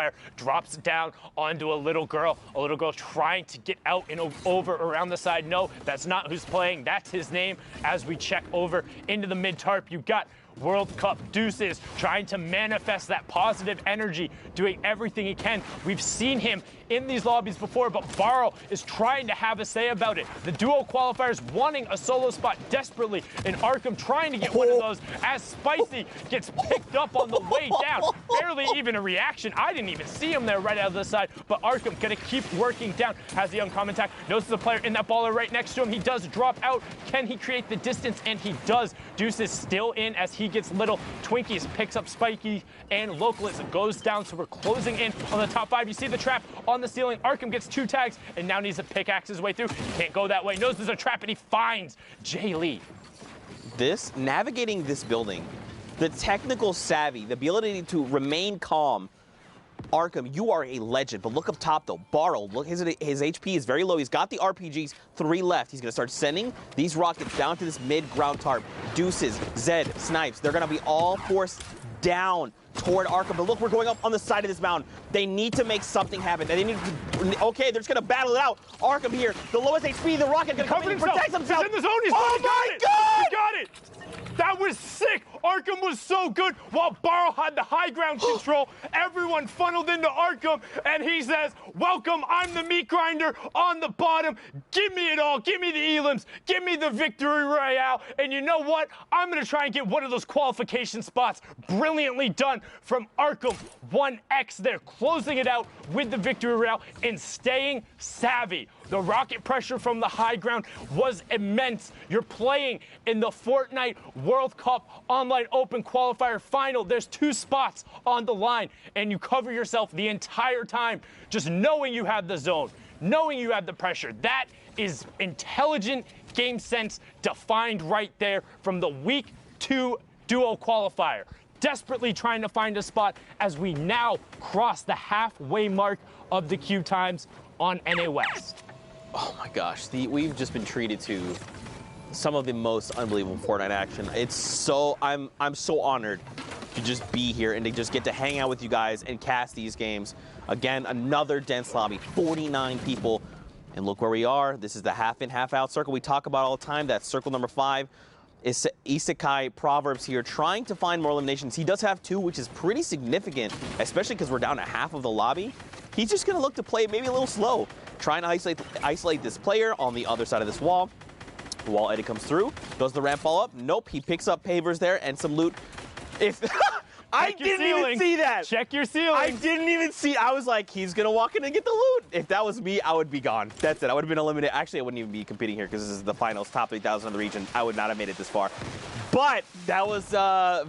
Qualifier drops down onto a little girl trying to get out and over around the side. No, that's not who's playing. That's his name. As we check over into the mid-tarp, you got World Cup Deuces trying to manifest that positive energy, doing everything he can. We've seen him in these lobbies before, but Barrow is trying to have a say about it. The duo qualifiers wanting a solo spot desperately, and Arkham trying to get one of those as Spicy gets picked up on the way down. Barely even a reaction. I didn't even see him there right out of the side, but Arkham gonna keep working down. Has the uncommon attack, notices the player in that baller right next to him. He does drop out. Can he create the distance? And he does. Deuce is still in as he gets little. Twinkies picks up Spiky and Localist goes down, so we're closing in on the top 5. You see the trap on the ceiling. Arkham gets 2 tags and now needs to pickaxe his way through. Can't go that way. Knows there's a trap and he finds Jay Lee. Navigating this building, the technical savvy, the ability to remain calm. Arkham, you are a legend, but look up top though. Barrow, look, his HP is very low. He's got the RPGs, 3 left. He's gonna start sending these rockets down to this mid-ground tarp. Deuces, Zed, Snipes, they're gonna be all forced down toward Arkham. But look, we're going up on the side of this mountain. They need to make something happen. They need to, okay, they're just gonna battle it out. Arkham here, the lowest HP, the rocket gonna come in and protect himself. He's in the zone, he's oh my God! He got it! That was sick. Arkham was so good while Barrow had the high ground control. Everyone funneled into Arkham, and he says, welcome, I'm the meat grinder on the bottom. Give me it all. Give me the elims. Give me the victory royale. And you know what? I'm going to try and get one of those qualification spots. Brilliantly done from Arkham. 1x there, closing it out with the victory royale and staying savvy. The rocket pressure from the high ground was immense. You're playing in the Fortnite World Cup Online Open Qualifier Final. There's 2 spots on the line, and you cover yourself the entire time just knowing you have the zone, knowing you have the pressure. That is intelligent game sense defined right there from the Week 2 Duo Qualifier. Desperately trying to find a spot as we now cross the halfway mark of the queue times on NA West. Oh my gosh, we've just been treated to some of the most unbelievable Fortnite action. It's so, I'm so honored to just be here and to just get to hang out with you guys and cast these games. Again, another dense lobby, 49 people. And look where we are. This is the half in, half out circle we talk about all the time. That's circle number 5. Is Isekai Proverbs here trying to find more eliminations. He does have 2, which is pretty significant, especially because we're down to half of the lobby. He's just going to look to play maybe a little slow, trying to isolate this player on the other side of this wall. The wall edit comes through. Does the ramp fall up? Nope. He picks up pavers there and some loot. If I didn't even see that. Check your ceiling. I didn't even see. I was like, he's going to walk in and get the loot. If that was me, I would be gone. That's it. I would have been eliminated. Actually, I wouldn't even be competing here because this is the finals, top 3,000 of the region. I would not have made it this far. But that was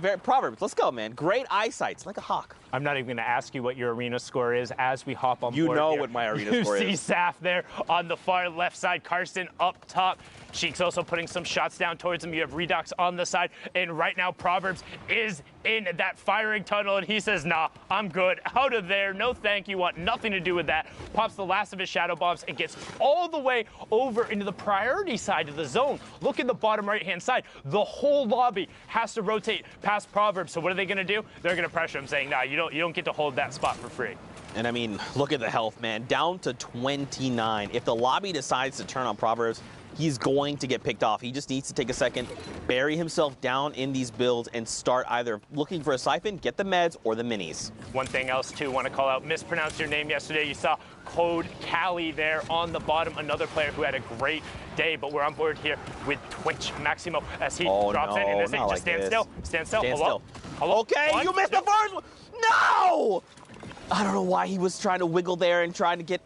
very Proverbs. Let's go, man. Great eyesight. It's like a hawk. I'm not even going to ask you what your arena score is as we hop on board. You know here. what my arena score is. You see Saf there on the far left side. Carson up top. Cheek's also putting some shots down towards him. You have Redux on the side. And right now, Proverbs is in that firing tunnel. And he says, nah, I'm good. Out of there. No thank you. Want nothing to do with that. Pops the last of his shadow bombs and gets all the way over into the priority side of the zone. Look at the bottom right-hand side. The whole lobby has to rotate past Proverbs. So what are they going to do? They're going to pressure him, saying, nah, you don't get to hold that spot for free. And I mean, look at the health, man. Down to 29. If the lobby decides to turn on Proverbs, he's going to get picked off. He just needs to take a second, bury himself down in these builds, and start either looking for a siphon, get the meds, or the minis. One thing else, too, want to call out, mispronounced your name yesterday. You saw Code Cali there on the bottom, another player who had a great day, but we're on board here with Twitch Maximo as he drops in and this thing. Just stand still. Stand still. Hello? Hello? Okay, you missed the first one. No! I don't know why he was trying to wiggle there and trying to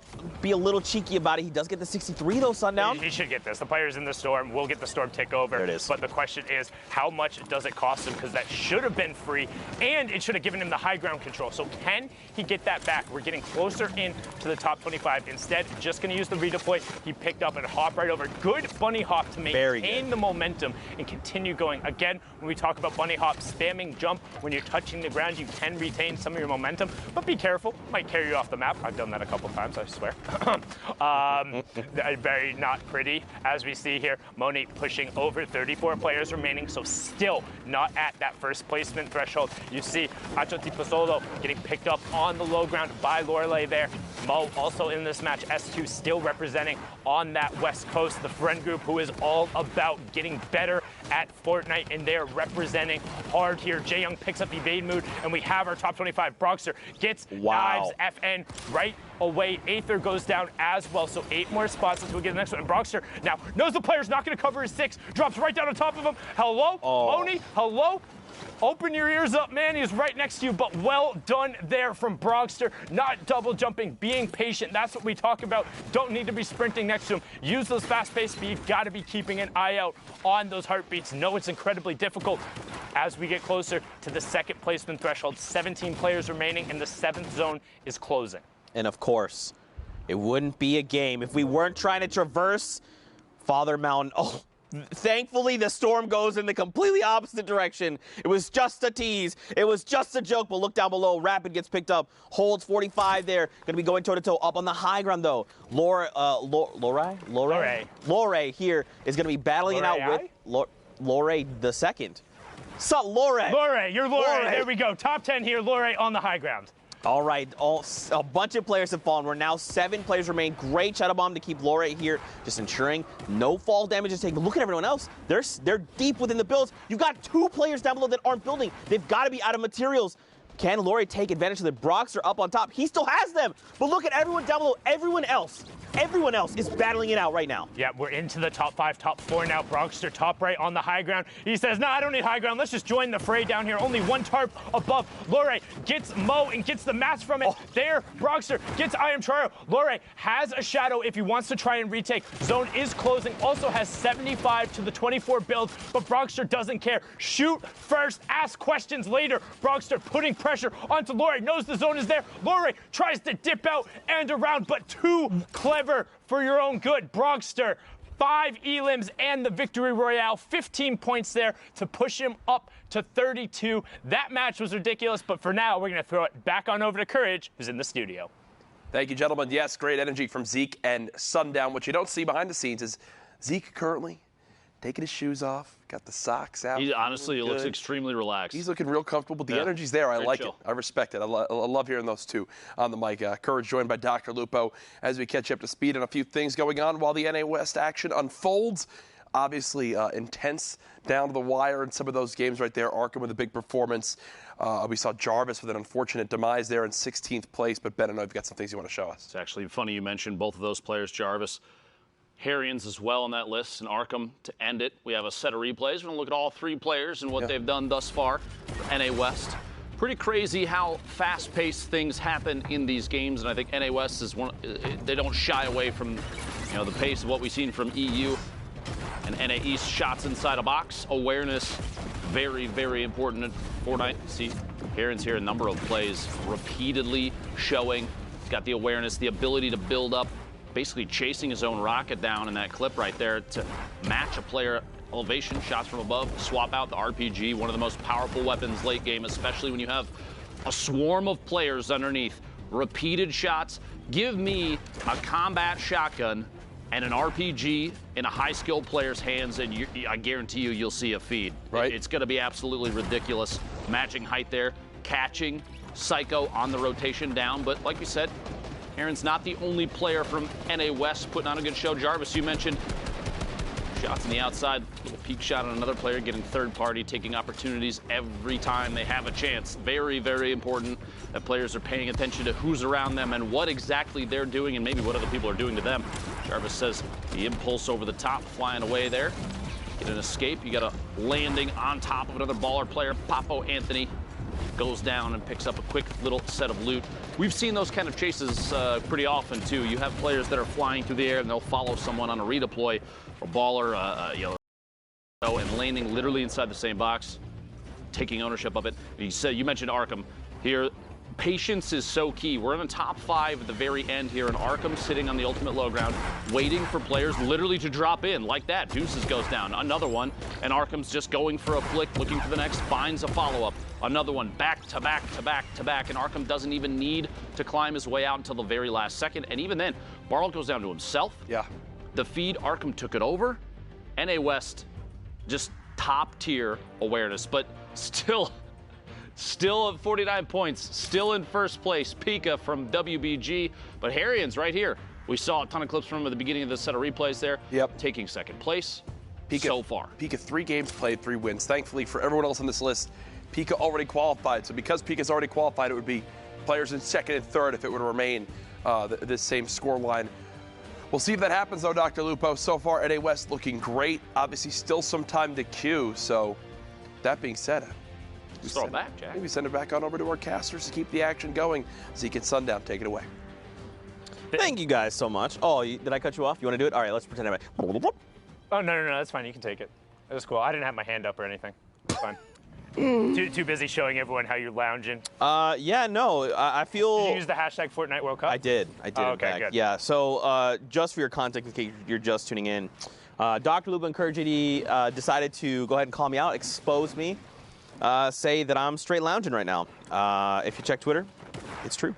be a little cheeky about it. He does get the 63 though, Sundown. He should get this. The player's in the storm. We'll get the storm takeover. There it is. But the question is, how much does it cost him? Because that should have been free, and it should have given him the high ground control. So can he get that back? We're getting closer in to the top 25. Instead, just going to use the redeploy. He picked up and hop right over. Good bunny hop to maintain the momentum and continue going. Again, when we talk about bunny hop, spamming jump, when you're touching the ground, you can retain some of your momentum, but be careful. Might carry you off the map. I've done that a couple times, I swear. Very not pretty, as we see here. Moni pushing over 34 players remaining, so still not at that first placement threshold. You see Acho Tipazolo getting picked up on the low ground by Lorelei there. Mo also in this match, S2 still representing on that West Coast, the friend group who is all about getting better at Fortnite, and they're representing hard here. Jae Young picks up evade mood, and we have our top 25. Brockster gets knives FN right away. Aether goes down as well, so 8 more spots until we get the next one. And Brockster now knows the player's not going to cover his 6, drops right down on top of him. Hello, Moni, hello? Open your ears up, man. He's right next to you, but well done there from Brockster. Not double jumping, being patient. That's what we talk about. Don't need to be sprinting next to him. Use those fast-paced speed. Got to be keeping an eye out on those heartbeats. Know it's incredibly difficult as we get closer to the second placement threshold. 17 players remaining, and the 7th zone is closing. And of course, it wouldn't be a game if we weren't trying to traverse Father Mountain. Oh, thankfully, the storm goes in the completely opposite direction. It was just a tease. It was just a joke, but look down below. Rapid gets picked up. Holds 45 there. Going to be going toe-to-toe up on the high ground, though. Lorei here is going to be battling it out with Lorei the second. Sup, Lorei? Lorei, you're Lorei. There we go. Top 10 here. Lorei on the high ground. All right, a bunch of players have fallen. We're now 7 players remain. Great shadow bomb to keep Lorei here, just ensuring no fall damage is taken. Look at everyone else. They're deep within the builds. You've got 2 players down below that aren't building. They've got to be out of materials. Can Lorei take advantage of the Brockster up on top? He still has them, but look at everyone down below. Everyone else is battling it out right now. Yeah, we're into the top 5, top 4 now. Brockster top right on the high ground. He says, no, I don't need high ground. Let's just join the fray down here. Only 1 tarp above. Lorei gets Mo and gets the mats from it. There, Brockster gets I Am Charo. Lorei has a shadow if he wants to try and retake. Zone is closing. Also has 75 to the 24 build, but Brockster doesn't care. Shoot first, ask questions later. Brockster putting pressure onto Lorei. Knows the zone is there. Lorei tries to dip out and around, but too clever for your own good. Brockster, 5 elims and the victory royale, 15 points there to push him up to 32. That match was ridiculous, but for now, we're going to throw it back on over to Courage, who's in the studio. Thank you, gentlemen. Yes, great energy from Zeke and Sundown. What you don't see behind the scenes is Zeke currently taking his shoes off, got the socks out. Honestly, it looks extremely relaxed. He's looking real comfortable, but the energy's there. I like it. I respect it. I love hearing those two on the mic. Courage joined by Dr. Lupo as we catch up to speed on a few things going on while the NA West action unfolds. Obviously, intense down to the wire in some of those games right there. Arkham with a big performance. We saw Jarvis with an unfortunate demise there in 16th place. But Ben, I know you've got some things you want to show us. It's actually funny you mentioned both of those players, Jarvis. Harrians as well on that list, and Arkham to end it. We have a set of replays. We're going to look at all 3 players and what they've done thus far for NA West. Pretty crazy how fast-paced things happen in these games, and I think NA West is one. They don't shy away from, the pace of what we've seen from EU and NA East. Shots inside a box, awareness, very, very important in Fortnite. See, Harrians here, a number of plays repeatedly showing. He's got the awareness, the ability to build up. Basically chasing his own rocket down in that clip right there to match a player elevation, shots from above, swap out the RPG, one of the most powerful weapons late game, especially when you have a swarm of players underneath. Repeated shots. Give me a combat shotgun and an RPG in a high-skilled player's hands, and I guarantee you'll see a feed. Right. It's going to be absolutely ridiculous. Matching height there, catching Psycho on the rotation down, but like you said, Aaron's not the only player from NA West putting on a good show. Jarvis, you mentioned shots on the outside, little peek shot on another player, getting third party, taking opportunities every time they have a chance. Very, very important that players are paying attention to who's around them and what exactly they're doing and maybe what other people are doing to them. Jarvis says the impulse over the top, flying away there. Get an escape. You got a landing on top of another baller player. Papo Anthony goes down and picks up a quick little set of loot. We've seen those kind of chases pretty often, too. You have players that are flying through the air, and they'll follow someone on a redeploy, or baller, and landing literally inside the same box, taking ownership of it. You mentioned Arkham. Here, patience is so key. We're in the top 5 at the very end here, and Arkham sitting on the ultimate low ground, waiting for players literally to drop in like that. Deuces goes down, another one, and Arkham's just going for a flick, looking for the next, finds a follow-up. Another one, back to back to back to back, and Arkham doesn't even need to climb his way out until the very last second, and even then, Barl goes down to himself. Yeah. The feed, Arkham took it over. NA West, just top-tier awareness, but still at 49 points, still in first place. Pika from WBG, but Harrian's right here. We saw a ton of clips from him at the beginning of the set of replays there. Yep. Taking second place Pika, so far. Pika, 3 games played, 3 wins. Thankfully for everyone else on this list, Pika already qualified. So because Pika's already qualified, it would be players in second and third if it were to remain this same score line. We'll see if that happens, though, Dr. Lupo. So far, NA West looking great. Obviously, still some time to queue. So that being said, Let's throw it back, Jack. maybe send it back on over to our casters to keep the action going. Zeke and Sundown, take it away. Thank you guys so much. Oh, did I cut you off? You want to do it? All right, let's pretend I'm Oh, no, that's fine. You can take it. It was cool. I didn't have my hand up or anything. It's fine. Too busy showing everyone how you're lounging. Yeah, no, I feel... Did you use the hashtag Fortnite World Cup? I did. Oh, in okay, fact. good. Yeah, so just for your context, in case you're just tuning in, Dr. Lupo and Courage decided to go ahead and call me out, expose me, say that I'm straight lounging right now. If you check Twitter, it's true.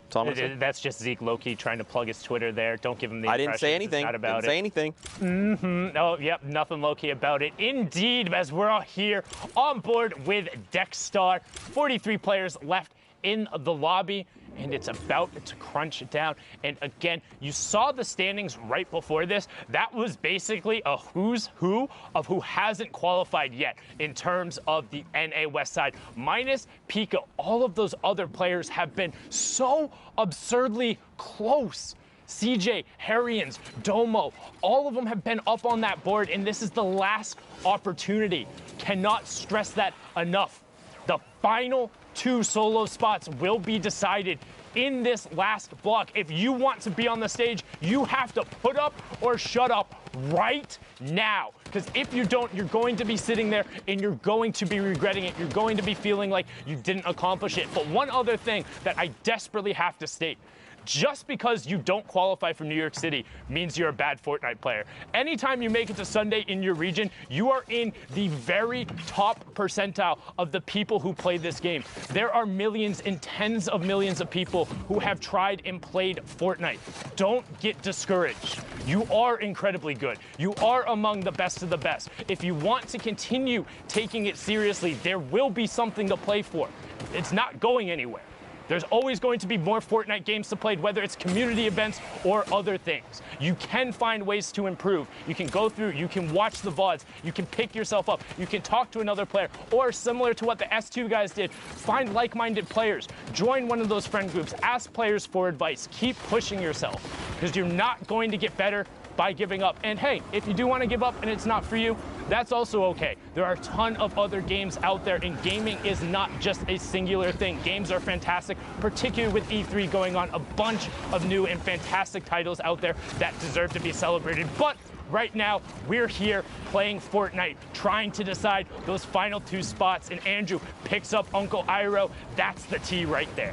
That's all I'm gonna say. That's just Zeke low-key trying to plug his Twitter there. Don't give him the impression. I didn't say anything. It's not about Didn't say anything. Oh, yep, nothing low-key about it. Indeed, as we're all here on board with Dexstar. 43 players left in the lobby, and it's about to crunch down. And again, you saw the standings right before this. That was basically a who's who of who hasn't qualified yet in terms of the NA West side. Minus Pika, all of those other players have been so absurdly close. CJ, Harrians, Domo, all of them have been up on that board, and this is the last opportunity. Cannot stress that enough. The final 2 solo spots will be decided in this last block. If you want to be on the stage, you have to put up or shut up right now. Because if you don't, you're going to be sitting there and you're going to be regretting it. You're going to be feeling like you didn't accomplish it. But one other thing that I desperately have to state. Just because you don't qualify for New York City means you're a bad Fortnite player. Anytime you make it to Sunday in your region, you are in the very top percentile of the people who play this game. There are millions and tens of millions of people who have tried and played Fortnite. Don't get discouraged. You are incredibly good. You are among the best of the best. If you want to continue taking it seriously, there will be something to play for. It's not going anywhere. There's always going to be more Fortnite games to play, whether it's community events or other things. You can find ways to improve. You can go through, you can watch the VODs, you can pick yourself up, you can talk to another player, or similar to what the S2 guys did, find like-minded players, join one of those friend groups, ask players for advice, keep pushing yourself, because you're not going to get better by giving up. And hey, if you do want to give up and it's not for you, that's also okay. There are a ton of other games out there, and gaming is not just a singular thing. Games are fantastic, particularly with E3 going on, a bunch of new and fantastic titles out there that deserve to be celebrated. But right now, we're here playing Fortnite, trying to decide those final 2 spots, and Andrew picks up Uncle Iroh. That's the T right there.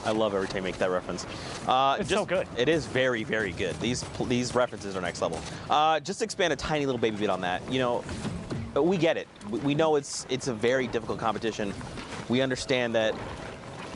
I love every time you make that reference. It's so good. It is very, very good. These references are next level. Just to expand a tiny little baby bit on that, you know, we get it. We know it's a very difficult competition. We understand that,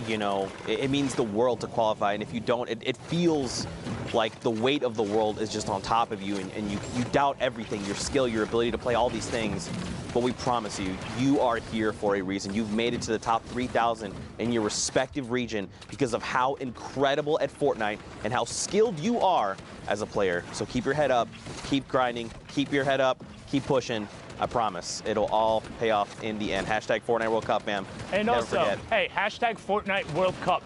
you know, it means the world to qualify, and if you don't, it feels like the weight of the world is just on top of you, and you doubt everything, your skill, your ability to play all these things. But we promise you, you are here for a reason. You've made it to the top 3,000 in your respective region because of how incredible at Fortnite and how skilled you are as a player. So keep your head up, keep grinding, keep your head up, keep pushing. I promise, it'll all pay off in the end. Hashtag Fortnite World Cup, man. And Never also, forget. hey, hashtag Fortnite World Cup.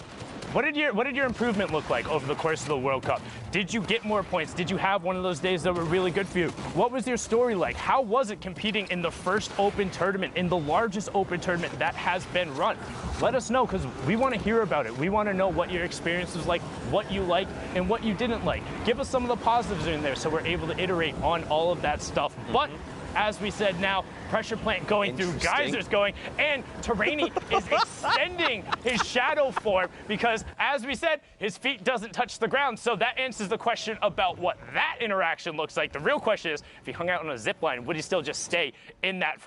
What did your improvement look like over the course of the World Cup? Did you get more points? Did you have one of those days that were really good for you? What was your story like? How was it competing in the first open tournament, in the largest open tournament that has been run? Let us know, because we want to hear about it. We want to know what your experience was like, what you liked, and what you didn't like. Give us some of the positives in there so we're able to iterate on all of that stuff. But as we said now, pressure plant going through, geysers going, and Terraini is extending his shadow form because, as we said, his feet doesn't touch the ground. So that answers the question about what that interaction looks like. The real question is, if he hung out on a zip line, would he still just stay in that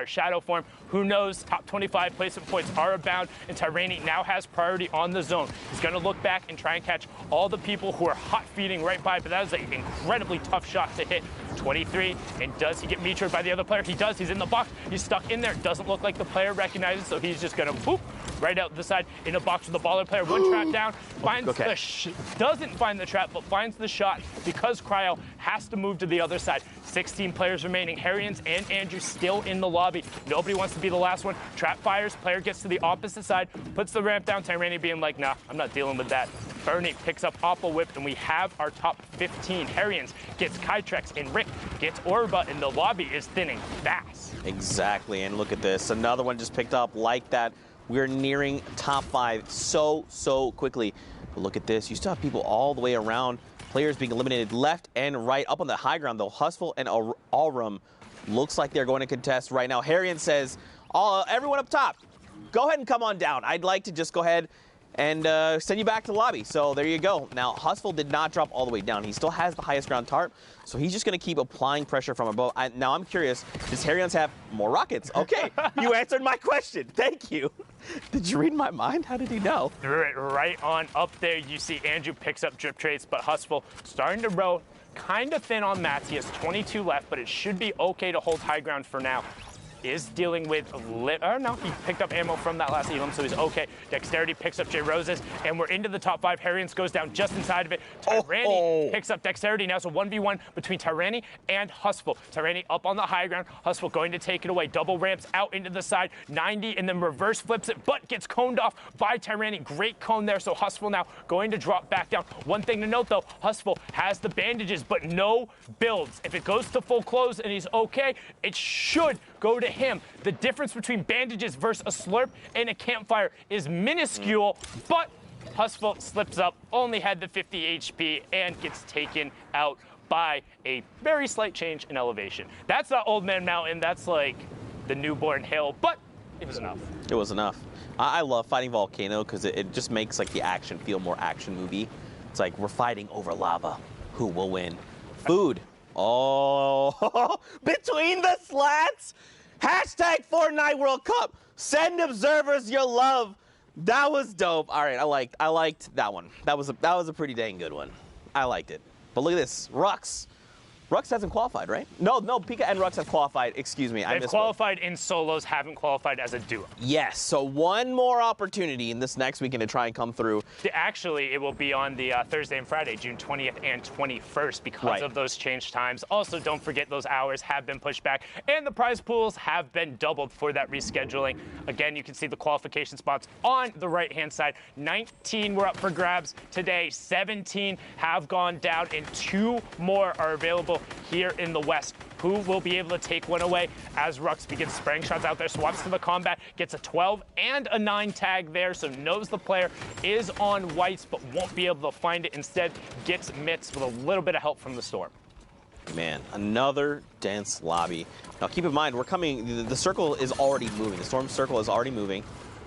shadow form? Who knows? Top 25 placement points are abound, and Terraini now has priority on the zone. He's going to look back and try and catch all the people who are hot feeding right by, but that is an incredibly tough shot to hit. 23, and does he get meteored by the other player? He does. He's in the box. He's stuck in there. Doesn't look like the player recognizes, so he's just going to boop right out the side in a box with the baller player. One trap down, finds doesn't find the trap, but finds the shot because Cryo has to move to the other side. 16 players remaining. Harrians and Andrew still in the lobby. Nobody wants to be the last one. Trap fires. Player gets to the opposite side, puts the ramp down. Terraini being like, nah, I'm not dealing with that. Bernie picks up Oppo Whip, and we have our top 15. Harrians gets Kytrex, and Rick gets Orba, and the lobby is thinning fast. Exactly, and look at this. Another one just picked up like that. We're nearing top 5 so quickly. But look at this. You still have people all the way around. Players being eliminated left and right. Up on the high ground, though, Hustle and Allrum looks like they're going to contest right now. Harrian says, everyone up top, go ahead and come on down. I'd like to just go ahead and send you back to the lobby. So there you go. Now, Hustle did not drop all the way down. He still has the highest ground tarp, so he's just going to keep applying pressure from above. Now, I'm curious, does Harrians have more rockets? Okay, you answered my question. Thank you. Did you read my mind? How did he know? Threw it right on up there. You see Andrew picks up drip traits, but Hustle starting to row kind of thin on mats. He has 22 left, but it should be okay to hold high ground for now. Is dealing with no, he picked up ammo from that last Elam, so he's okay. Dexterity picks up J Roses, and we're into the top 5. Harrians goes down just inside of it. Tyranny picks up Dexterity now, so 1v1 between Tyranny and Hustle. Tyranny up on the high ground. Hustle going to take it away. Double ramps out into the side. 90 and then reverse flips it, but gets coned off by Tyranny. Great cone there, so Hustle now going to drop back down. One thing to note though, Hustle has the bandages, but no builds. If it goes to full close and he's okay, it should go to him. The difference between bandages versus a slurp and a campfire is minuscule, but Hustle slips up, only had the 50 HP, and gets taken out by a very slight change in elevation. That's not Old Man Mountain, that's like the newborn hill, but it was enough. It was enough. I love fighting Volcano because it just makes like the action feel more action movie. It's like we're fighting over lava. Who will win? Food. Oh, between the slats. Hashtag Fortnite World Cup. Send observers your love. That was dope. All right, I liked that one. That was a pretty dang good one. I liked it. But look at this, Rux. Rux hasn't qualified, right? No, Pika and Rux have qualified. Excuse me, I missed. They've qualified in solos, haven't qualified as a duo. Yes, so one more opportunity in this next weekend to try and come through. Actually, it will be on the Thursday and Friday, June 20th and 21st because of those changed times. Also, don't forget those hours have been pushed back, and the prize pools have been doubled for that rescheduling. Again, you can see the qualification spots on the right-hand side. 19 were up for grabs today. 17 have gone down, and 2 more are available here in the West. Who will be able to take one away as Rux begins spraying shots out there, swaps to the combat, gets a 12 and a 9 tag there, so knows the player is on whites but won't be able to find it. Instead, gets mitts with a little bit of help from the storm. Man, another dense lobby. Now keep in mind, we're coming, the circle is already moving. The storm circle is already moving.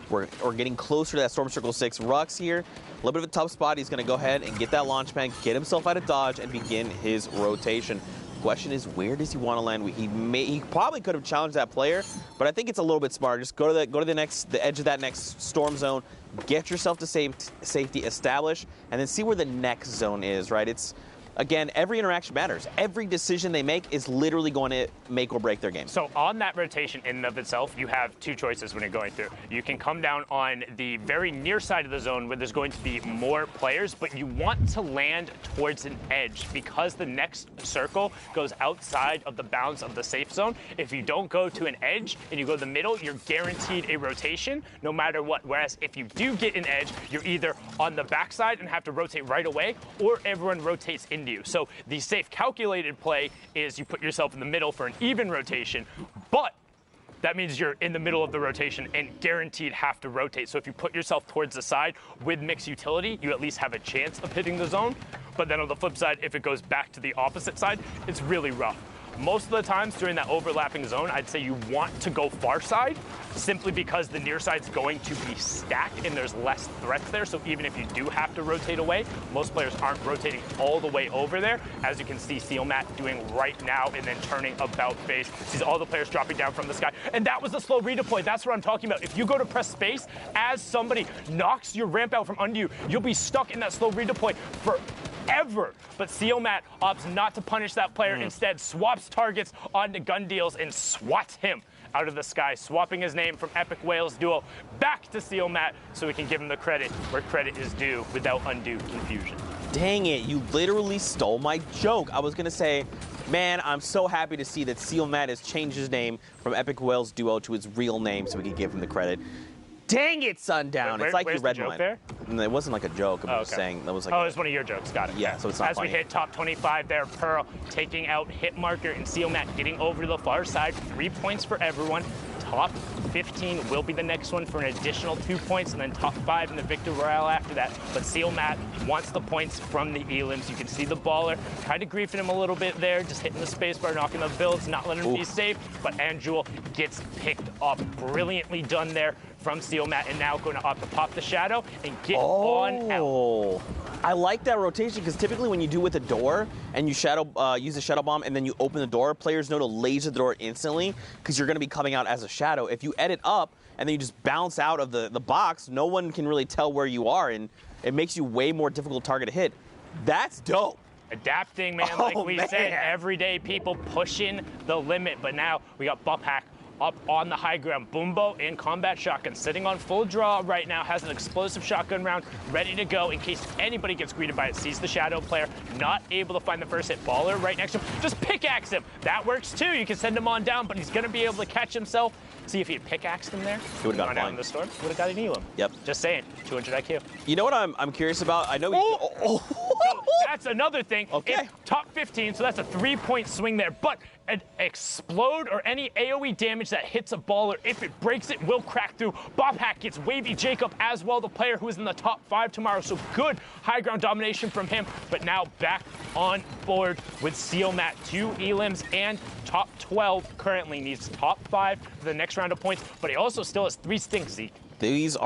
We're getting closer to that Storm Circle 6. Rux here, a little bit of a tough spot. He's going to go ahead and get that launch pad, get himself out of dodge, and begin his rotation. Question is, where does he want to land? He probably could have challenged that player, but I think it's a little bit smart. Just go to the edge of that next storm zone, get yourself to safety, establish, and then see where the next zone is. Right? It's again, every interaction matters. Every decision they make is literally going to make or break their game. So on that rotation in and of itself, you have 2 choices when you're going through. You can come down on the very near side of the zone where there's going to be more players, but you want to land towards an edge because the next circle goes outside of the bounds of the safe zone. If you don't go to an edge and you go to the middle, you're guaranteed a rotation no matter what. Whereas if you do get an edge, you're either on the backside and have to rotate right away, or everyone rotates into you. So the safe calculated play is you put yourself in the middle for an even rotation, but that means you're in the middle of the rotation and guaranteed have to rotate. So if you put yourself towards the side with mixed utility, you at least have a chance of hitting the zone. But then on the flip side, if it goes back to the opposite side, it's really rough. most of the times during that overlapping zone, I'd say you want to go far side, simply because the near side's going to be stacked and there's less threats there. So even if you do have to rotate away, most players aren't rotating all the way over there. As you can see Sealmat doing right now, and then turning about face. Sees all the players dropping down from the sky. And that was a slow redeploy. That's what I'm talking about. If you go to press space, as somebody knocks your ramp out from under you, you'll be stuck in that slow redeploy forever. But Sealmat opts not to punish that player, instead swaps targets onto gun deals and swats him out of the sky, swapping his name from Epic Whales Duo back to Sealmat so we can give him the credit where credit is due without undue confusion. Dang it, you literally stole my joke. I was going to say, man, I'm so happy to see that Sealmat has changed his name from Epic Whales Duo to his real name so we can give him the credit. Dang it, Sundown. It's like you read mine. There? It wasn't like a joke. I'm just saying that was like. Oh, it was one of your jokes. Got it. Yeah, so it's not As funny. we hit top 25 there, Pearl taking out Hitmarker and Sealmat getting over to the far side. 3 points for everyone. Top 15 will be the next one for an additional 2 points, and then top 5 in the Victor Royale after that. But Sealmat wants the points from the Elims. You can see the baller kind of griefing him a little bit there, just hitting the spacebar, knocking the builds, not letting him be safe. But Anjul gets picked up. Brilliantly done there from Sealmat, and now going to opt to pop the shadow and get on out. I like that rotation because typically when you do with a door and you use a shadow bomb and then you open the door, players know to laser the door instantly because you're going to be coming out as a shadow. If you edit up and then you just bounce out of the box, no one can really tell where you are, and it makes you way more difficult target to hit. That's dope. Adapting, man, like we said, everyday people pushing the limit. But now we got Buphack up on the high ground. Boombo in combat shotgun, sitting on full draw right now, has an explosive shotgun round ready to go in case anybody gets greeted by it. Sees the shadow player, not able to find the first hit. Baller right next to him, just pickaxe him. That works too. You can send him on down, but he's going to be able to catch himself. See if he had pickaxed him there. He would have got down in the storm. Would have got an Elim. Yep. Just saying, 200 IQ. You know what I'm curious about? I know. So that's another thing. Okay. It's top 15, so that's a 3-point swing there. But an explode or any AoE damage that hits a baller, if it breaks it, will crack through. Bobhack gets Wavy Jacob as well, the player who is in the top 5 tomorrow. So good high ground domination from him. But now back on board with Sealmat. 2 Elims and top 12 currently. Needs top 5 for the next round of points. But he also still has 3 stinks, Zeke. These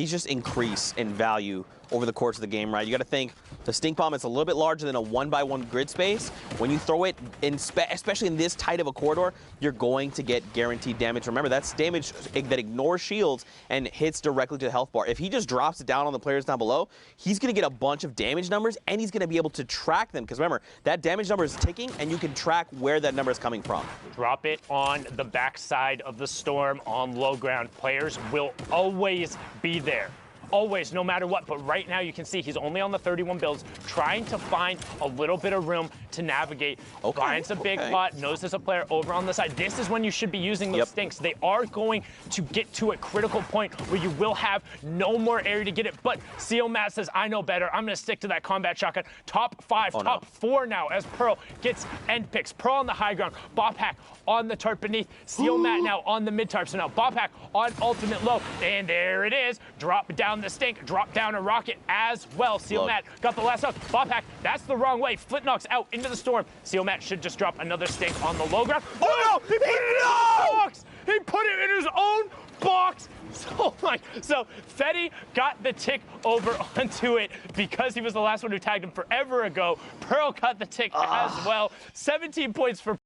just increase in value over the course of the game, right? You got to think the stink bomb is a little bit larger than a 1x1 grid space. When you throw it in, especially in this tight of a corridor, you're going to get guaranteed damage. Remember, that's damage that ignores shields and hits directly to the health bar. If he just drops it down on the players down below, he's going to get a bunch of damage numbers, and he's going to be able to track them. Because remember, that damage number is ticking, and you can track where that number is coming from. Drop it on the backside of the storm on low ground. Players will always be there. Always, no matter what. But right now you can see he's only on the 31 builds, trying to find a little bit of room to navigate. Finds a big pot, knows there's a player over on the side. This is when you should be using those stinks. They are going to get to a critical point where you will have no more area to get it. But Sealmat says, I know better. I'm going to stick to that combat shotgun. Top 5, top 4 now as Pearl gets end picks. Pearl on the high ground. Bobhack on the tarp beneath. Sealmat now on the mid tarp. So now Bobhack on ultimate low. And there it is. Drop down the stink. Drop down a rocket as well. Sealmat got the last up. Bobhack, that's the wrong way. Flint knocks out into the storm. Sealmat should just drop another stink on the low ground. Oh no! He put it in his own box! He put it in his own box! So Fetty got the tick over onto it because he was the last one who tagged him forever ago. Pearl got the tick as well. 17 points for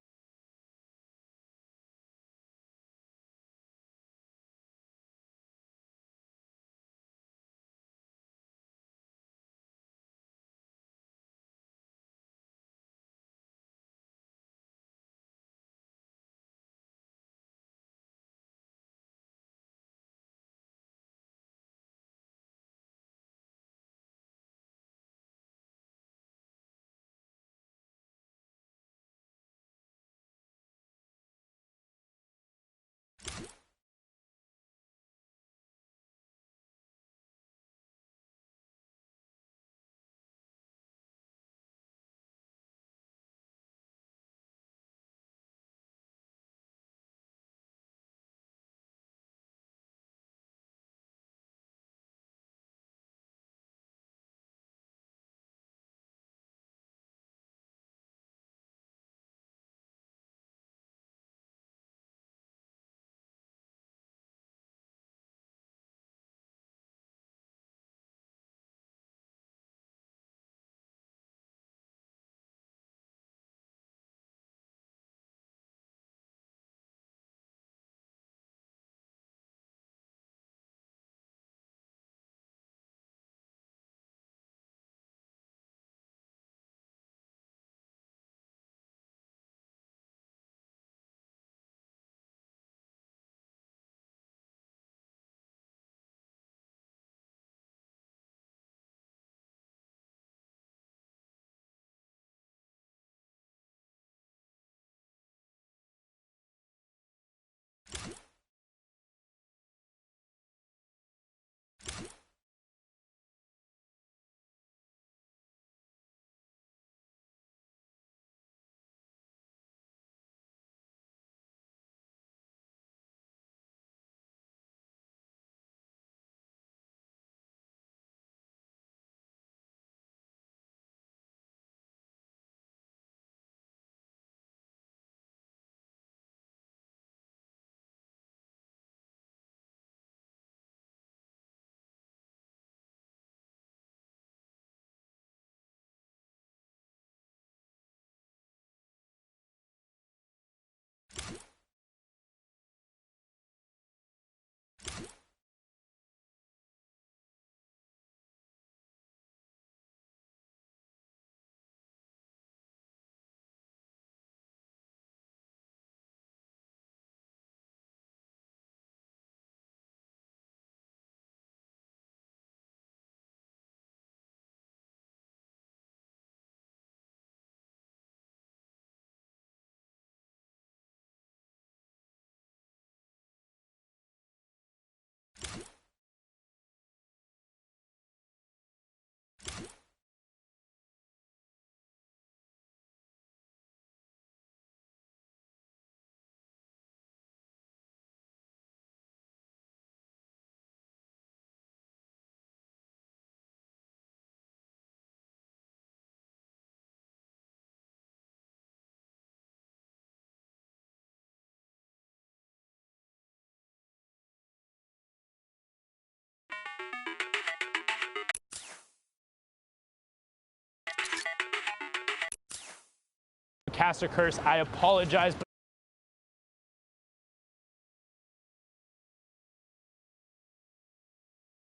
caster curse. I apologize.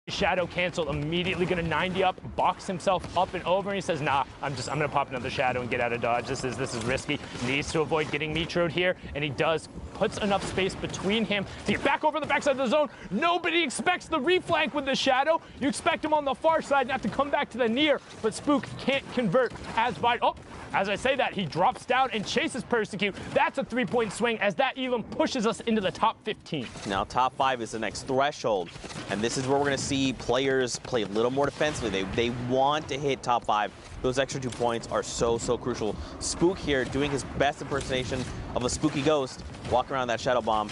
Shadow canceled, immediately gonna 90 up, box himself up and over, and he says, nah, I'm gonna pop another shadow and get out of dodge. This is risky. Needs to avoid getting metroed here, and he does. Puts enough space between him to get back over the backside of the zone. Nobody expects the reflank with the shadow. You expect him on the far side not to come back to the near, but Spook can't convert as wide. Oh, as I say that, he drops down and chases Persecute. That's a 3-point swing, as that even pushes us into the top 15. Now, top 5 is the next threshold, and this is where we're going to see players play a little more defensively. They want to hit top 5. Those extra 2 points are so crucial. Spook here doing his best impersonation of a spooky ghost, walking around that shadow bomb.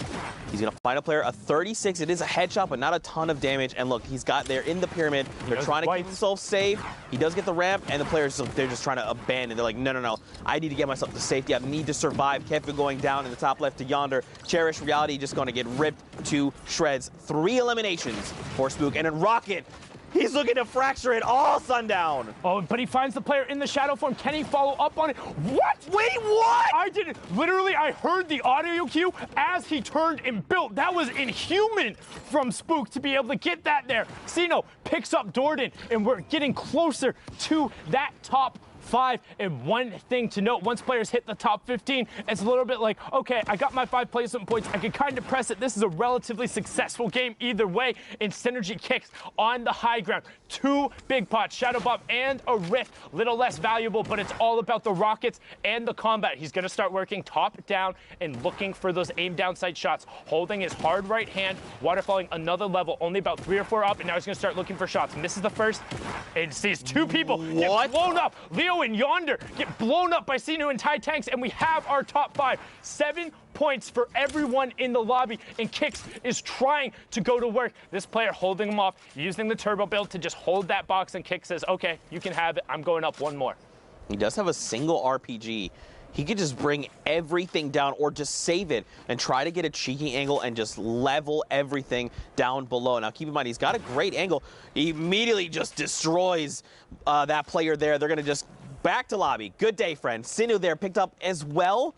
He's going to find a player, a 36. It is a headshot, but not a ton of damage. And look, he's got there in the pyramid. They're trying to keep himself safe. He does get the ramp, and the players, they're just trying to abandon. They're like, no. I need to get myself to safety. I need to survive. Kevin going down in the top left to Yonder. Cherish Reality just going to get ripped to shreds. 3 eliminations for Spook. And then Rocket, he's looking to fracture it all Sundown. Oh, but he finds the player in the shadow form. Can he follow up on it? What? Wait, what? I didn't. Literally, I heard the audio cue as he turned and built. That was inhuman from Spook to be able to get that there. Sino picks up Dordan, and we're getting closer to that top 5. And one thing to note, once players hit the top 15, it's a little bit like, okay, I got my 5 placement points. I can kind of press it. This is a relatively successful game either way. And Synergy kicks on the high ground. 2 big pots, Shadow Bomb and a Rift. Little less valuable, but it's all about the rockets and the combat. He's going to start working top down and looking for those aim downside shots, holding his hard right hand, waterfalling another level, only about 3 or 4 up, and now he's going to start looking for shots. Misses the first and sees 2 people get blown up. Leo and Yonder get blown up by Sinu and Thai Tanks, and we have our top 5. 7 points for everyone in the lobby, and Kix is trying to go to work. This player holding him off, using the turbo build to just hold that box, and Kix says, okay, you can have it. I'm going up 1 more. He does have a single RPG. He could just bring everything down or just save it and try to get a cheeky angle and just level everything down below. Now, keep in mind, he's got a great angle. He immediately just destroys that player there. They're going to just back to lobby. Good day, friend. Sinu there picked up as well.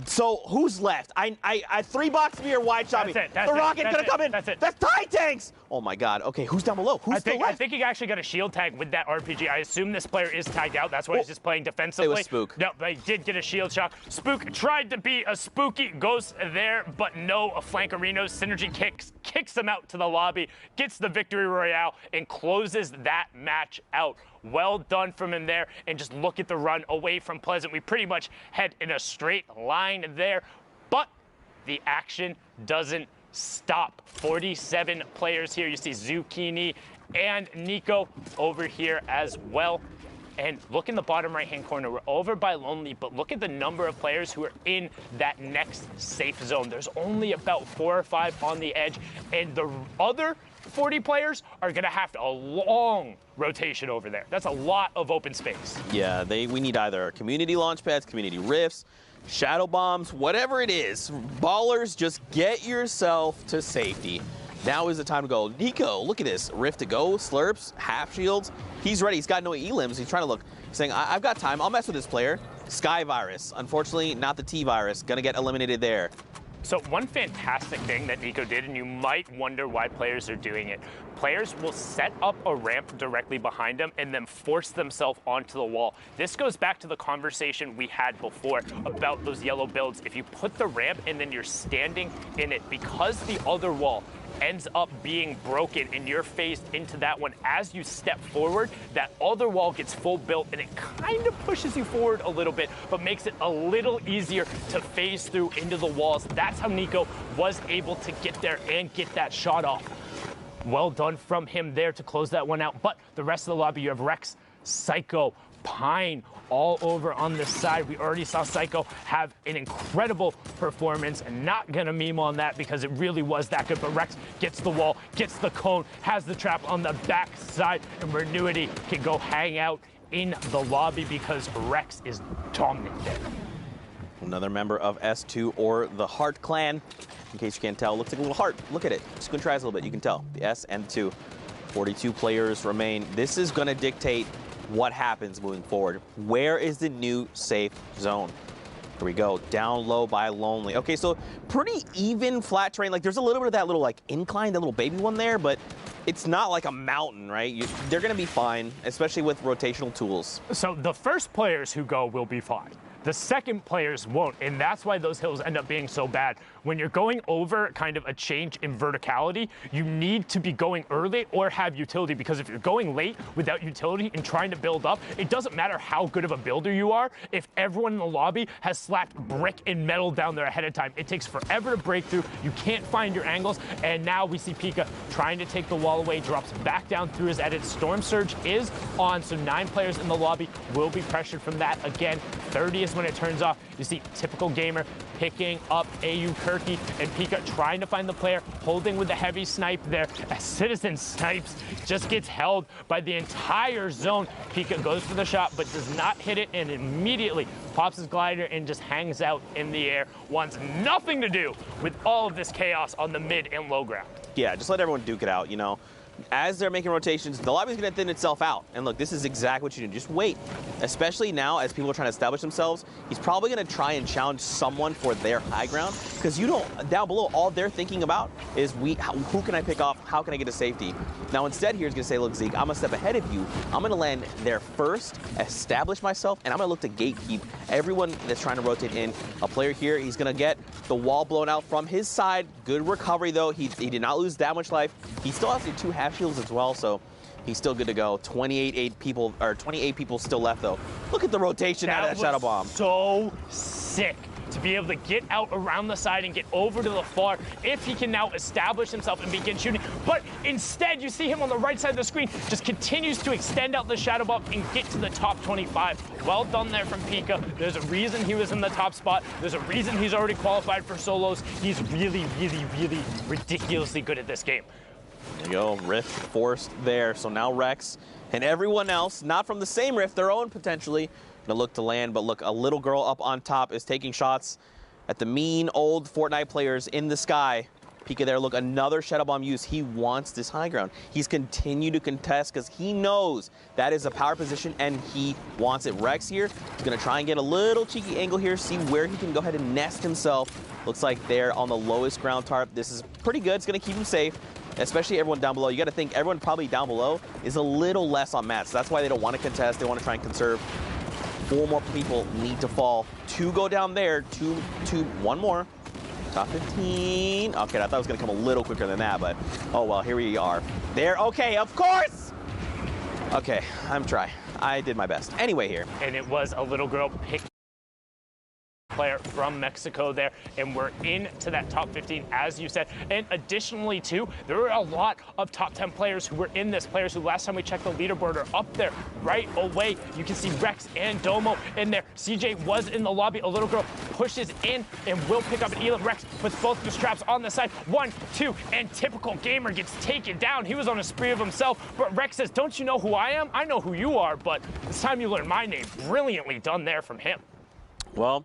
So who's left? I 3-box me or wide shot me. That's the rocket gonna come in. That's it. That's Thai Tanks. Oh my God. Okay, who's down below? Who's still left? I think he actually got a shield tag with that RPG. I assume this player is tagged out. That's why he's just playing defensively. It was Spook. No, but he did get a shield shot. Spook tried to be a spooky ghost there, but no, a Flankerinos. Synergy kicks him out to the lobby, gets the victory royale, and closes that match out. Well done from him there, and just look at the run away from Pleasant. We pretty much head in a straight line there, but the action doesn't stop. 47 players here. You see Zucchini and Nico over here as well. And look in the bottom right-hand corner. We're over by Lonely, but look at the number of players who are in that next safe zone. There's only about 4 or 5 on the edge, and the other 40 players are going to have a long rotation over there. That's a lot of open space. Yeah, we need either community launch pads, community rifts, shadow bombs, whatever it is. Ballers, just get yourself to safety. Now is the time to go. Nico, look at this. Rift to go, slurps, half shields. He's ready. He's got no E-limbs. He's trying to look. He's saying, I've got time. I'll mess with this player. Sky Virus. Unfortunately, not the T-Virus. Gonna get eliminated there. So one fantastic thing that Nico did, and you might wonder why players are doing it, players will set up a ramp directly behind them and then force themselves onto the wall. This goes back to the conversation we had before about those yellow builds. If you put the ramp and then you're standing in it, because the other wall ends up being broken and you're phased into that one, as you step forward, that other wall gets full built and it kind of pushes you forward a little bit, but makes it a little easier to phase through into the walls. That's how Nico was able to get there and get that shot off. Well done from him there to close that one out. But the rest of the lobby, you have Rex, Psycho, Pine all over on this side. We already saw Psycho have an incredible performance, and not gonna meme on that because it really was that good. But Rex gets the wall, gets the cone, has the trap on the back side, and Renuity can go hang out in the lobby because Rex is dominant there. Another member of S2 or the Heart Clan. In case you can't tell, looks like a little heart. Look at it. Squint your eyes a little bit. You can tell. The S and 2. 42 players remain. This is going to dictate what happens moving forward. Where is the new safe zone? Here we go, down low by Lonely. Okay, so pretty even flat terrain. Like there's a little bit of that little like incline, that little baby one there, but it's not like a mountain, right? They're gonna be fine, especially with rotational tools. So the first players who go will be fine. The second players won't, and that's why those hills end up being so bad. When you're going over kind of a change in verticality, you need to be going early or have utility, because if you're going late without utility and trying to build up, it doesn't matter how good of a builder you are. If everyone in the lobby has slapped brick and metal down there ahead of time, it takes forever to break through. You can't find your angles, and now we see Pika trying to take the wall away, drops back down through his edit. Storm Surge is on, so 9 players in the lobby will be pressured from that. Again, 30 is when it turns off. You see typical gamer picking up AU Kirky, and Pika trying to find the player, holding with the heavy snipe there. As Citizen snipes, just gets held by the entire zone. Pika goes for the shot, but does not hit it, and immediately pops his glider and just hangs out in the air. Wants nothing to do with all of this chaos on the mid and low ground. Yeah, just let everyone duke it out, you know. As they're making rotations, the lobby's going to thin itself out. And look, this is exactly what you do. Just wait. Especially now as people are trying to establish themselves, he's probably going to try and challenge someone for their high ground. Because you don't, down below, all they're thinking about is who can I pick off? How can I get to safety? Now instead here he's going to say, look, Zeke, I'm a step ahead of you. I'm going to land there first, establish myself, and I'm going to look to gatekeep everyone that's trying to rotate in. A player here, he's going to get the wall blown out from his side. Good recovery, though. He did not lose that much life. He still has the 2 half shields as well, so he's still good to go. 28 people still left, though. Look at the rotation out of that shadow bomb. So sick to be able to get out around the side and get over to the far, if he can now establish himself and begin shooting. But instead, you see him on the right side of the screen, just continues to extend out the shadow bomb and get to the top 25. Well done there from Pika. There's a reason he was in the top spot. There's a reason he's already qualified for solos. He's really, really, really ridiculously good at this game. There you go, rift forced there. So now Rex and everyone else, not from the same rift, their own potentially, gonna look to land. But look, a little girl up on top is taking shots at the mean old Fortnite players in the sky. Pika there, look, another shadow bomb use. He wants this high ground. He's continued to contest because he knows that is a power position and he wants it. Rex here is gonna try and get a little cheeky angle here, see where he can go ahead and nest himself. Looks like they're on the lowest ground tarp. This is pretty good, it's gonna keep him safe. Especially everyone down below. You got to think everyone probably down below is a little less on mats. That's why they don't want to contest. They want to try and conserve. 4 more people need to fall. 2 go down there. 1 more. Top 15. Okay, I thought it was going to come a little quicker than that, but oh well, here we are. There. Okay, of course. Okay, I'm trying. I did my best. Anyway, here. And it was a little girl picked player from Mexico there, and we're into that top 15, as you said. And additionally, too, there were a lot of top 10 players who were in this, players who last time we checked the leaderboard are up there right away. You can see Rex and Domo in there. CJ was in the lobby. A little girl pushes in and will pick up an Elam. Rex with both the straps on the side. 1, 2, and typical gamer gets taken down. He was on a spree of himself, but Rex says, don't you know who I am? I know who you are, but it's time you learn my name. Brilliantly done there from him. Well,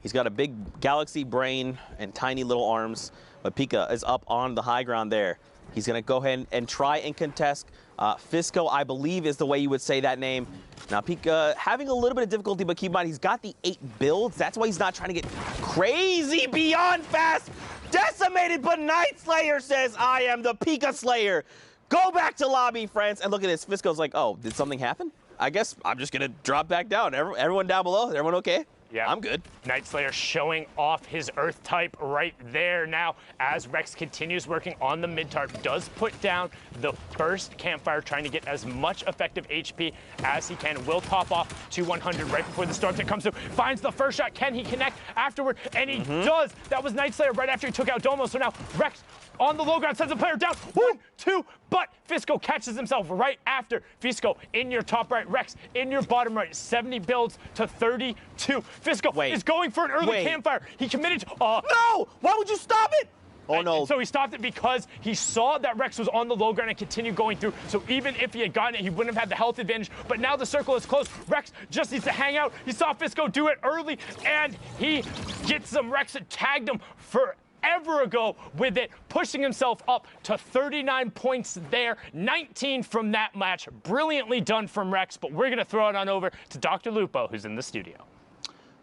he's got a big galaxy brain and tiny little arms, but Pika is up on the high ground there. He's going to go ahead and try and contest. Fisco, I believe, is the way you would say that name. Now, Pika having a little bit of difficulty, but keep in mind, he's got the 8 builds. That's why he's not trying to get crazy beyond fast. Decimated, but Night Slayer says, I am the Pika Slayer. Go back to lobby, friends. And look at this. Fisco's like, oh, did something happen? I guess I'm just going to drop back down. Everyone down below, everyone okay? Yeah, I'm good. Night Slayer showing off his Earth type right there now as Rex continues working on the mid tarp. Does put down the first campfire, trying to get as much effective HP as he can. Will top off to 100 right before the storm that comes through. Finds the first shot. Can he connect afterward? And he does. That was Night Slayer right after he took out Domo. So now Rex on the low ground sends a player down. 1, 2, but Fisco catches himself right after. Fisco in your top right, Rex in your bottom right. 70 builds to 32. Fisco is going for an early campfire. He committed to, no! Why would you stop it? Oh, no. And so he stopped it because he saw that Rex was on the low ground and continued going through. So even if he had gotten it, he wouldn't have had the health advantage. But now the circle is closed. Rex just needs to hang out. He saw Fisco do it early, and he gets some. Rex had tagged him forever ago with it, pushing himself up to 39 points there, 19 from that match. Brilliantly done from Rex, but we're going to throw it on over to Dr. Lupo, who's in the studio.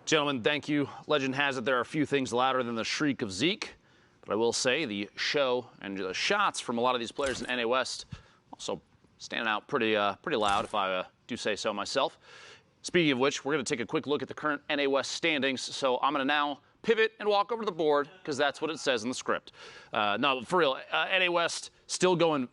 Gentlemen, thank you. Legend has it there are a few things louder than the shriek of Zeke. But I will say the show and the shots from a lot of these players in NA West also standing out pretty loud, if I do say so myself. Speaking of which, we're going to take a quick look at the current NA West standings. So I'm going to now pivot and walk over to the board because that's what it says in the script. No, for real, NA West still going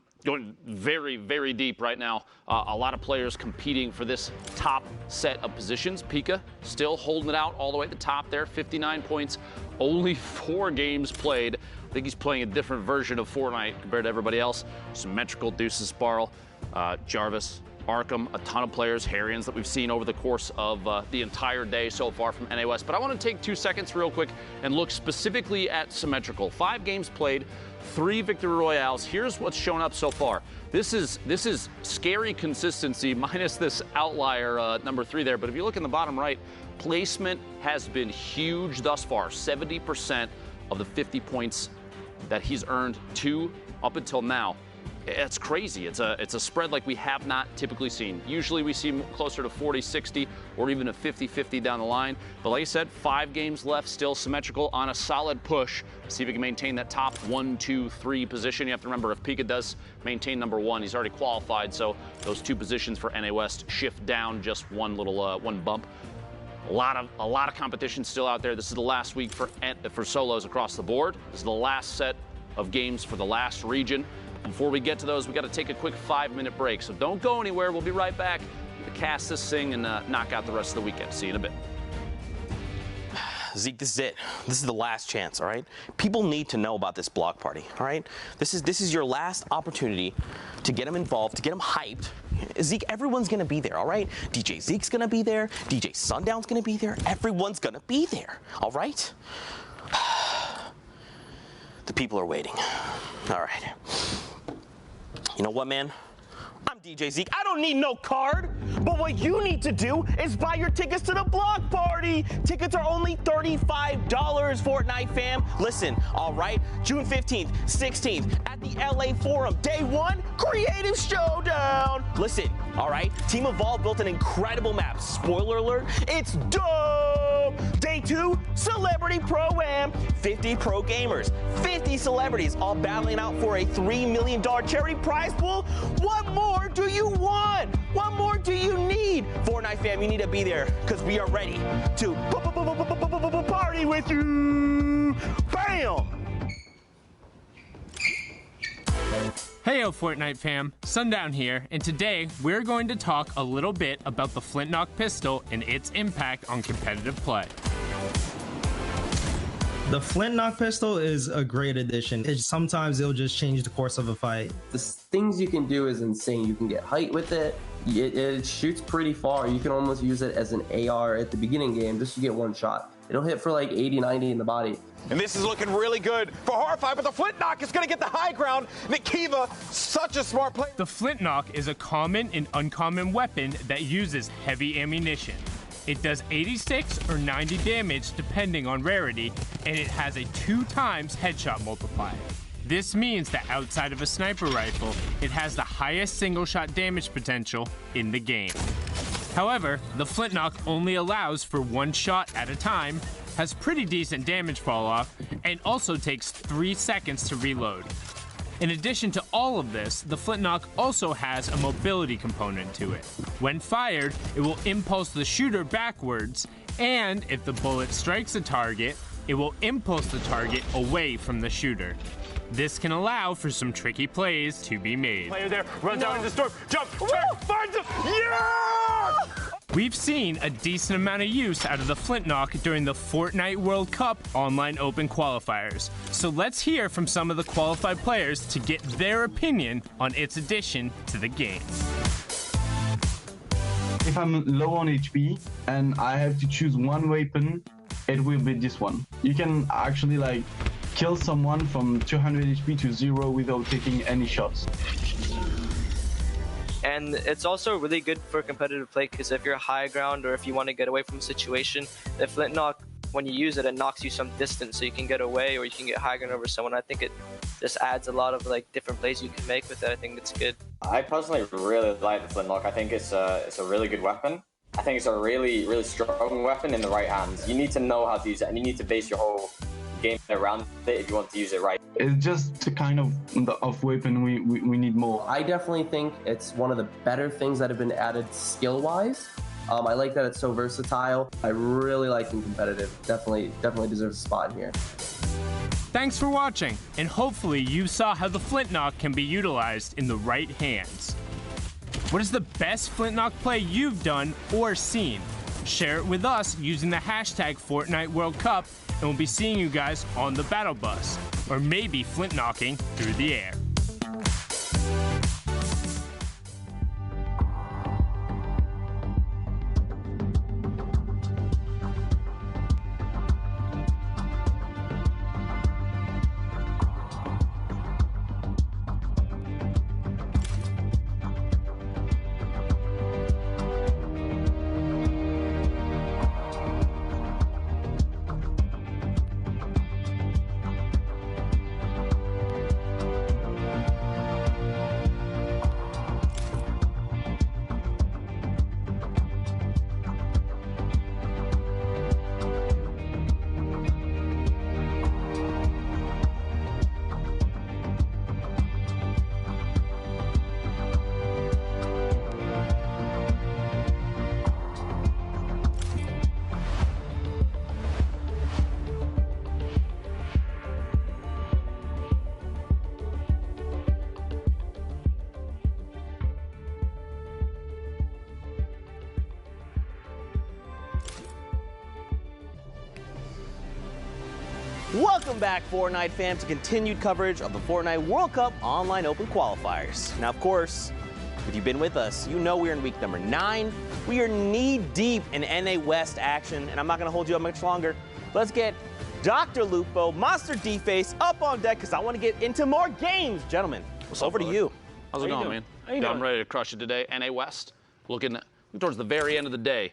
very, very deep right now. A lot of players competing for this top set of positions. Pika still holding it out all the way at the top there, 59 points, only 4 games played. I think he's playing a different version of Fortnite compared to everybody else. Symmetrical, Deuces, Sparl, Jarvis, Arkham, a ton of players, Harrians that we've seen over the course of the entire day so far from NA West. But I want to take 2 seconds real quick and look specifically at Symmetrical. 5 games played, 3 victory royales. Here's what's shown up so far. This is scary consistency minus this outlier number 3 there. But if you look in the bottom right, placement has been huge thus far. 70% of the 50 points that he's earned up until now. It's crazy. It's a spread like we have not typically seen. Usually we see closer to 40-60 or even a 50-50 down the line. But like I said, 5 games left, still Symmetrical on a solid push. See if he can maintain that top 1, 2, 3 position. You have to remember, if Pika does maintain number 1, he's already qualified. So those 2 positions for NA West shift down just one bump. A lot of competition still out there. This is the last week for solos across the board. This is the last set of games for the last region. Before we get to those, we got to take a quick 5-minute break. So don't go anywhere. We'll be right back to cast this thing and knock out the rest of the weekend. See you in a bit. Zeke, this is it. This is the last chance, all right? People need to know about this block party, all right? This is your last opportunity to get them involved, to get them hyped. Zeke, everyone's going to be there, all right? DJ Zeke's going to be there. DJ Sundown's going to be there. Everyone's going to be there, all right? The people are waiting. All right. You know what, man? I'm DJ Zeke. I don't need no card. But what you need to do is buy your tickets to the block party. Tickets are only $35, Fortnite fam. Listen, all right? June 15th, 16th at the LA Forum. Day 1, Creative Showdown. Listen, all right? Team Evolve built an incredible map. Spoiler alert, it's dope. Day 2, Celebrity Pro-Am. 50 pro gamers, 50 celebrities, all battling out for a $3 million charity prize pool. What more do you want? What more do you need? Fortnite fam, you need to be there because we are ready to party with you. Bam! Heyo Fortnite fam, Sundown here, and today we're going to talk a little bit about the Flintlock pistol and its impact on competitive play. The Flintlock pistol is a great addition. Sometimes it'll just change the course of a fight. The things you can do is insane. You can get height with it. It shoots pretty far. You can almost use it as an AR at the beginning game just to get one shot. It'll hit for like 80, 90 in the body. And this is looking really good for Horrify, but the Flintlock is going to get the high ground. Nikiva, such a smart player. The Flintlock is a common and uncommon weapon that uses heavy ammunition. It does 86 or 90 damage depending on rarity, and it has a 2 times headshot multiplier. This means that outside of a sniper rifle, it has the highest single shot damage potential in the game. However, the Flintlock only allows for 1 shot at a time, has pretty decent damage fall off, and also takes 3 seconds to reload. In addition to all of this, the Flintlock also has a mobility component to it. When fired, it will impulse the shooter backwards, and if the bullet strikes a target, it will impulse the target away from the shooter. This can allow for some tricky plays to be made. Player there, runs out into the storm, jump, turn, finds him, yeah! We've seen a decent amount of use out of the Flintlock during the Fortnite World Cup online open qualifiers. So let's hear from some of the qualified players to get their opinion on its addition to the game. If I'm low on HP and I have to choose one weapon, it will be this one. You can actually like kill someone from 200 HP to 0 without taking any shots. And it's also really good for competitive play because if you're high ground or if you want to get away from a situation, the Flintlock, when you use it, it knocks you some distance so you can get away or you can get high ground over someone. I think it just adds a lot of like different plays you can make with it. I think it's good. I personally really like the Flintlock. I think it's a really good weapon. I think it's a really, really strong weapon in the right hands. You need to know how to use it, and you need to base your whole game around it if you want to use it right. It's just a kind of weapon we need more. I definitely think it's one of the better things that have been added skill-wise. I like that it's so versatile. I really like it competitive. Definitely deserves a spot here. Thanks for watching, and hopefully you saw how the Flintlock can be utilized in the right hands. What is the best Flintlock play you've done or seen? Share it with us using the hashtag Fortnite World Cup, and we'll be seeing you guys on the battle bus, or maybe Flintlocking through the air. Welcome back, Fortnite fam, to continued coverage of the Fortnite World Cup Online Open Qualifiers. Now, of course, if you've been with us, you know we're in week number 9. We are knee-deep in NA West action, and I'm not going to hold you up much longer. Let's get Dr. Lupo, Monster D-Face up on deck, because I want to get into more games. Gentlemen, over to you. How's it going, man? I'm ready to crush it today. NA West, looking towards the very end of the day,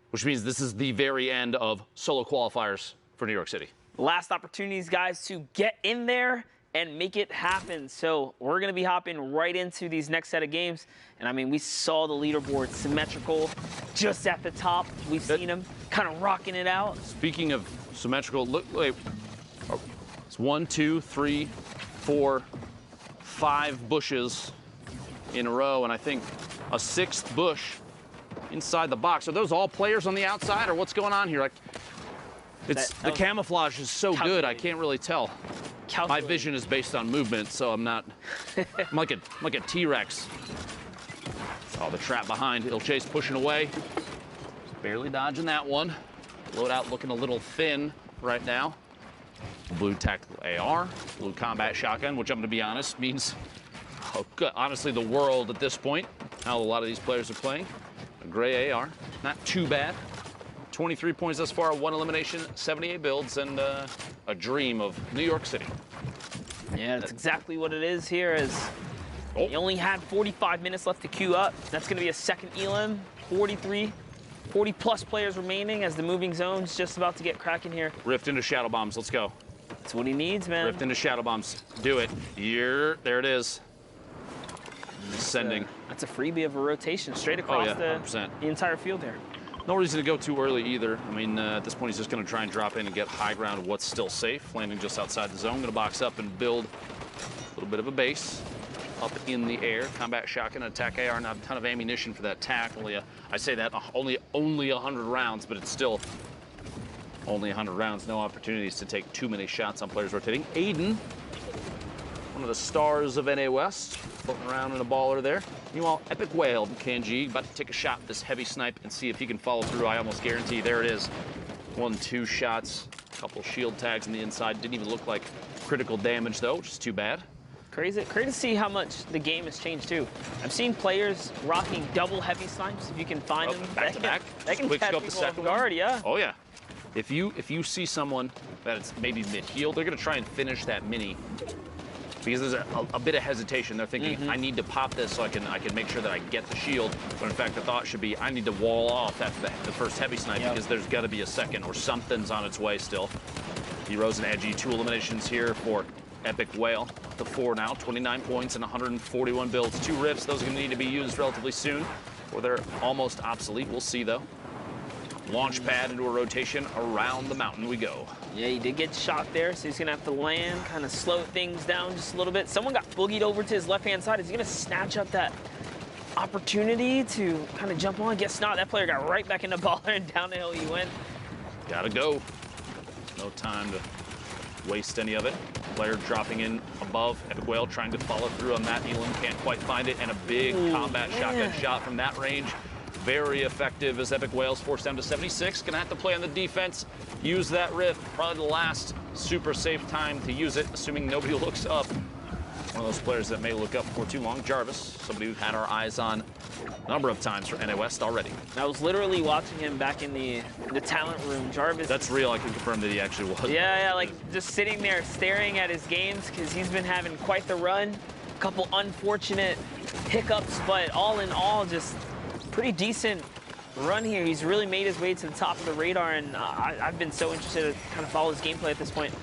which means this is the very end of solo qualifiers for New York City. Last opportunities, guys, to get in there and make it happen. So we're going to be hopping right into these next set of games. And, I mean, we saw the leaderboard symmetrical just at the top. We've seen them kind of rocking it out. Speaking of symmetrical, look, wait. Oh, it's 1, 2, 3, 4, 5 bushes in a row, and I think a 6th bush inside the box. Are those all players on the outside, or what's going on here? The camouflage is so good, I can't really tell. My vision is based on movement, so I'm not. I'm like a T-Rex. Oh, the trap behind. Il Chase pushing away. Barely dodging that one. Loadout looking a little thin right now. Blue tactical AR, blue combat shotgun, which I'm going to be honest means, honestly, the world at this point. How a lot of these players are playing. A gray AR, not too bad. 23 points thus far, 1 elimination, 78 builds, and a dream of New York City. Yeah, that's exactly what it is here. You only had 45 minutes left to queue up. That's going to be a second elim, 40-plus players remaining as the moving zone's just about to get cracking here. Rift into shadow bombs, let's go. That's what he needs, man. Rift into shadow bombs, do it. There it is. Descending. That's a freebie of a rotation straight across the entire field there. No reason to go too early either. I mean, at this point, he's just going to try and drop in and get high ground of what's still safe. Landing just outside the zone. Going to box up and build a little bit of a base up in the air. Combat shotgun, attack AR, not a ton of ammunition for that tack. I say that only 100 rounds, but it's still only 100 rounds. No opportunities to take too many shots on players rotating. Aiden, one of the stars of NA West, floating around in a baller there. Meanwhile, Epic Whale, Kanji, about to take a shot at this heavy snipe and see if he can follow through. I almost guarantee. There it is. 1, 2 shots, a couple shield tags on the inside. Didn't even look like critical damage, though, which is too bad. Crazy to see how much the game has changed, too. I've seen players rocking double heavy snipes, if you can find them. Back to back. They can catch people off guard, yeah. Oh, yeah. If you see someone that's maybe mid-heal, they're going to try and finish that mini. Because there's a bit of hesitation. They're thinking, I need to pop this so I can make sure that I get the shield. But in fact, the thought should be, I need to wall off after the first heavy snipe because there's got to be a second or something's on its way still. Heroes and Edgy, 2 eliminations here for Epic Whale. To 4 now, 29 points and 141 builds. 2 rifts, those are going to need to be used relatively soon. or they're almost obsolete. We'll see, though. Launch pad into a rotation. Around the mountain we go. Yeah, he did get shot there, so he's going to have to land, kind of slow things down just a little bit. Someone got boogied over to his left-hand side. Is he going to snatch up that opportunity to kind of jump on? Guess not. That player got right back in the baller, and down the hill he went. Gotta go. No time to waste any of it. Player dropping in above. Epic Whale trying to follow through on that. Elam can't quite find it, and a big combat shotgun shot from that range. Very effective as Epic Whale's forced down to 76. Gonna have to play on the defense. Use that rift. Probably the last super safe time to use it, assuming nobody looks up. One of those players that may look up for too long. Jarvis, somebody we've had our eyes on a number of times for NA West already. I was literally watching him back in the talent room. Jarvis. That's real. I can confirm that he actually was. Yeah, like just sitting there staring at his games because he's been having quite the run. A couple unfortunate hiccups, but all in all, just pretty decent run here. He's really made his way to the top of the radar, and I've been so interested to kind of follow his gameplay at this point.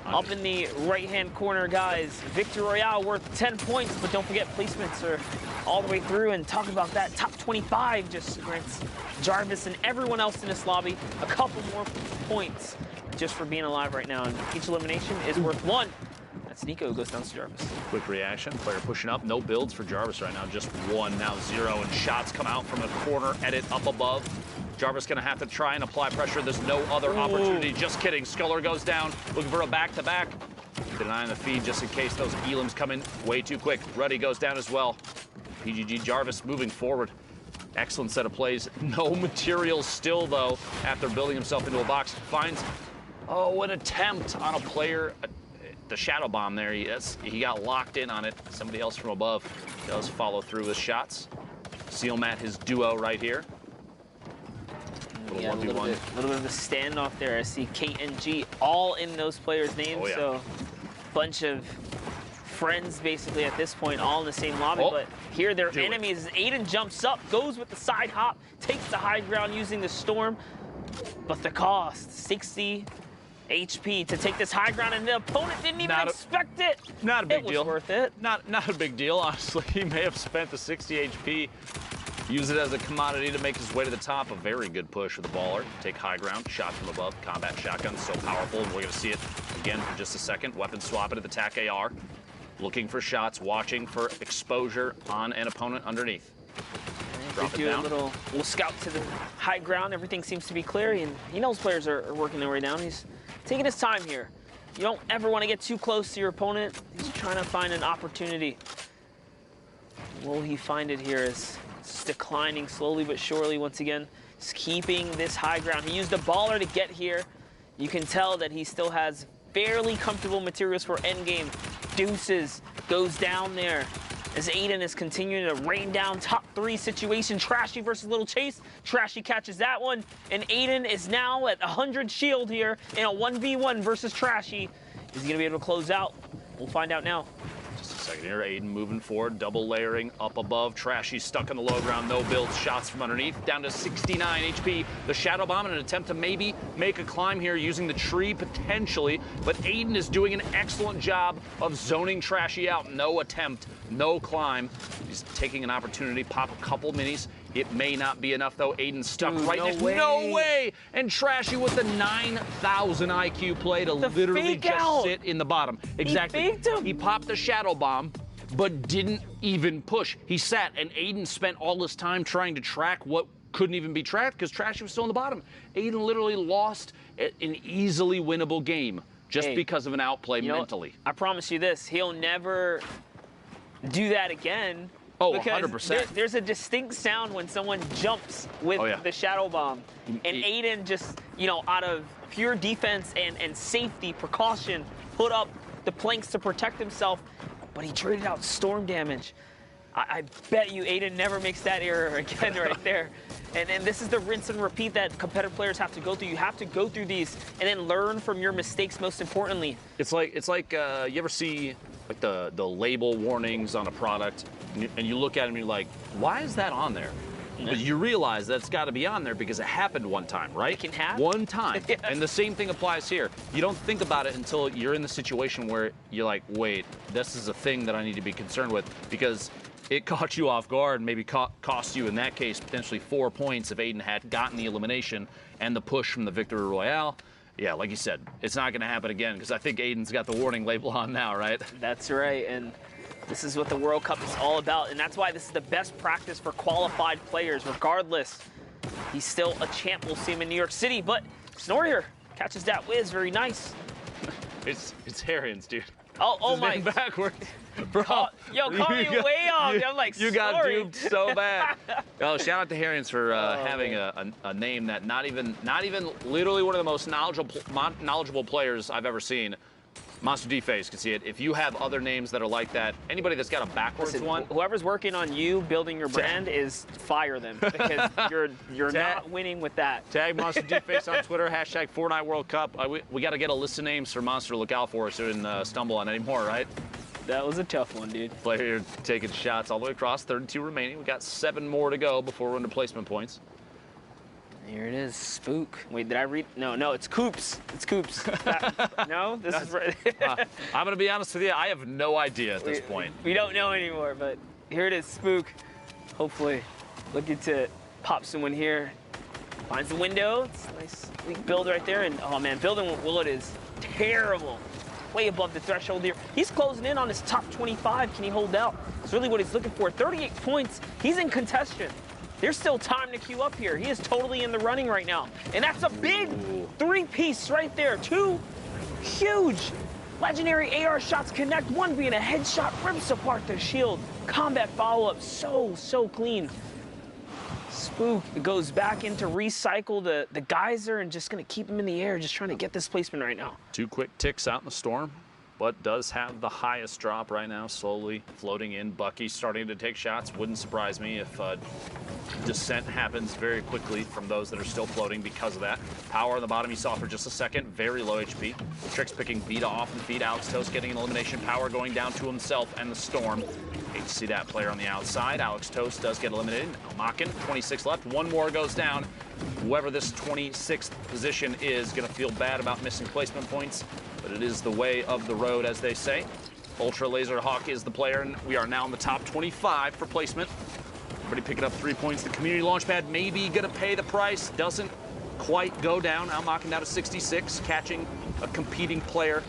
Up in the right-hand corner, guys, Victory Royale worth 10 points, but don't forget placements are all the way through. And talk about that, top 25 just grants Jarvis and everyone else in this lobby a couple more points just for being alive right now. And each elimination is worth 1. That's Nico who goes down to Jarvis. Quick reaction, player pushing up. No builds for Jarvis right now, just 1, now 0, and shots come out from a corner, edit up above. Jarvis gonna have to try and apply pressure. There's no other opportunity. Just kidding. Sculler goes down, looking for a back-to-back. Denying the feed just in case those Elams come in way too quick. Ruddy goes down as well. PGG Jarvis moving forward. Excellent set of plays. No materials still, though, after building himself into a box. Finds, an attempt on a player. The shadow bomb there, he got locked in on it. Somebody else from above does follow through with shots. Seal Matt, his duo right here. Yeah, a little bit of a standoff there. I see Kate and G all in those players' names, so bunch of friends basically at this point, all in the same lobby. But here they're enemies. Aiden jumps up, goes with the side hop, takes the high ground using the storm. But the cost, 60 HP to take this high ground, and the opponent didn't even expect it. Not a big deal. It was worth it. Not a big deal, honestly. He may have spent the 60 HP. Use it as a commodity to make his way to the top. A very good push with the baller. Take high ground, shot from above. Combat shotgun, so powerful. We're going to see it again for just a second. Weapon swap it at the TAC AR. Looking for shots, watching for exposure on an opponent underneath. Drop it down. A little scout to the high ground. Everything seems to be clear, and he knows players are working their way down. He's taking his time here. You don't ever want to get too close to your opponent. He's trying to find an opportunity. Will he find it here? It's declining slowly but surely once again. Just keeping this high ground. He used a baller to get here. You can tell that he still has fairly comfortable materials for endgame. Deuces goes down there as Aiden is continuing to rain down top 3 situation. Trashy versus Little Chase. Trashy catches that one, and Aiden is now at 100 shield here in a 1v1 versus Trashy. Is he gonna be able to close out? We'll find out now. Just a second here. Aiden moving forward, double layering up above. Trashy stuck on the low ground, no builds, shots from underneath, down to 69 HP. The shadow bomb in an attempt to maybe make a climb here using the tree potentially, but Aiden is doing an excellent job of zoning Trashy out. No attempt, no climb. He's taking an opportunity, pop a couple minis. It may not be enough, though. Aiden stuck right next. No way! And Trashy with the 9,000 IQ play to literally just sit in the bottom. Exactly. He faked him. He popped the shadow bomb, but didn't even push. He sat, and Aiden spent all this time trying to track what couldn't even be tracked because Trashy was still in the bottom. Aiden literally lost an easily winnable game just because of an outplay mentally. I promise you this, he'll never do that again. Oh, because 100%. There's a distinct sound when someone jumps with the shadow bomb. And Aiden just, out of pure defense and safety, precaution, put up the planks to protect himself, but he traded out storm damage. I bet you Aiden never makes that error again right there. And this is the rinse and repeat that competitive players have to go through. You have to go through these and then learn from your mistakes most importantly. It's like you ever see like the label warnings on a product and you look at it and you're like, why is that on there? But you realize that's got to be on there because it happened one time, right? It can happen. One time. Yes. And the same thing applies here. You don't think about it until you're in the situation where you're like, wait, this is a thing that I need to be concerned with, because it caught you off guard and maybe cost you, in that case, potentially 4 points if Aiden had gotten the elimination and the push from the Victory Royale. Yeah, like you said, it's not going to happen again because I think Aiden's got the warning label on now, right? That's right, and this is what the World Cup is all about, and that's why this is the best practice for qualified players, regardless. He's still a champ. We'll see him in New York City, but Snorrier catches that whiz. Very nice. It's Harians, dude. Oh my. Backwards. Bro. Call me way off. I'm like, you got sorry. duped so bad. Oh, shout out to Harians for having a name that not even literally one of the most knowledgeable players I've ever seen. Monster D-Face can see it. If you have other names that are like that, anybody that's got a backwards one. Whoever's working on you building your brand is fire them because you're not winning with that. Tag Monster D-Face on Twitter, hashtag Fortnite World Cup. We got to get a list of names for Monster to look out for so we didn't stumble on any more, right? That was a tough one, dude. Player taking shots all the way across, 32 remaining. We got 7 more to go before we're into placement points. Here it is, Spook. Wait, did I read? No, it's Coops. It's Coops. No, this is right. I'm going to be honest with you. I have no idea at this point. We don't know anymore, but here it is, Spook. Hopefully, looking to pop someone here. Finds the window. It's a nice weak build right there. And, oh, man, building with Willet is terrible. Way above the threshold here. He's closing in on his top 25. Can he hold out? It's really what he's looking for. 38 points. He's in contention. There's still time to queue up here. He is totally in the running right now. And that's a big 3-piece right there. 2 huge legendary AR shots connect. One being a headshot, rips apart the shield. Combat follow-up, so clean. Spook goes back into recycle the geyser and just gonna keep him in the air, just trying to get this placement right now. 2 quick ticks out in the storm, but does have the highest drop right now, slowly floating in. Bucky starting to take shots. Wouldn't surprise me if descent happens very quickly from those that are still floating because of that. Power on the bottom you saw for just a second, very low HP. Tricks picking Vita off the feet. Alex Toast getting an elimination. Power going down to himself and the storm. Hate to see that player on the outside. Alex Toast does get eliminated. Almaken, 26 left. 1 more goes down. Whoever this 26th position is going to feel bad about missing placement points, but it is the way of the road, as they say. Ultra Laser Hawk is the player, and we are now in the top 25 for placement. Everybody picking up 3 points. The community launchpad may be going to pay the price. Doesn't quite go down. Almaken down to 66, catching a competing player,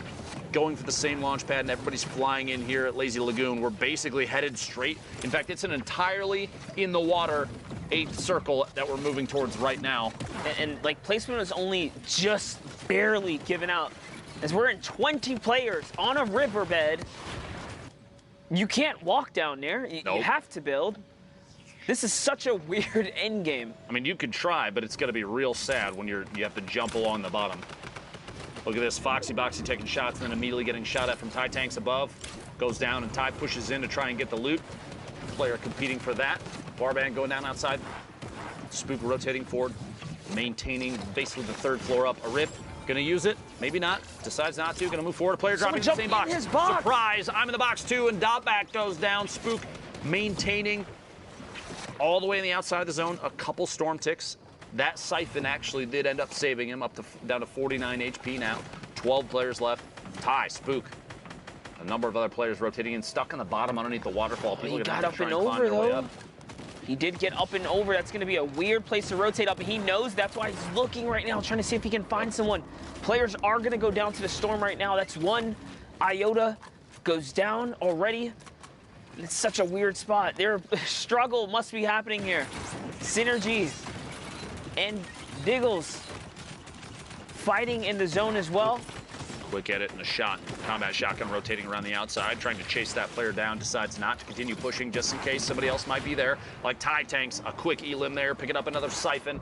going for the same launchpad, and everybody's flying in here at Lazy Lagoon. We're basically headed straight. In fact, it's an entirely in the water 8th circle that we're moving towards right now. And like placement was only just barely given out. As we're in 20 players on a riverbed, you can't walk down there. You have to build. This is such a weird end game. I mean, you could try, but it's going to be real sad when you have to jump along the bottom. Look at this, Foxy Boxy taking shots and then immediately getting shot at from Ty Tanks above. Goes down and Ty pushes in to try and get the loot. Player competing for that. Barband going down outside. Spook rotating forward, maintaining basically the 3rd floor up. A rip, gonna use it, maybe not. Decides not to, gonna move forward. A player dropping in the same box. Surprise, I'm in the box too, and Dotback goes down. Spook maintaining all the way on the outside of the zone. A couple storm ticks. That siphon actually did end up saving him, down to 49 HP now. 12 players left. Ty, Spook. A number of other players rotating in, stuck on the bottom underneath the waterfall. People he got up and over, though. He did get up and over. That's going to be a weird place to rotate up. He knows that's why he's looking right now, trying to see if he can find someone. Players are going to go down to the storm right now. That's 1. Iota goes down already. It's such a weird spot. Their struggle must be happening here. Synergy and Diggles fighting in the zone as well. Quick edit and a shot. Combat shotgun rotating around the outside, trying to chase that player down. Decides not to continue pushing just in case somebody else might be there. Like Ty Tanks, a quick elim there, picking up another siphon.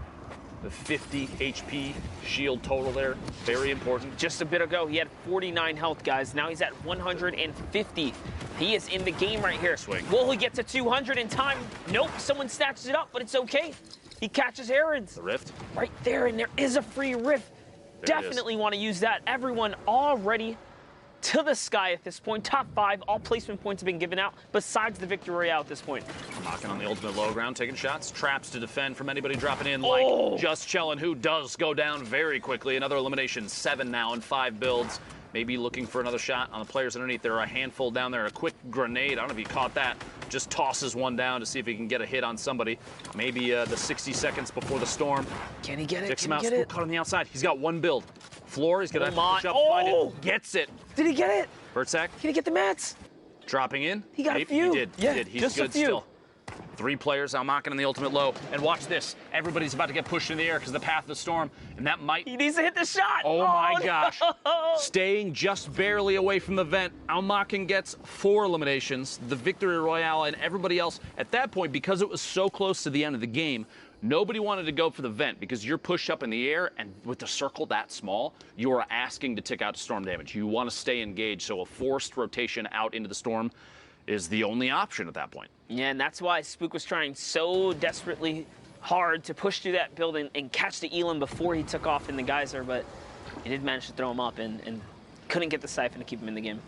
The 50 HP shield total there, very important. Just a bit ago, he had 49 health, guys. Now he's at 150. He is in the game right here. Swing. Will he get to 200 in time? Nope, someone snatches it up, but it's okay. He catches Herons. The rift. Right there, and there is a free rift. Definitely want to use that. Everyone already to the sky at this point. Top 5, all placement points have been given out, besides the Victory Royale at this point. Knocking on the ultimate low ground, taking shots. Traps to defend from anybody dropping in, like Just Chillin', who does go down very quickly. Another elimination, 7 now in 5 builds. maybe looking for another shot on the players underneath. There are a handful down there. A quick grenade. I don't know if he caught that. Just tosses one down to see if he can get a hit on somebody. Maybe the 60 seconds before the storm. Can he get it? Dicks him Can out. he get it? Caught on the outside. He's got one build. Floor. He's going to have to push up, find it. Gets it. Did he get it? Bertzak Can he get the mats? dropping in. He got a few. He did. Yeah, he did. He's just a good few. still. 3 players. Almaken in the ultimate low. And watch this. Everybody's about to get pushed in the air because the path of the storm. And that might... He needs to hit the shot. Oh, my gosh. No. Staying just barely away from the vent. Almaken gets 4 eliminations. The Victory Royale and everybody else. At that point, because it was so close to the end of the game, nobody wanted to go for the vent because you're pushed up in the air, and with the circle that small, you are asking to tick out storm damage. You want to stay engaged, so a forced rotation out into the storm is the only option at that point. Yeah, and that's why Spook was trying so desperately hard to push through that building and catch the Elam before he took off in the geyser, but he did manage to throw him up and couldn't get the siphon to keep him in the game.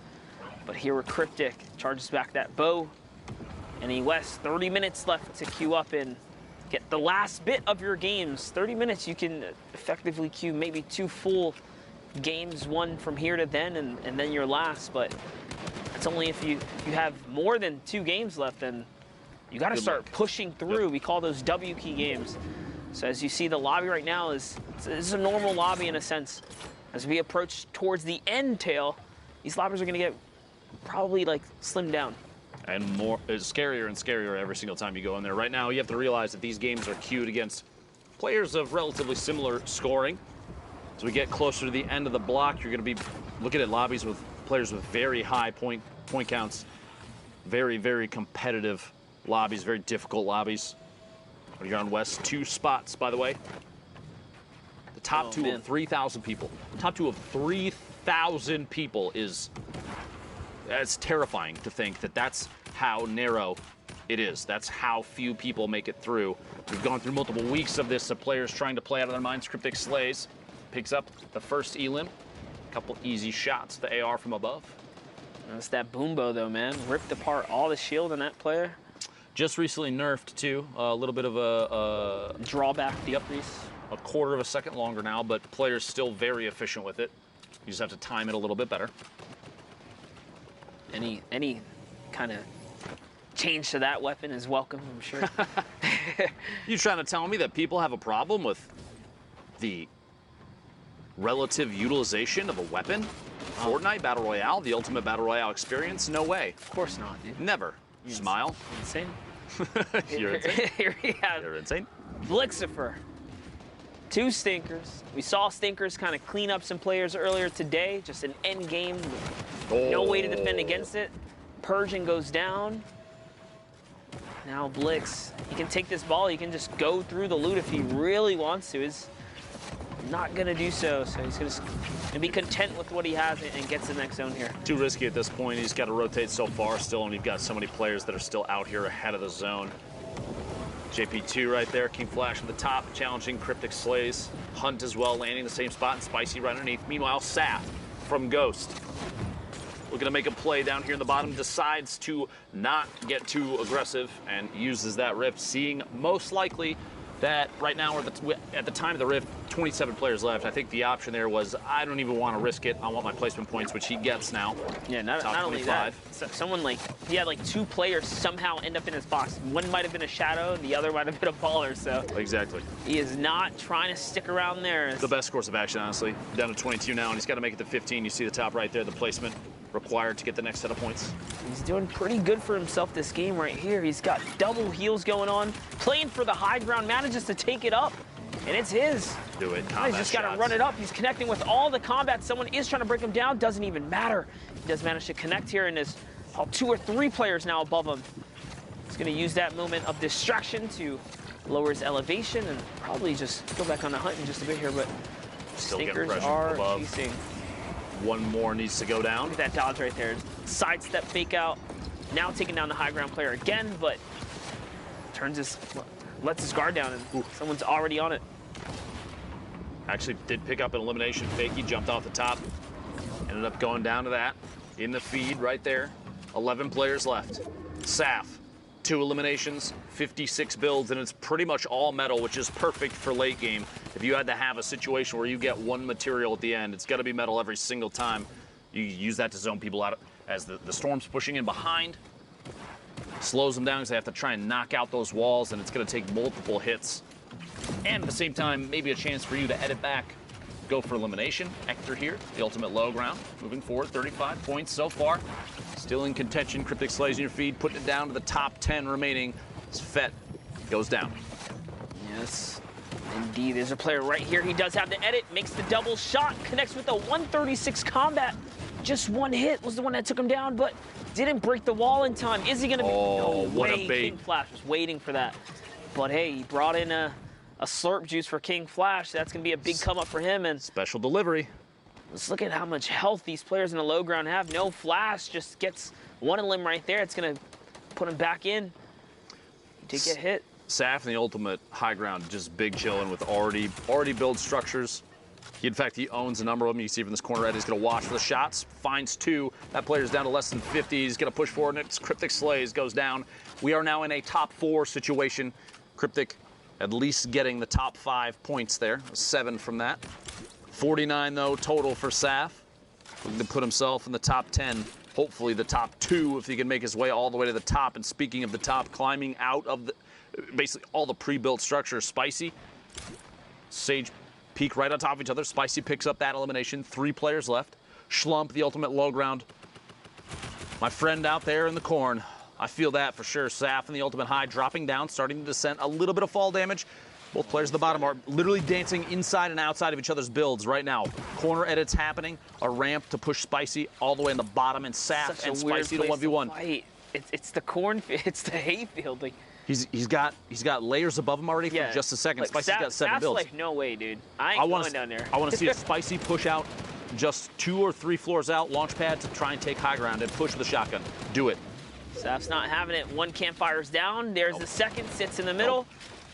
But here with Cryptic, charges back that bow. NA West, 30 minutes left to queue up and get the last bit of your games. 30 minutes, you can effectively queue maybe 2 full games, one from here to then, and then your last, but that's only if you have more than 2 games left, then you got to start pushing through. Yep. We call those W key games. So as you see, the lobby right now is a normal lobby in a sense. As we approach towards the end tail, these lobbies are going to get probably like slimmed down. And more, it's scarier and scarier every single time you go in there. Right now, you have to realize that these games are queued against players of relatively similar scoring. As we get closer to the end of the block, you're going to be looking at lobbies with players with very high point counts. Very, very competitive lobbies, very difficult lobbies. You're on West 2 spots, by the way. The top 2 of 3,000 people. The top 2 of 3,000 people is... It's terrifying to think that that's how narrow it is. That's how few people make it through. We've gone through multiple weeks of this, of players trying to play out of their minds. Cryptic slays, picks up the first Elim. A couple easy shots, the AR from above. That's that boombo though, man. Ripped apart all the shield on that player. Just recently nerfed too. A little bit of a drawback decrease. A quarter of a second longer now, but players still very efficient with it. You just have to time it a little bit better. Any kind of change to that weapon is welcome, I'm sure. You trying to tell me that people have a problem with the relative utilization of a weapon? Fortnite Battle Royale, the ultimate Battle Royale experience? No way. Of course not, dude. Never. Smile. Insane. You're insane. Here we have You're insane. Blixifer. 2 stinkers. We saw stinkers kind of clean up some players earlier today. Just an end game. No way to defend against it. Persian goes down. Now Blix. He can take this ball. He can just go through the loot if he really wants to. He's not going to do so. So he's going to be content with what he has and gets the next zone here. Too risky at this point. He's got to rotate so far still, and you've got so many players that are still out here ahead of the zone. JP2 right there, King Flash at the top, challenging Cryptic slays. Hunt as well, landing the same spot, and Spicy right underneath. Meanwhile, Saf from Ghost, looking to make a play down here in the bottom, decides to not get too aggressive and uses that rift, seeing most likely that right now, we're at the time of the rift, 27 players left. I think the option there was, I don't even want to risk it. I want my placement points, which he gets now. Yeah, not only that, someone he had 2 players somehow end up in his box. One might have been a shadow, the other might have been a baller, so. Exactly. He is not trying to stick around there. The best course of action, honestly. Down to 22 now, and he's got to make it to 15. You see the top right there, the placement required to get the next set of points. He's doing pretty good for himself this game right here. He's got double heals going on, playing for the high ground, manages to take it up, and it's his. Do it. He's just got to run it up. He's connecting with all the combat. Someone is trying to break him down. Doesn't even matter. He does manage to connect here, and there's 2 or 3 players now above him. He's going to use that moment of distraction to lower his elevation and probably just go back on the hunt in just a bit here, but Still stinkers are chasing. One more needs to go down. Look at that dodge right there. Sidestep, fake out. Now taking down the high ground player again, but lets his guard down, and someone's already on it. Actually did pick up an elimination fake. He jumped off the top. Ended up going down to that. In the feed right there. 11 players left. Saf, 2 eliminations, 56 builds, and it's pretty much all metal, which is perfect for late game. If you had to have a situation where you get 1 material at the end, it's got to be metal every single time. You use that to zone people out as the storm's pushing in behind. Slows them down because they have to try and knock out those walls, and it's going to take multiple hits. And at the same time, maybe a chance for you to edit back, go for elimination. Hector here, the ultimate low ground, moving forward, 35 points so far. Still in contention, Cryptic Slays in your feed, putting it down to the top 10 remaining. As Fett goes down. Yes, indeed. There's a player right here. He does have the edit, makes the double shot, connects with a 136 combat. Just one hit was the one that took him down, but didn't break the wall in time. Is he going to be? Oh, No what way. a bait. King Flash was waiting for that. But hey, he brought in a slurp juice for King Flash. That's going to be a big come up for him. And special delivery. Let's look at how much health these players in the low ground have. No Flash, just gets one limb right there. It's going to put him back in. Did get hit. Saf in the ultimate high ground, just big chilling with already built structures. In fact, he owns a number of them. You see from this corner, Ed is going to watch for the shots. Finds 2. That player's down to less than 50. He's going to push forward, and it's Cryptic Slays goes down. We are now in a top 4 situation. Cryptic at least getting the top 5 points there. 7 from that. 49, though, total for Saf. Looking to put himself in the top 10. Hopefully the top 2 if he can make his way all the way to the top. And speaking of the top, climbing out of the basically all the pre-built structures. Spicy, Sage peek right on top of each other. Spicy picks up that elimination. 3 players left. Schlump, the ultimate low ground. My friend out there in the corn. I feel that for sure. Saf in the ultimate high, dropping down, starting to descend. A little bit of fall damage. Both players at the bottom are literally dancing inside and outside of each other's builds right now. Corner edits happening. A ramp to push Spicy all the way in the bottom, and Saf and Spicy to 1v1. It's the corn. It's the hayfield. Like, He's got layers above him already for just a second. Like, Spicy's got 7 Saf's builds. like, no way, dude. I ain't going down there. I want to see a Spicy push out just 2 or 3 floors out, launch pad to try and take high ground and push with a shotgun. Do it. Saf's not having it. 1 campfire's down. There's the second, sits in the middle.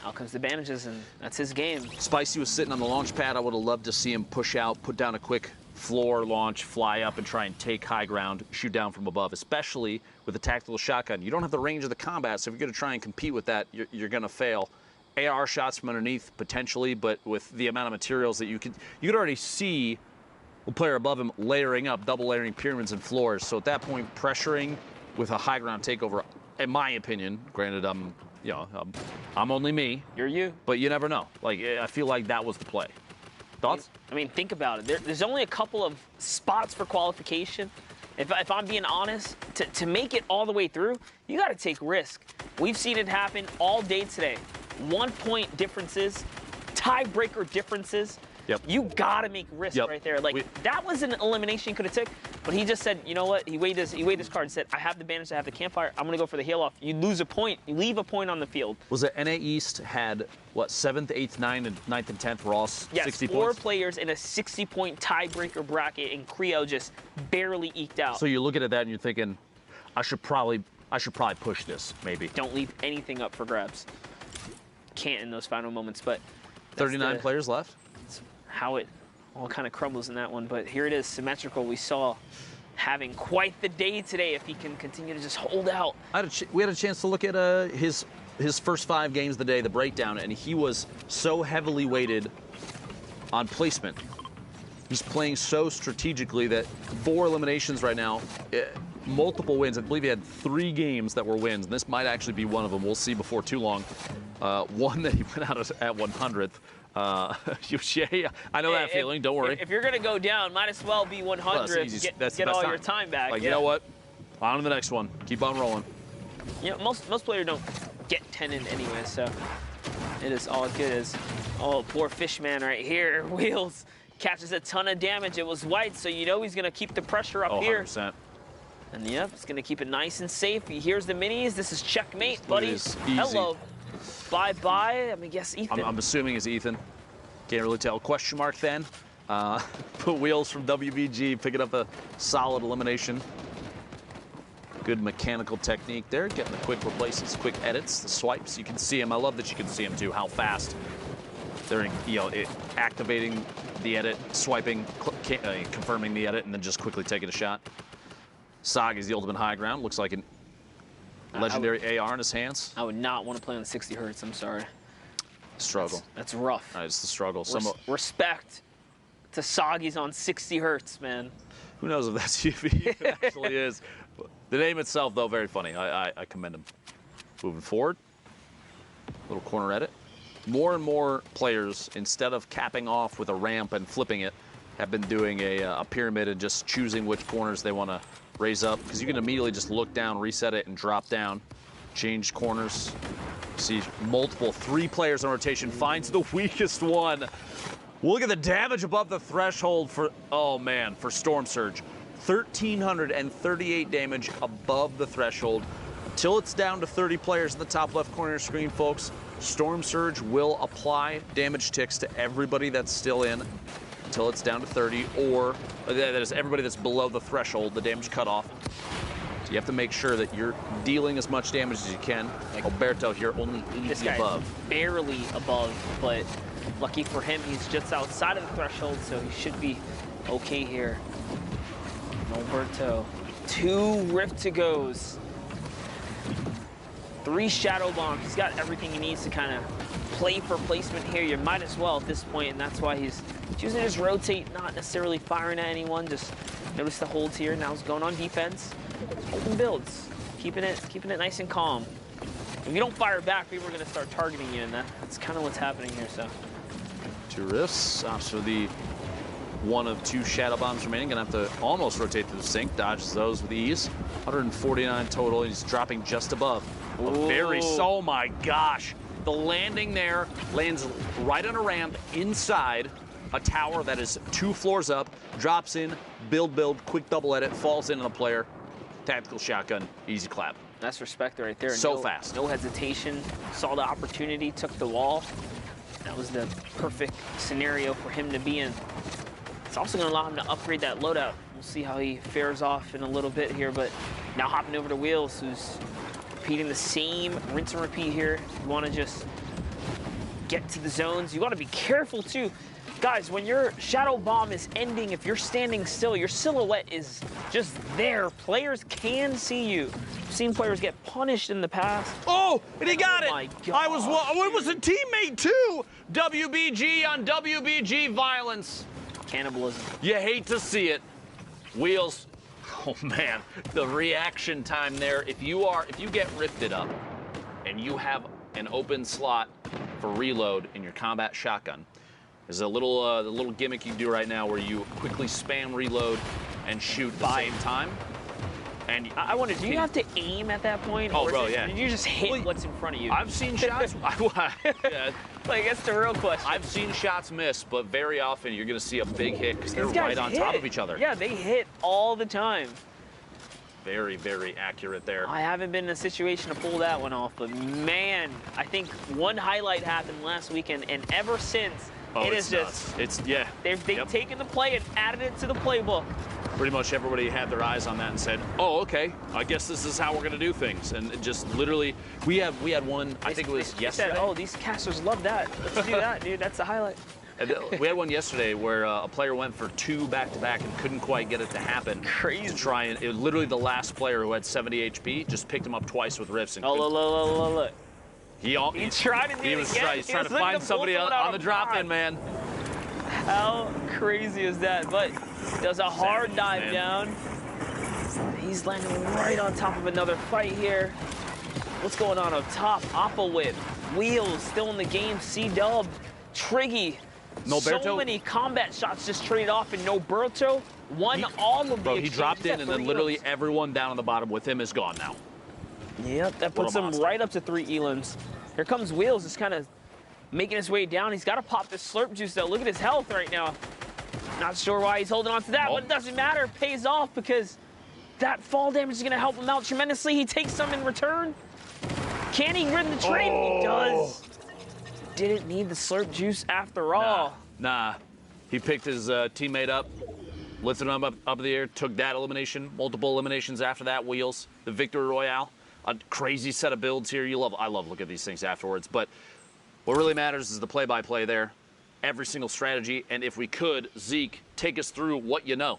Out comes the bandages, and that's his game. Spicy was sitting on the launch pad. I would have loved to see him push out, put down a quick floor launch, fly up, and try and take high ground, shoot down from above, especially with a tactical shotgun. You don't have the range of the combat, so if you're going to try and compete with that, you're going to fail. AR shots from underneath, potentially, but with the amount of materials that you could already see the player above him layering up, double layering pyramids and floors. So at that point, pressuring with a high ground takeover, in my opinion, granted, I'm only me. You're you. But you never know. Like, I feel like that was the play. Thoughts? I mean, think about it. There's only a couple of spots for qualification. If I'm being honest, to make it all the way through, you got to take risk. We've seen it happen all day today. 1-point differences, tiebreaker differences. Yep. You got to make risk right there. Like, that was an elimination he could have took, but he just said, you know what? He weighed his card and said, I have the bandage, I have the campfire. I'm going to go for the heal off. You lose a point. You leave a point on the field. Was it NA East had, what, 7th, 8th, 9th, and 9th and 10th were all 60 points? Yes, 4 players in a 60-point tiebreaker bracket, and Creo just barely eked out. So you're looking at that and you're thinking, I should probably push this, maybe. Don't leave anything up for grabs. Can't in those final moments, but 39 players left. How it all kind of crumbles in that one, but here it is, Symmetrical. We saw having quite the day today if he can continue to just hold out. We had a chance to look at his first 5 games of the day, the breakdown, and he was so heavily weighted on placement. He's playing so strategically that 4 eliminations right now, multiple wins. I believe he had 3 games that were wins, and this might actually be one of them. We'll see before too long. One that he went out at 100th. I know that feeling. Don't worry. If you're going to go down, might as well be 100. Get all your time back. Like, you know what? On to the next one. Keep on rolling. You know, most players don't get 10 in anyway, so it is all good as, poor Fishman right here. Wheels catches a ton of damage. It was white, so you know he's going to keep the pressure up here. 100%. And yep, it's going to keep it nice and safe. He hears the minis. This is checkmate, buddy. Hello. Bye-bye. I mean, guess Ethan. I'm assuming it's Ethan. Can't really tell. Question mark then. Put Wheels from WBG picking up a solid elimination. Good mechanical technique there. Getting the quick replaces, quick edits, the swipes. You can see him. I love that you can see him too, how fast they're activating the edit, swiping, confirming the edit, and then just quickly taking a shot. Sog is the ultimate high ground. Looks like an legendary AR in his hands. I would not want to play on 60 hertz. I'm sorry. Struggle. That's rough. It's the struggle. Respect to Soggy's on 60 hertz, man. Who knows if that's if it actually is. The name itself, though, very funny. I commend him. Moving forward. Little corner edit. More and more players, instead of capping off with a ramp and flipping it, have been doing a pyramid and just choosing which corners they want to raise up, because you can immediately just look down, reset it, and drop down. Change corners. See multiple 3 players in rotation. Finds the weakest one. Look at the damage above the threshold for, oh man, for Storm Surge. 1,338 damage above the threshold. Till it's down to 30 players in the top left corner of your screen, folks. Storm Surge will apply damage ticks to everybody that's still in until it's down to 30, or that is everybody that's below the threshold, the damage cutoff. So you have to make sure that you're dealing as much damage as you can. Like Alberto here, only 80 above. Barely above, but lucky for him, he's just outside of the threshold, so he should be okay here. Alberto, 2 Rift to goes. 3 Shadow Bombs. He's got everything he needs to kind of play for placement here. You might as well at this point, and that's why he's choosing to just rotate, not necessarily firing at anyone. Just notice the holds here. Now he's going on defense. Holding builds, keeping it nice and calm. If you don't fire back, people are going to start targeting you, and that's kind of what's happening here. So 2 rifts. So the 1 of 2 Shadow Bombs remaining. Gonna have to almost rotate through the sink. Dodges those with ease. 149 total. He's dropping just above. Oh my gosh. The landing there lands right on a ramp inside a tower that is 2 floors up. Drops in, build, quick double edit, falls into the player. Tactical shotgun, easy clap. that's respect right there. So fast. No hesitation. Saw the opportunity, took the wall. That was the perfect scenario for him to be in. It's also going to allow him to upgrade that loadout. We'll see how he fares off in a little bit here, but now hopping over to Wheels, who's repeating the same rinse and repeat here. You want to just get to the zones. You want to be careful too. Guys, when your Shadow Bomb is ending, if you're standing still, your silhouette is just there. Players can see you. I've seen players get punished in the past. Oh, and he got it. My God. It was a teammate too. WBG on WBG violence. Cannibalism. You hate to see it. Wheels. Oh man, the reaction time there. If you get rifted up and you have an open slot for reload in your combat shotgun, there's a little the little gimmick you do right now where you quickly spam reload and shoot at the same time. And I wonder, do you have to aim at that point? Oh, or bro, yeah. Did you just hit what's in front of you? I've seen shots. Yeah. Like, that's the real question. I've seen shots miss, but very often you're going to see a big hit because they're right on top of each other. Yeah, they hit all the time. Very, very accurate there. I haven't been in a situation to pull that one off, but man, I think one highlight happened last weekend, and ever since, it is just... They've taken the play and added it to the playbook. Pretty much everybody had their eyes on that and said, oh, okay, I guess this is how we're going to do things. And it just literally, we had one, I think it was yesterday. Said, oh, these casters love that. Let's do that, dude. That's the highlight. And we had one yesterday where a player went for 2 back-to-back and couldn't quite get it to happen. Crazy. To try and, it was literally the last player who had 70 HP, just picked him up twice with rifts. And look. He tried to do it again. He's trying to find somebody on the drop-in, man. How crazy is that? But does a hard dive down. He's landing right on top of another fight here. What's going on up top? Oppa Whip, Wheels still in the game. C-Dub, Triggy. Noberto, so many combat shots just traded off, and Noberto won all of the Bro, he dropped in, and then literally everyone down on the bottom with him is gone now. Yep, that puts him right up to 3 elims. Here comes Wheels, just kind of making his way down. He's got to pop this slurp juice, though. Look at his health right now. Not sure why he's holding on to that, but it doesn't matter. It pays off because that fall damage is going to help him out tremendously. He takes some in return. Can he win the trade? He does. Didn't need the slurp juice after all. Nah. He picked his teammate up, lifted him up in the air, took that elimination, multiple eliminations after that, Wheels, the Victory Royale. A crazy set of builds here. I love looking at these things afterwards, but what really matters is the play-by-play there. Every single strategy, and if we could, Zeke, take us through what you know.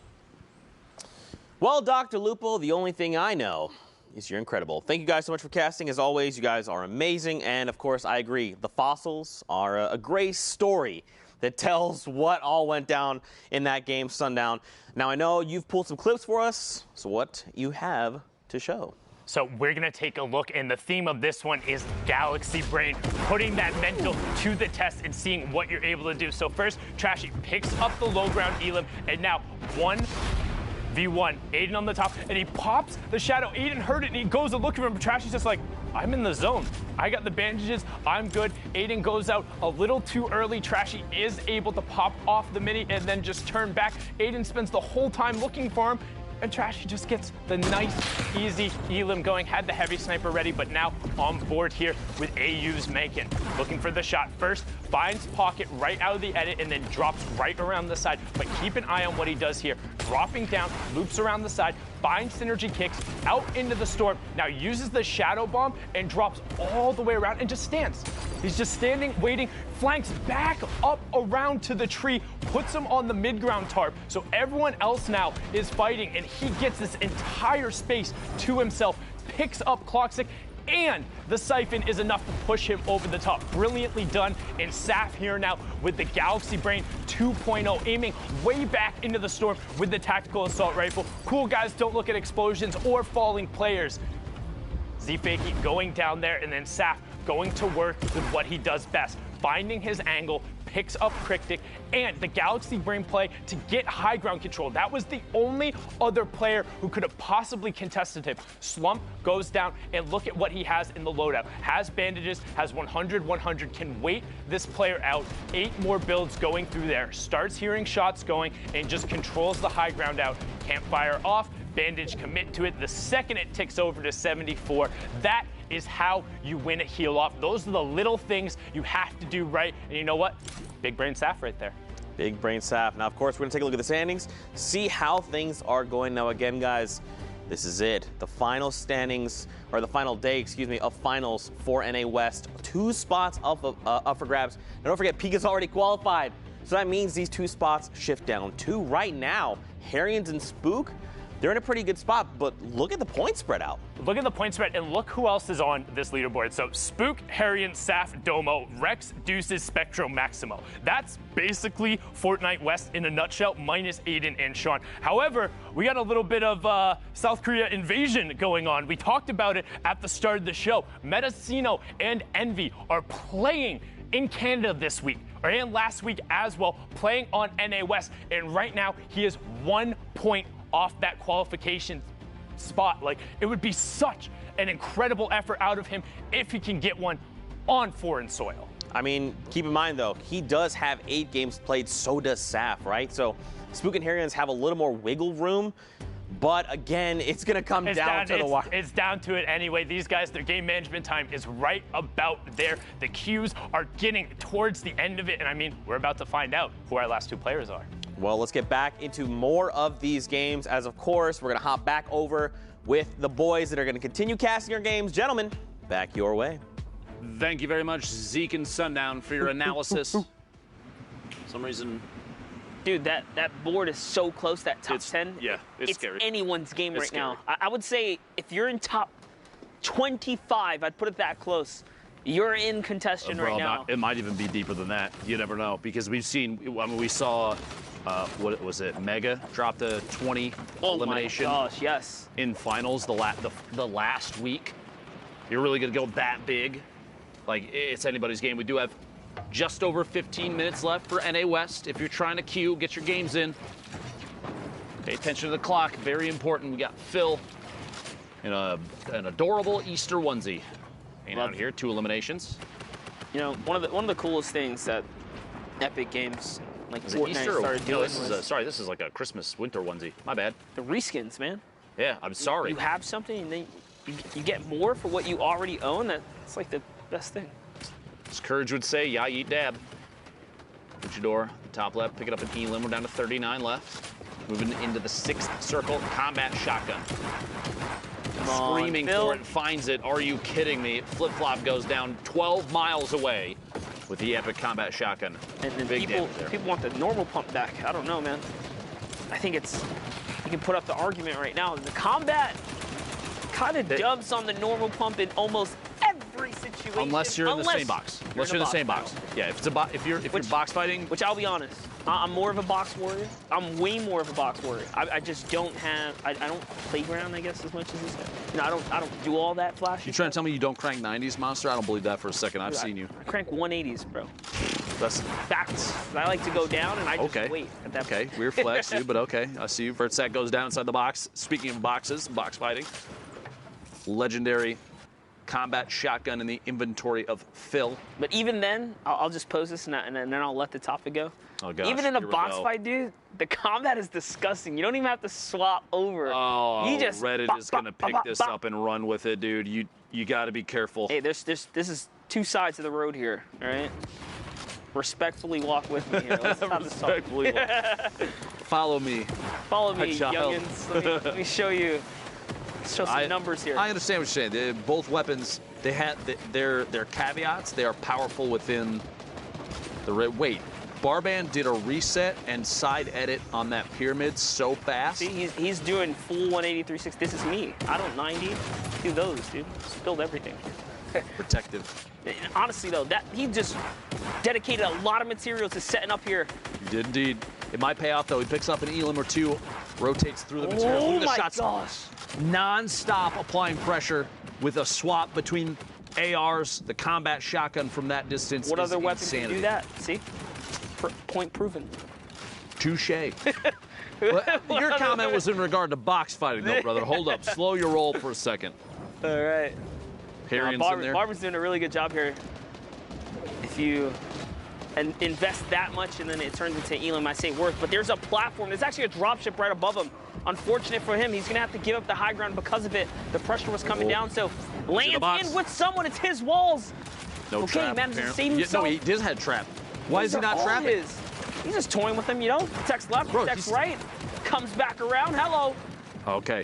Well, Dr. Lupo, the only thing I know is you're incredible. Thank you guys so much for casting. As always, you guys are amazing, and of course, I agree. The fossils are a great story. that tells what all went down in that game, Sundown. Now, I know you've pulled some clips for us, so what you have to show? So we're going to take a look, and the theme of this one is Galaxy Brain, putting that mental to the test and seeing what you're able to do. So first, Trashy picks up the low ground Elim, and now 1v1. Aiden on the top, and he pops the shadow. Aiden heard it, and he goes to look for him, but Trashy's just like, I'm in the zone. I got the bandages. I'm good. Aiden goes out a little too early. Trashy is able to pop off the mini and then just turn back. Aiden spends the whole time looking for him, and Trashy just gets the nice, easy Elim going. Had the heavy sniper ready, but now on board here with AU's Mankin. Looking for the shot first, finds pocket right out of the edit, and then drops right around the side. But keep an eye on what he does here. Dropping down, loops around the side, finds synergy kicks out into the storm. Now uses the shadow bomb and drops all the way around and just stands. He's just standing, waiting, flanks back up around to the tree, puts him on the mid-ground tarp. So everyone else now is fighting, and he gets this entire space to himself, picks up Clockstick, and the Siphon is enough to push him over the top. Brilliantly done. And Saf here now with the Galaxy Brain 2.0, aiming way back into the storm with the tactical assault rifle. Cool guys don't look at explosions or falling players. Z-Fakey going down there, and then Saf going to work with what he does best, finding his angle, picks up Cryptic, and the Galaxy Brain play to get high ground control. That was the only other player who could have possibly contested him. Slump goes down, and look at what he has in the loadout. Has bandages, has 100, can wait this player out. 8 more builds going through there. Starts hearing shots going, and just controls the high ground out. Can't fire off. Bandage commit to it the second it ticks over to 74. That is how you win a heal off. Those are the little things you have to do right. And you know what? Big brain Saf right there. Big brain Saf. Now, of course, we're going to take a look at the standings, see how things are going. Now, again, guys, this is it. The final standings, or the final day, excuse me, of finals for NA West. 2 spots up for grabs. Now, don't forget, Pika's already qualified. So that means these 2 spots shift down to right now. Harrians and Spook, they're in a pretty good spot, but look at the point spread out. Look at the point spread, and look who else is on this leaderboard. So Spook, Harrian, Saf, Domo, Rex, Deuces, Spectro, Maximo. That's basically Fortnite West in a nutshell, minus Aiden and Sean. However, we got a little bit of South Korea invasion going on. We talked about it at the start of the show. Metacino and Envy are playing in Canada this week, and last week as well, playing on NA West. And right now, he is 1 point off that qualification spot. Like, it would be such an incredible effort out of him if he can get one on foreign soil. I mean, keep in mind, though, he does have 8 games played, so does Saf, right? So Spook and Harrians have a little more wiggle room. But again, it's going to come down to the wire. It's down to it anyway. These guys, their game management time is right about there. The queues are getting towards the end of it. And I mean, we're about to find out who our last 2 players are. Well, let's get back into more of these games, as of course, we're going to hop back over with the boys that are going to continue casting our games. Gentlemen, back your way. Thank you very much, Zeke and Sundown, for your analysis. For some reason... Dude, that board is so close, that top 10. Yeah, it's scary. Anyone's game It's right scary. now. I would say if you're in top 25, I'd put it that close. You're in contention right now. It might even be deeper than that. You never know, because we've seen, I mean, we saw, what was it, Mega dropped a 20 elimination. Oh my gosh, yes. In finals the last week. You're really going to go that big? Like, it's anybody's game. We do have just over 15 minutes left for NA West. If you're trying to queue, get your games in. Pay attention to the clock. Very important. We got Phil in an adorable Easter onesie. Hanging out here, 2 eliminations. You know, one of the coolest things that Epic Games like Fortnite started doing this is like a Christmas winter onesie. My bad. The reskins, man. Yeah, I'm sorry. You have something, and then you get more for what you already own. That's like the best thing. As Courage would say, yeah, eat dab. Luchador, the top left, pick it up an Elim. We're down to 39 left. Moving into the 6th circle, combat shotgun. Screaming for it, finds it. Are you kidding me? Flip-flop goes down 12 miles away with the epic combat shotgun. And then Big people want the normal pump back. I don't know, man. I think you can put up the argument right now. The combat kind of dubs on the normal pump in almost every situation. Unless you're in the same box. Unless you're in the same box. Yeah, if you're box fighting. Which I'll be honest, I'm more of a box warrior. I'm way more of a box warrior. I just don't have. I don't playground, I guess, as much as this guy. You know, I don't do all that flashy. You trying to tell me you don't crank 90s, Monster? I don't believe that for a second. I've seen you. I crank 180s, bro. That's facts. I like to go down and I just wait at that point. Okay, weird flex, dude, but okay. I see you. Vertsack goes down inside the box. Speaking of boxes, box fighting. Legendary combat shotgun in the inventory of Phil. But even then, I'll just pose this and then I'll let the topic go. Oh, gosh. Even in a box fight, dude, the combat is disgusting. You don't even have to swap over. Oh, you just Reddit is going to pick this up and run with it, dude. You got to be careful. Hey, this is two sides of the road here, all right? Respectfully walk with me here. Let's have this talk. Follow me. Follow me, youngins. Let me show you. Show some numbers here. I understand what you're saying. Both weapons, they had their caveats. They are powerful within the weight. Barband did a reset and side edit on that pyramid so fast. See, he's doing full 180, 360. This is me. I don't 90. Do those, dude. Spilled everything. Protective. Honestly, though, he just dedicated a lot of material to setting up here. He did indeed. It might pay off, though. He picks up an elim or two, rotates through the material. Oh, Look at the my shots. gosh. Non-stop applying pressure with a swap between ARs, the combat shotgun from that distance. What other weapon insanity. can do that? See? Point proven. Touche. Your comment was in regard to box fighting, though, brother. Hold up. Slow your roll for a second. All right. Harion's in there. Barber's doing a really good job here. If you invest that much and then it turns into elim, I say worth. But there's a platform. There's actually a dropship right above him. Unfortunate for him, he's going to have to give up the high ground because of it. The pressure was coming down, so lands in with someone. It's his walls. No okay, trap, man, does he save himself? No, he does have trap. Why is he not trapping? He's just toying with him, you know? Text left, text right, comes back around. Hello. Okay.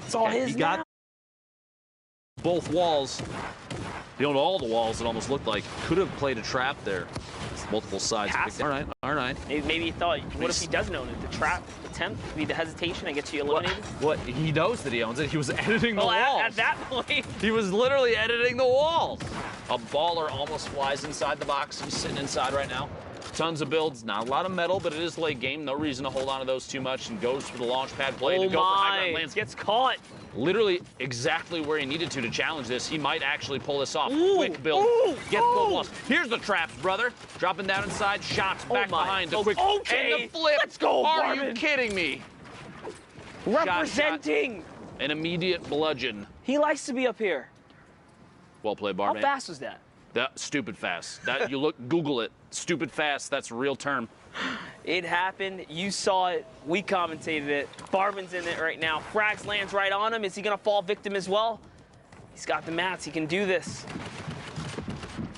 It's all his He got both walls. You know, all the walls, it almost looked like. Could have played a trap there. Multiple sides. All right. Maybe he thought, what if he doesn't own it? The trap attempt, the hesitation, and gets you eliminated? What? He knows that he owns it. He was editing the walls. At that point. He was literally editing the walls. A baller almost flies inside the box. He's sitting inside right now. Tons of builds, not a lot of metal, but it is late game. No reason to hold on to those too much, and goes for the launch pad play to go for high ground lands. Gets caught. Literally exactly where he needed to challenge this. He might actually pull this off. Quick build. Get both walls. Here's the traps, brother. Dropping down inside. Shots back behind. The quick and the flip. Let's go, Are Barman. you kidding me? Representing. An immediate bludgeon. He likes to be up here. Well played, Barman. How fast was that? That stupid fast. That you look, Google it. Stupid fast. That's a real term. It happened. You saw it. We commentated it. Barman's in it right now. Frags lands right on him. Is he going to fall victim as well? He's got the mats. He can do this.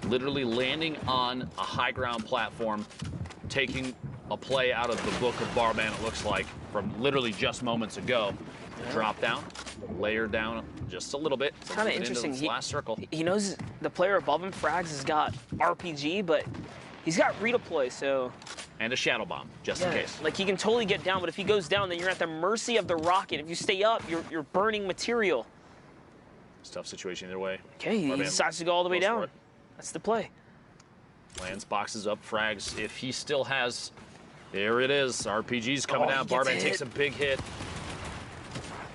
Literally landing on a high ground platform, taking a play out of the book of Barman, it looks like, from literally just moments ago. Drop down, layer down just a little bit. It's kind of interesting. Last circle. He knows the player above him, Frags, has got RPG, but he's got redeploy, so... And a shadow bomb, just in case. Like, he can totally get down, but if he goes down, then you're at the mercy of the rocket. If you stay up, you're burning material. It's a tough situation either way. Okay, he decides to go all the way down. That's the play. Lands, boxes up, Frags. If he still has... There it is. RPG's coming down. Barman takes a big hit.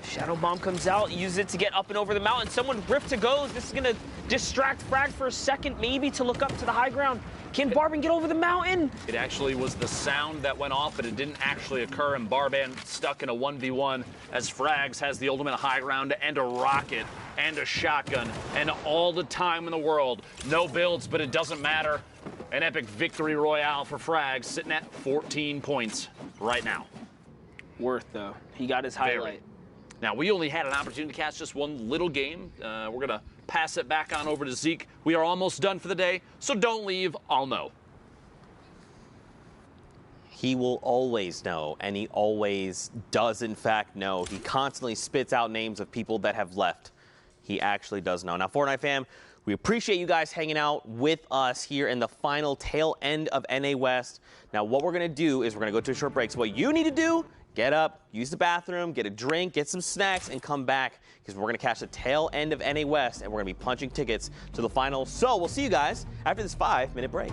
Shadow Bomb comes out, use it to get up and over the mountain. Someone ripped to goes. This is going to distract Frags for a second, maybe to look up to the high ground. Can Barban get over the mountain? It actually was the sound that went off, but it didn't actually occur, and Barban stuck in a 1v1 as Frags has the ultimate high ground and a rocket and a shotgun and all the time in the world. No builds, but it doesn't matter. An epic victory royale for Frags, sitting at 14 points right now. Worth, though. He got his highlight. Now, we only had an opportunity to catch just one little game. We're going to pass it back on over to Zeke. We are almost done for the day, so don't leave. I'll know. He will always know, and he always does, in fact, know. He constantly spits out names of people that have left. He actually does know. Now, Fortnite fam, we appreciate you guys hanging out with us here in the final tail end of NA West. Now, what we're going to do is we're going to go to a short break. So what you need to do get up, use the bathroom, get a drink, get some snacks, and come back because we're going to catch the tail end of NA West, and we're going to be punching tickets to the finals. So we'll see you guys after this 5-minute break.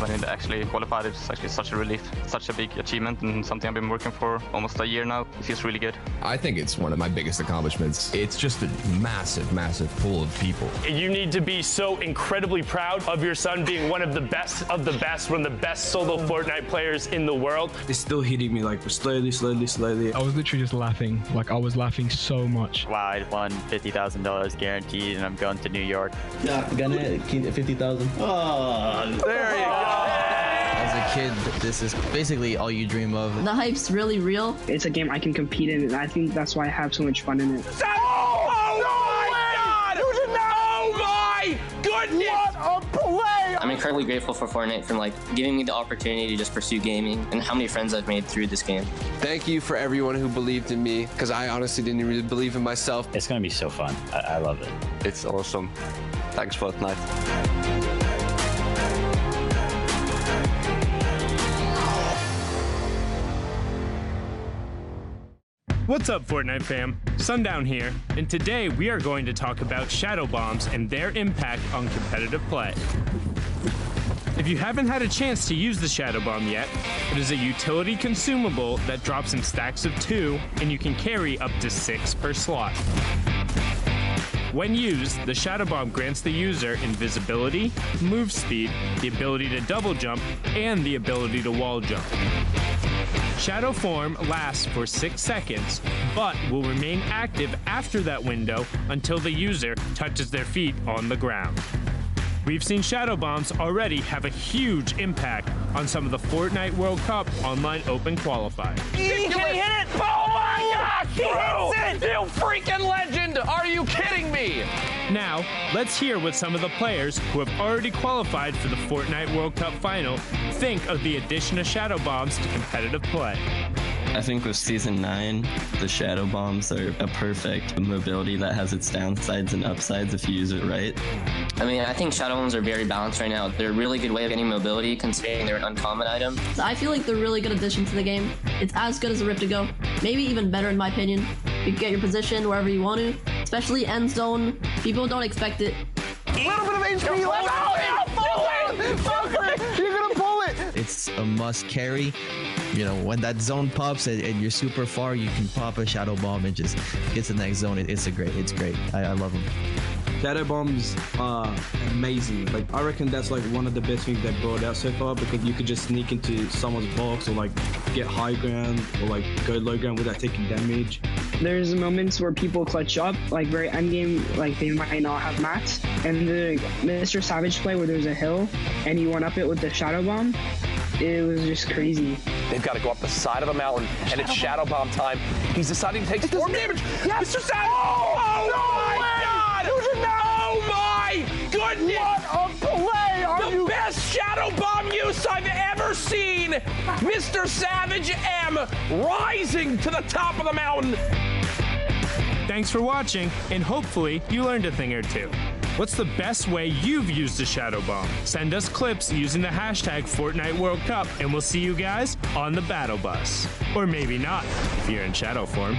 When it actually qualified, it's actually such a relief, such a big achievement, and something I've been working for almost a year now. It feels really good. I think it's one of my biggest accomplishments. It's just a massive, massive pool of people. You need to be so incredibly proud of your son being one of the best, one of the best solo Fortnite players in the world. It's still hitting me like slowly. I was literally just laughing. Like I was laughing so much. Wow, I won $50,000 guaranteed, and I'm going to New York. Yeah, gonna get 50,000. Oh, there you go. As a kid, this is basically all you dream of. The hype's really real. It's a game I can compete in, and I think that's why I have so much fun in it. Oh my goodness! What a play! I'm incredibly grateful for Fortnite for giving me the opportunity to just pursue gaming, and how many friends I've made through this game. Thank you for everyone who believed in me, because I honestly didn't really believe in myself. It's gonna be so fun. I love it. It's awesome. Thanks, Fortnite. What's up, Fortnite fam? Sundown here, and today we are going to talk about shadow bombs and their impact on competitive play. If you haven't had a chance to use the shadow bomb yet, it is a utility consumable that drops in stacks of 2, and you can carry up to 6 per slot. When used, the shadow bomb grants the user invisibility, move speed, the ability to double jump, and the ability to wall jump. Shadow form lasts for 6 seconds, but will remain active after that window until the user touches their feet on the ground. We've seen shadow bombs already have a huge impact on some of the Fortnite World Cup online open qualifiers. Can he hit it? Oh my gosh! He hits it! You freaking legend! Are you kidding me? Now, let's hear what some of the players who have already qualified for the Fortnite World Cup final think of the addition of shadow bombs to competitive play. I think with Season 9, the shadow bombs are a perfect mobility that has its downsides and upsides if you use it right. I mean, I think shadow bombs are very balanced right now. They're a really good way of getting mobility considering they're an uncommon item. I feel like they're a really good addition to the game. It's as good as a Rift to Go, maybe even better in my opinion. You can get your position wherever you want to, especially end zone. People don't expect it. A little bit of HP left. You're gonna pull it! It's a must carry. You know, when that zone pops and you're super far, you can pop a shadow bomb and just get to the next zone. It's great. I love them. Shadow bombs are amazing. Like I reckon that's like one of the best things they brought out so far, because you could just sneak into someone's box or like get high ground or like go low ground without taking damage. There's moments where people clutch up, like very end game, like they might not have mats, and the Mr. Savage play where there's a hill and you went up it with the shadow bomb. It was just crazy. They've got to go up the side of a mountain, and it's shadow bomb time. He's deciding to take storm damage. Yes. Mr. Savage! Oh my God! Oh my goodness! What a play! The best shadow bomb use I've ever seen! Mr. Savage M rising to the top of the mountain. Thanks for watching, and hopefully you learned a thing or two. What's the best way you've used a shadow bomb? Send us clips using the hashtag Fortnite World Cup, and we'll see you guys on the battle bus. Or maybe not, if you're in shadow form.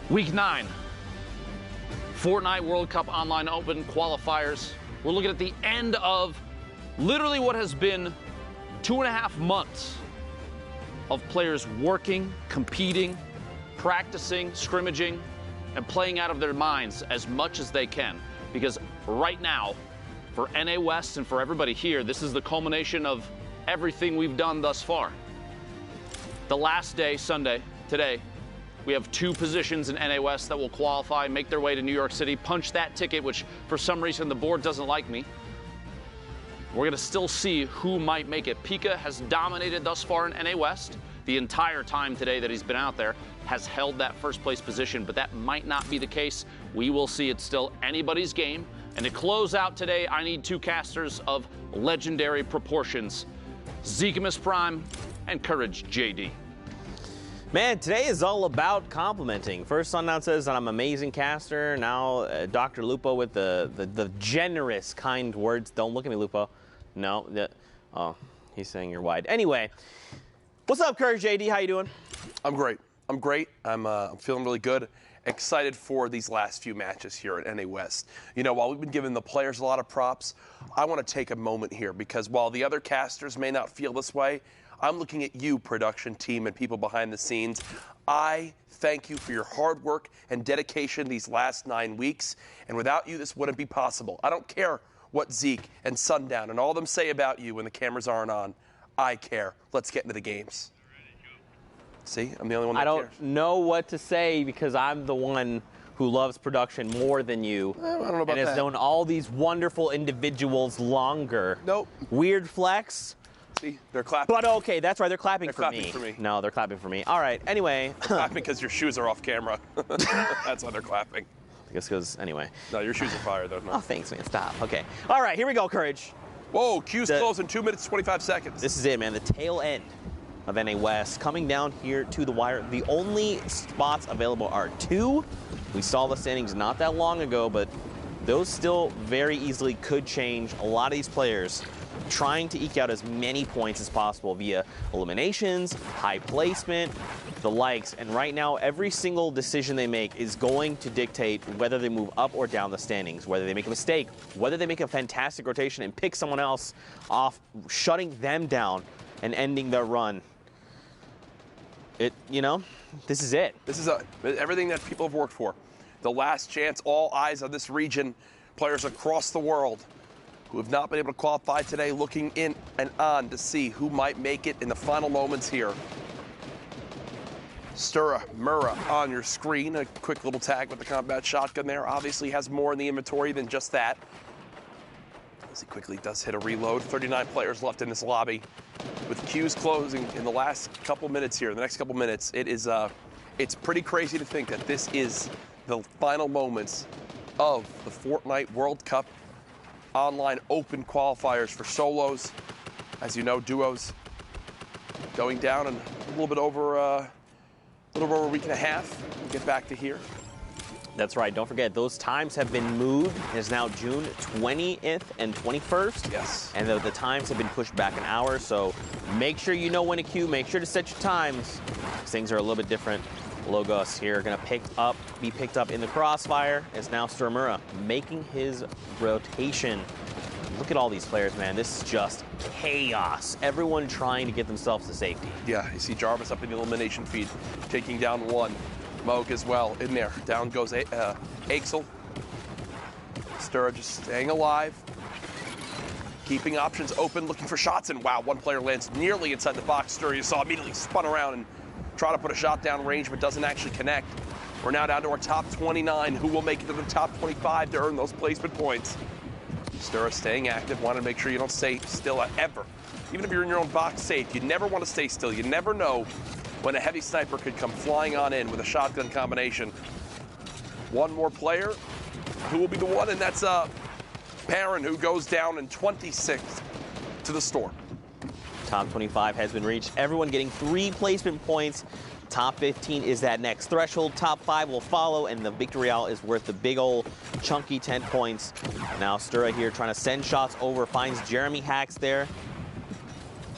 Week 9, Fortnite World Cup Online Open qualifiers. We're looking at the end of literally what has been 2.5 months of players working, competing, practicing, scrimmaging, and playing out of their minds as much as they can. Because right now, for NA West and for everybody here, this is the culmination of everything we've done thus far. The last day, Sunday, today, we have 2 positions in NA West that will qualify, make their way to New York City, punch that ticket, which for some reason the board doesn't like me. We're going to still see who might make it. Pika has dominated thus far in NA West. The entire time today that he's been out there has held that first place position, but that might not be the case. We will see. It's still anybody's game. And to close out today, I need 2 casters of legendary proportions, Zekimus Prime and Courage JD. Man, today is all about complimenting. First, Sundown says that I'm an amazing caster. Now, Dr. Lupo with the generous, kind words. Don't look at me, Lupo. No. Oh, he's saying you're wide. Anyway, what's up, Courage JD? How you doing? I'm great. I'm great. I'm feeling really good. Excited for these last few matches here at NA West. You know, while we've been giving the players a lot of props, I want to take a moment here because while the other casters may not feel this way, I'm looking at you, production team and people behind the scenes. I thank you for your hard work and dedication these last 9 weeks. And without you, this wouldn't be possible. I don't care what Zeke and Sundown and all of them say about you when the cameras aren't on. I care. Let's get into the games. See, I'm the only one that cares. I don't know what to say because I'm the one who loves production more than you. I don't know about that. And has known all these wonderful individuals longer. Nope. Weird flex. See, they're clapping. But okay, that's right. They're clapping, for me. No, they're clapping for me. All right. Anyway. They're clapping because your shoes are off camera. That's why they're clapping. I guess because, anyway. No, your shoes are fire, though. No. Oh, thanks, man. Stop. Okay. All right. Here we go, Courage. Whoa, queue's closed in 2 minutes, 25 seconds. This is it, man. The tail end of NA West coming down here to the wire. The only spots available are 2. We saw the standings not that long ago, but those still very easily could change. A lot of these players trying to eke out as many points as possible via eliminations, high placement, the likes. And right now, every single decision they make is going to dictate whether they move up or down the standings, whether they make a mistake, whether they make a fantastic rotation and pick someone else off, shutting them down and ending their run. This is it. This is everything that people have worked for. The last chance, all eyes on this region, players across the world who have not been able to qualify today, looking in and on to see who might make it in the final moments here. Stura Mura on your screen. A quick little tag with the combat shotgun there. Obviously has more in the inventory than just that. As he quickly does hit a reload. 39 players left in this lobby. With queues closing in the last couple minutes here, the next couple minutes, it's pretty crazy to think that this is the final moments of the Fortnite World Cup Online Open qualifiers for solos. As you know, duos going down in a little bit over a week and a half. We'll get back to here. That's right. Don't forget, those times have been moved. It's now June 20th and 21st. Yes. And the times have been pushed back an hour, so make sure you know when to queue. Make sure to set your times. Things are a little bit different. Logos here going to be picked up in the crossfire. It's now Sturmura making his rotation. Look at all these players, man. This is just chaos. Everyone trying to get themselves to safety. Yeah, you see Jarvis up in the elimination feed, taking down 1. Moog as well in there. Down goes Axel. Stura just staying alive. Keeping options open, looking for shots, and wow, 1 player lands nearly inside the box. Stura, you saw, immediately spun around and try to put a shot down range, but doesn't actually connect. We're now down to our top 29. Who will make it to the top 25 to earn those placement points? Stura staying active. Want to make sure you don't stay still ever. Even if you're in your own box safe, you never want to stay still. You never know when a heavy sniper could come flying on in with a shotgun combination. 1 more player. Who will be the one? And that's Perrin, who goes down in 26th to the storm. Top 25 has been reached. Everyone getting 3 placement points. Top 15 is that next threshold. Top 5 will follow, and the victory royale is worth the big old chunky 10 points. Now Stura here trying to send shots over, finds Jeremy Hacks there.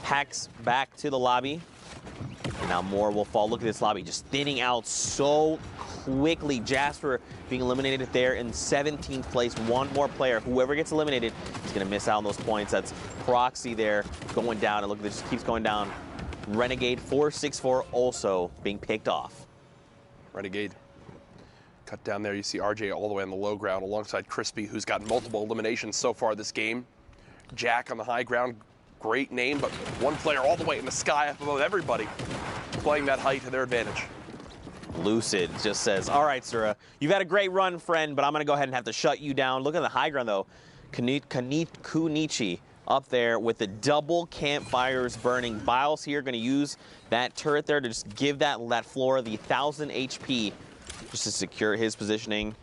Hacks back to the lobby. And now more will fall. Look at this lobby just thinning out so quickly. Jasper being eliminated there in 17th place. One more player. Whoever gets eliminated is going to miss out on those points. That's Proxy there going down. And look, this just keeps going down. Renegade 464 also being picked off. Renegade cut down there. You see RJ all the way on the low ground alongside Crispy, who's got multiple eliminations so far this game. Jack on the high ground. Great name, but one player all the way in the sky up above everybody, playing that height to their advantage. Lucid just says, all right, Sura, you've had a great run, friend, but I'm going to go ahead and have to shut you down. Look at the high ground, though. Kunichi up there with the double campfires burning. Biles here going to use that turret there to just give that floor the 1,000 HP just to secure his positioning.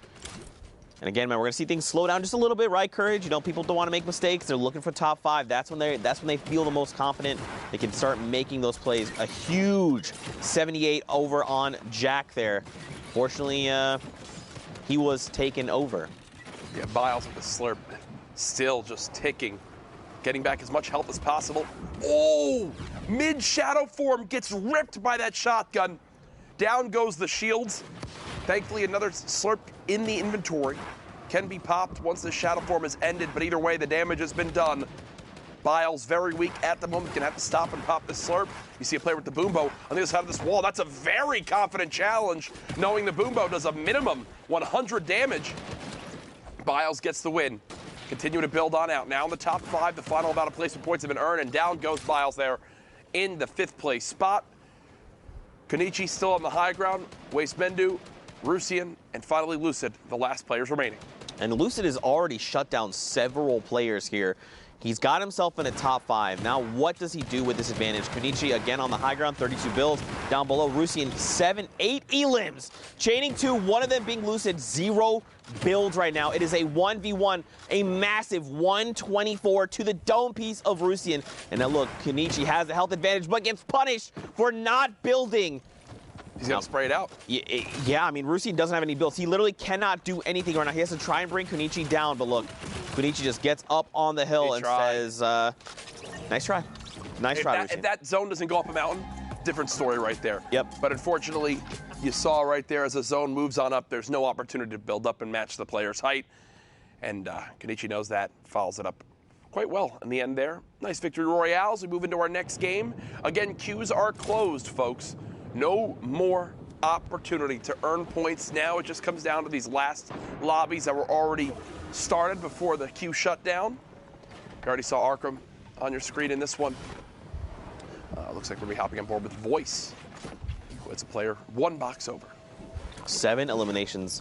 And again, man, we're going to see things slow down just a little bit, right, Courage? You know, people don't want to make mistakes. They're looking for top 5. That's when they feel the most confident. They can start making those plays. A huge 78 over on Jack there. Fortunately, he was taken over. Yeah, Biles with the slurp still just ticking. Getting back as much health as possible. Oh! Mid-shadow form gets ripped by that shotgun. Down goes the shields. Thankfully, another slurp in the inventory can be popped once the shadow form is ended, but either way, the damage has been done. Biles very weak at the moment, gonna have to stop and pop the slurp. You see a player with the Boombo on the other side of this wall. That's a very confident challenge, knowing the Boombo does a minimum 100 damage. Biles gets the win. Continue to build on out. Now in the top 5, the final amount of placement points have been earned, and down goes Biles there in the 5th place spot. Konichi still on the high ground. Waste Mendu, Rusian, and finally Lucid, the last players remaining. And Lucid has already shut down several players here. He's got himself in a top 5. Now, what does he do with this advantage? Kunichi again on the high ground, 32 builds. Down below, Rusian, 8 elims. Chaining 2, one of them being Lucid, 0 builds right now. It is a 1v1, a massive 124 to the dome piece of Rusian. And now look, Kunichi has the health advantage, but gets punished for not building. He's going to spray it out. Yeah, I mean, Rusian doesn't have any builds. He literally cannot do anything right now. He has to try and bring Kunichi down, but look, Kunichi just gets up on the hill and says, nice try. Nice try, Rusian. If that zone doesn't go up a mountain, different story right there. Yep. But unfortunately, you saw right there as the zone moves on up, there's no opportunity to build up and match the player's height. And Kunichi knows that, follows it up quite well in the end there. Nice victory royale as we move into our next game. Again, queues are closed, folks. No more opportunity to earn points. Now it just comes down to these last lobbies that were already started before the queue shut down. You already saw Arkham on your screen in this one. Looks like we're going to be hopping on board with Voice, who is a player 1 box over. 7 eliminations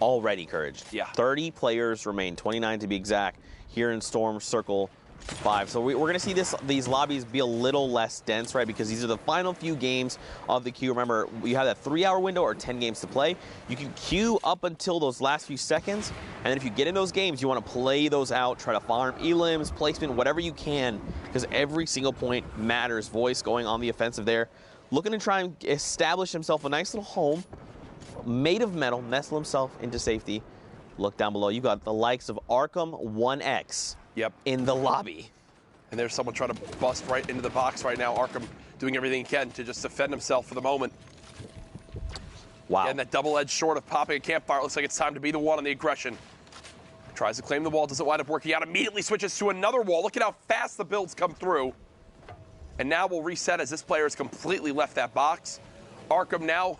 already, Courage. Yeah. 30 players remain, 29 to be exact, here in Storm Circle 5. So we're going to see these lobbies be a little less dense, right? Because these are the final few games of the queue. Remember, you have that 3-hour window or 10 games to play. You can queue up until those last few seconds. And then if you get in those games, you want to play those out, try to farm elims, placement, whatever you can, because every single point matters. Voice going on the offensive there, looking to try and establish himself a nice little home made of metal, nestle himself into safety. Look down below. You got the likes of Arkham 1X. Yep. In the lobby. And there's someone trying to bust right into the box right now. Arkham doing everything he can to just defend himself for the moment. Wow. And that double-edged sword of popping a campfire. Looks like it's time to be the one on the aggression. Tries to claim the wall, doesn't wind up working out. Immediately switches to another wall. Look at how fast the builds come through. And now we'll reset as this player has completely left that box. Arkham now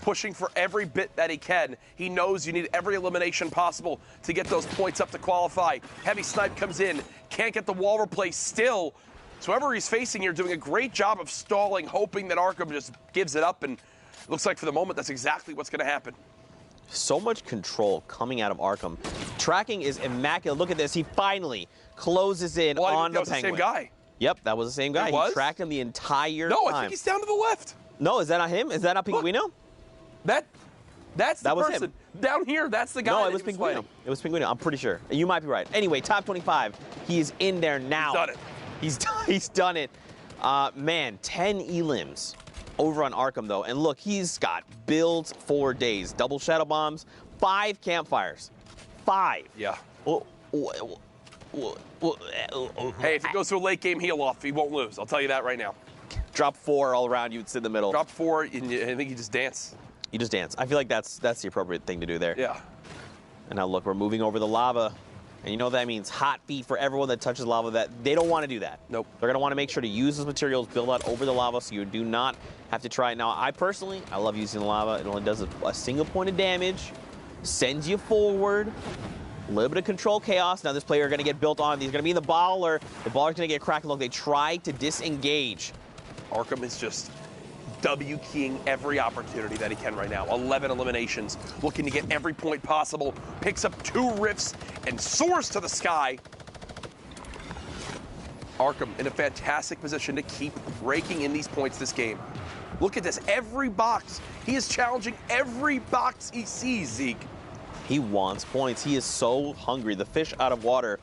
pushing for every bit that he can. He knows you need every elimination possible to get those points up to qualify. Heavy Snipe comes in, can't get the wall replaced still. So whoever he's facing here doing a great job of stalling, hoping that Arkham just gives it up, and it looks like for the moment that's exactly what's going to happen. So much control coming out of Arkham. Tracking is immaculate. Look at this. He finally closes in on the Penguin. That was the same guy. Yep, that was the same guy. It was? He tracked him the entire time. No, I think he's down to the left. No, is that not him? Is that not Pinguino? That's the was person. him. Down here, that's the guy. No, it was Pinguino. It was Pinguino. I'm pretty sure. You might be right. Anyway, top 25. He is in there now. He's done it. He's done it. Man, 10 elims over on Arkham, though. And look, he's got builds for days. Double Shadow Bombs, 5 campfires. 5. Yeah. Hey, if he goes to a late game heal off, he won't lose. I'll tell you that right now. drop 4 all around you and sit in the middle. Drop 4, and I think you just dance. You just dance. I feel like that's the appropriate thing to do there. Yeah. And now look, we're moving over the lava. And you know what that means? Hot feet for everyone that touches lava. That they don't want to do that. Nope. They're going to want to make sure to use those materials, build out over the lava, so you do not have to try it. Now, I personally, I love using the lava. It only does a single point of damage, sends you forward, a little bit of control chaos. Now this player is going to get built on. He's going to be in the baller. The baller's going to get cracked. Look, they try to disengage. Arkham is just W-keying every opportunity that he can right now. 11 eliminations, looking to get every point possible. Picks up 2 rifts and soars to the sky. Arkham in a fantastic position to keep raking in these points this game. Look at this, every box. He is challenging every box he sees, Zeke. He wants points. He is so hungry. The fish out of water.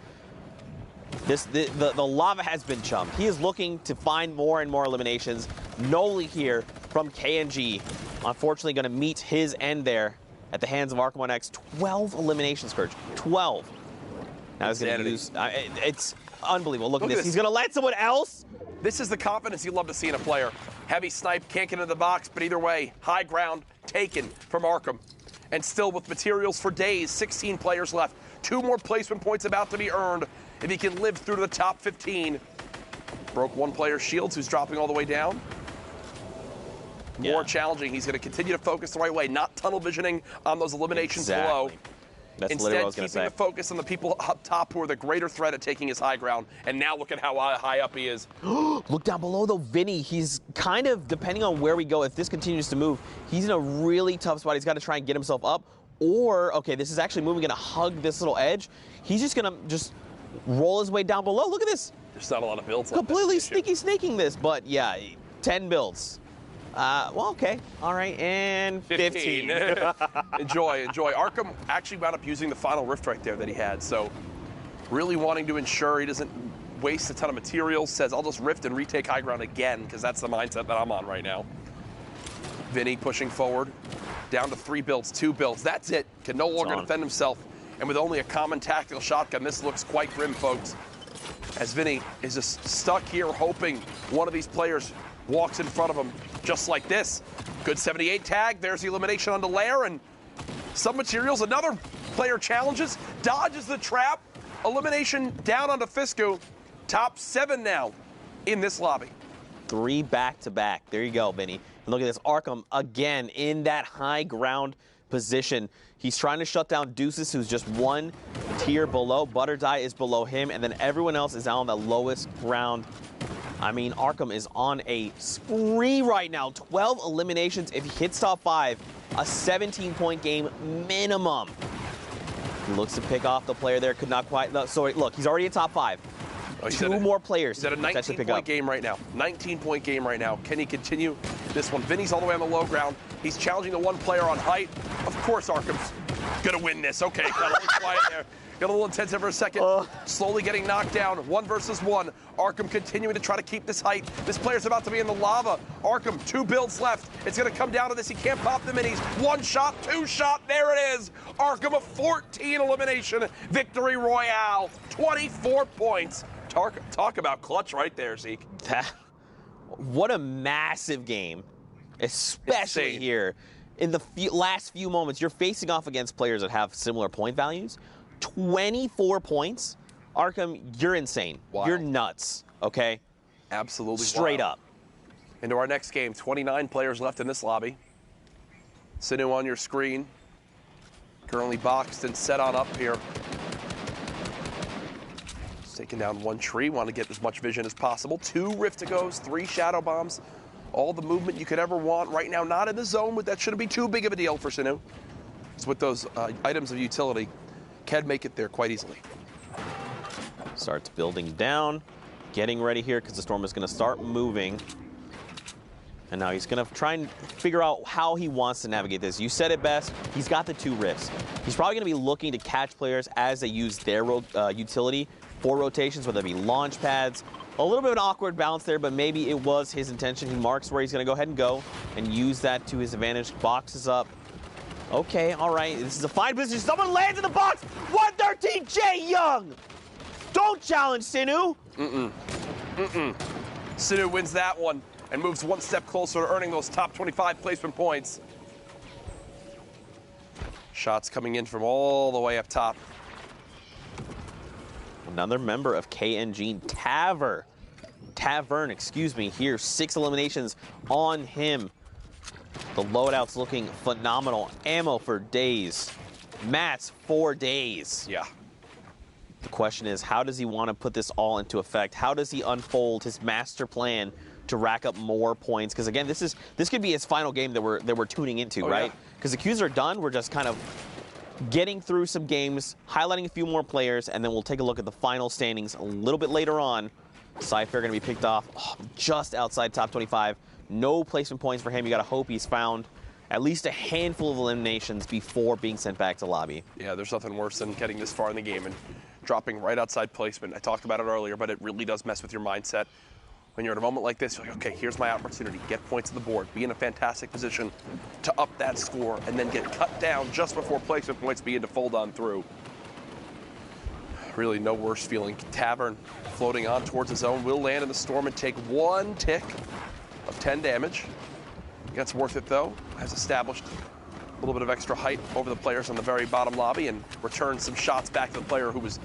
The lava has been chumped. He is looking to find more and more eliminations. Noli here from KNG, unfortunately going to meet his end there at the hands of Arkham 1X. 12 eliminations, Courage. 12. Now he's going to use... it's unbelievable. Look at this. He's going to let someone else... This is the confidence you love to see in a player. Heavy snipe, can't get into the box, but either way, high ground taken from Arkham. And still with materials for days, 16 players left. 2 more placement points about to be earned if he can live through to the top 15. Broke 1 player's shields, who's dropping all the way down. More challenging. He's going to continue to focus the right way, not tunnel visioning on those eliminations below. That's Instead, literally what I was going to say. keeping the focus on the people up top who are the greater threat at taking his high ground. And now look at how high up he is. Look down below, though, Vinny. He's kind of, depending on where we go, if this continues to move, he's in a really tough spot. He's got to try and get himself up. Or, okay, this is actually moving, going to hug this little edge. He's just going to just roll his way down below. Look at this. There's not a lot of builds. Completely snaking this. But, yeah, 10 builds. Well, okay. All right, and 15. Enjoy. Arkham actually wound up using the final rift right there that he had, so really wanting to ensure he doesn't waste a ton of materials. Says, I'll just rift and retake high ground again, because that's the mindset that I'm on right now. Vinny pushing forward, down to 3 builds, 2 builds. That's it. Can no longer defend himself. And with only a common tactical shotgun, this looks quite grim, folks. As Vinny is just stuck here hoping one of these players walks in front of him just like this. Good 78 tag. There's the elimination onto Lair, and some materials. Another player challenges, dodges the trap. Elimination down onto Fisku. Top 7 now in this lobby. 3 back-to-back. There you go, Vinny. And look at this. Arkham, again, in that high ground position. He's trying to shut down Deuces, who's just 1 tier below. Butterdie is below him, and then everyone else is out on the lowest ground. I mean, Arkham is on a spree right now. 12 eliminations. If he hits top 5, a 17-point game minimum. He looks to pick off the player there. Could not quite. No, sorry, look, he's already in top 5. 2 more players. He's at a 19-point game right now. 19-point game right now. Can he continue this one? Vinny's all the way on the low ground. He's challenging the 1 player on height. Of course, Arkham's going to win this. Okay, got a little quiet there. Got a little intensive for a second. Slowly getting knocked down. 1 versus 1. Arkham continuing to try to keep this height. This player's about to be in the lava. Arkham, 2 builds left. It's going to come down to this. He can't pop the minis. 1 shot, 2 shot. There it is. Arkham, a 14 elimination victory royale. 24 points. Talk about clutch right there, Zeke. What a massive game, especially here. In the last few moments, you're facing off against players that have similar point values. 24 points. Arkham, you're insane. Wow. You're nuts, okay? Absolutely Straight wild. up. Into our next game. 29 players left in this lobby. Sinu on your screen. Currently boxed and set on up here. Taking down 1 tree. Want to get as much vision as possible. 2 Rift-to-Goes, 3 Shadow Bombs. All the movement you could ever want. Right now, not in the zone, but that shouldn't be too big of a deal for Sinu. It's with those items of utility. Can make it there quite easily. Starts building down. Getting ready here because the storm is going to start moving. And now he's going to try and figure out how he wants to navigate this. You said it best. He's got the 2 rifts. He's probably going to be looking to catch players as they use their utility for rotations, whether it be launch pads. A little bit of an awkward bounce there, but maybe it was his intention. He marks where he's going to go ahead and go and use that to his advantage. Boxes up. Okay, all right. This is a fine position. Someone lands in the box. 113, Jay Young. Don't challenge Sinu. Sinu wins that one. and moves one step closer to earning those top 25 placement points. Shots coming in from all the way up top. Another member of KNG, Tavern, excuse me, here. 6 eliminations on him. The loadout's looking phenomenal. Ammo for days. Mats for days. Yeah. The question is, how does he want to put this all into effect? How does he unfold his master plan to rack up more points? Because again, this could be his final game that we're tuning into, right? Because the queues are done. We're just kind of getting through some games, highlighting a few more players, and then we'll take a look at the final standings a little bit later on. Cypher going to be picked off just outside top 25. No placement points for him. You got to hope he's found at least a handful of eliminations before being sent back to lobby. Yeah, there's nothing worse than getting this far in the game and dropping right outside placement. I talked about it earlier, but it really does mess with your mindset. When you're in a moment like this, you're like, okay, here's my opportunity. Get points on the board. Be in a fantastic position to up that score and then get cut down just before placement points begin to fold on through. Really no worse feeling. Tavern floating on towards his own. Will land in the storm and take 1 tick of 10 damage. Gets worth it though. Has established a little bit of extra height over the players on the very bottom lobby and returns some shots back to the player who was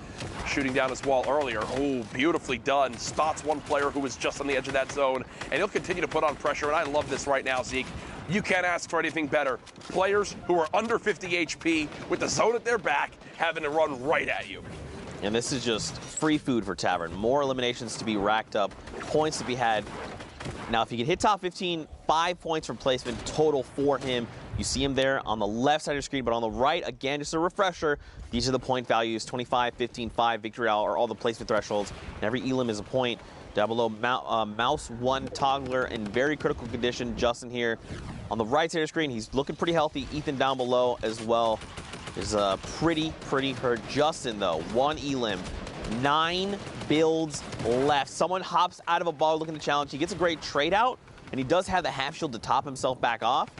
shooting down his wall earlier. Oh, beautifully done. Spots one player who was just on the edge of that zone, and he'll continue to put on pressure, and I love this right now, Zeke. You can't ask for anything better. Players who are under 50 HP with the zone at their back having to run right at you. And this is just free food for Tavern. More eliminations to be racked up, points to be had. Now, if he can hit top 15, 5 points from placement total for him. You see him there on the left side of the screen, but on the right, again, just a refresher, these are the point values, 25, 15, 5, victory hour, are all the placement thresholds. And every elim is a point. Down below, Mouse 1 Toggler in very critical condition. Justin here on the right side of the screen, he's looking pretty healthy. Ethan down below as well is pretty hurt. Justin, though, 1 elim. 9 builds left. Someone hops out of a ball looking to challenge. He gets a great trade out, and he does have the half shield to top himself back off.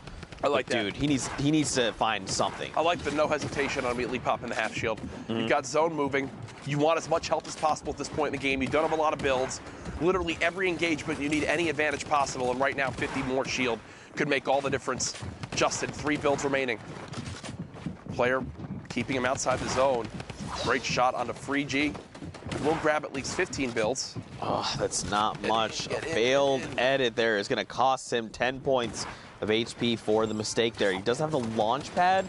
I like that. Dude, he needs to find something. I like the no hesitation on immediately popping the half shield. You've got zone moving. You want as much health as possible at this point in the game. You don't have a lot of builds. Literally every engagement, you need any advantage possible, and right now 50 more shield could make all the difference. Justin, 3 builds remaining. Player keeping him outside the zone. Great shot onto Free G. We'll grab at least 15 builds. Oh, that's not much. A failed edit there is going to cost him 10 points of HP for the mistake there. He does have the launch pad,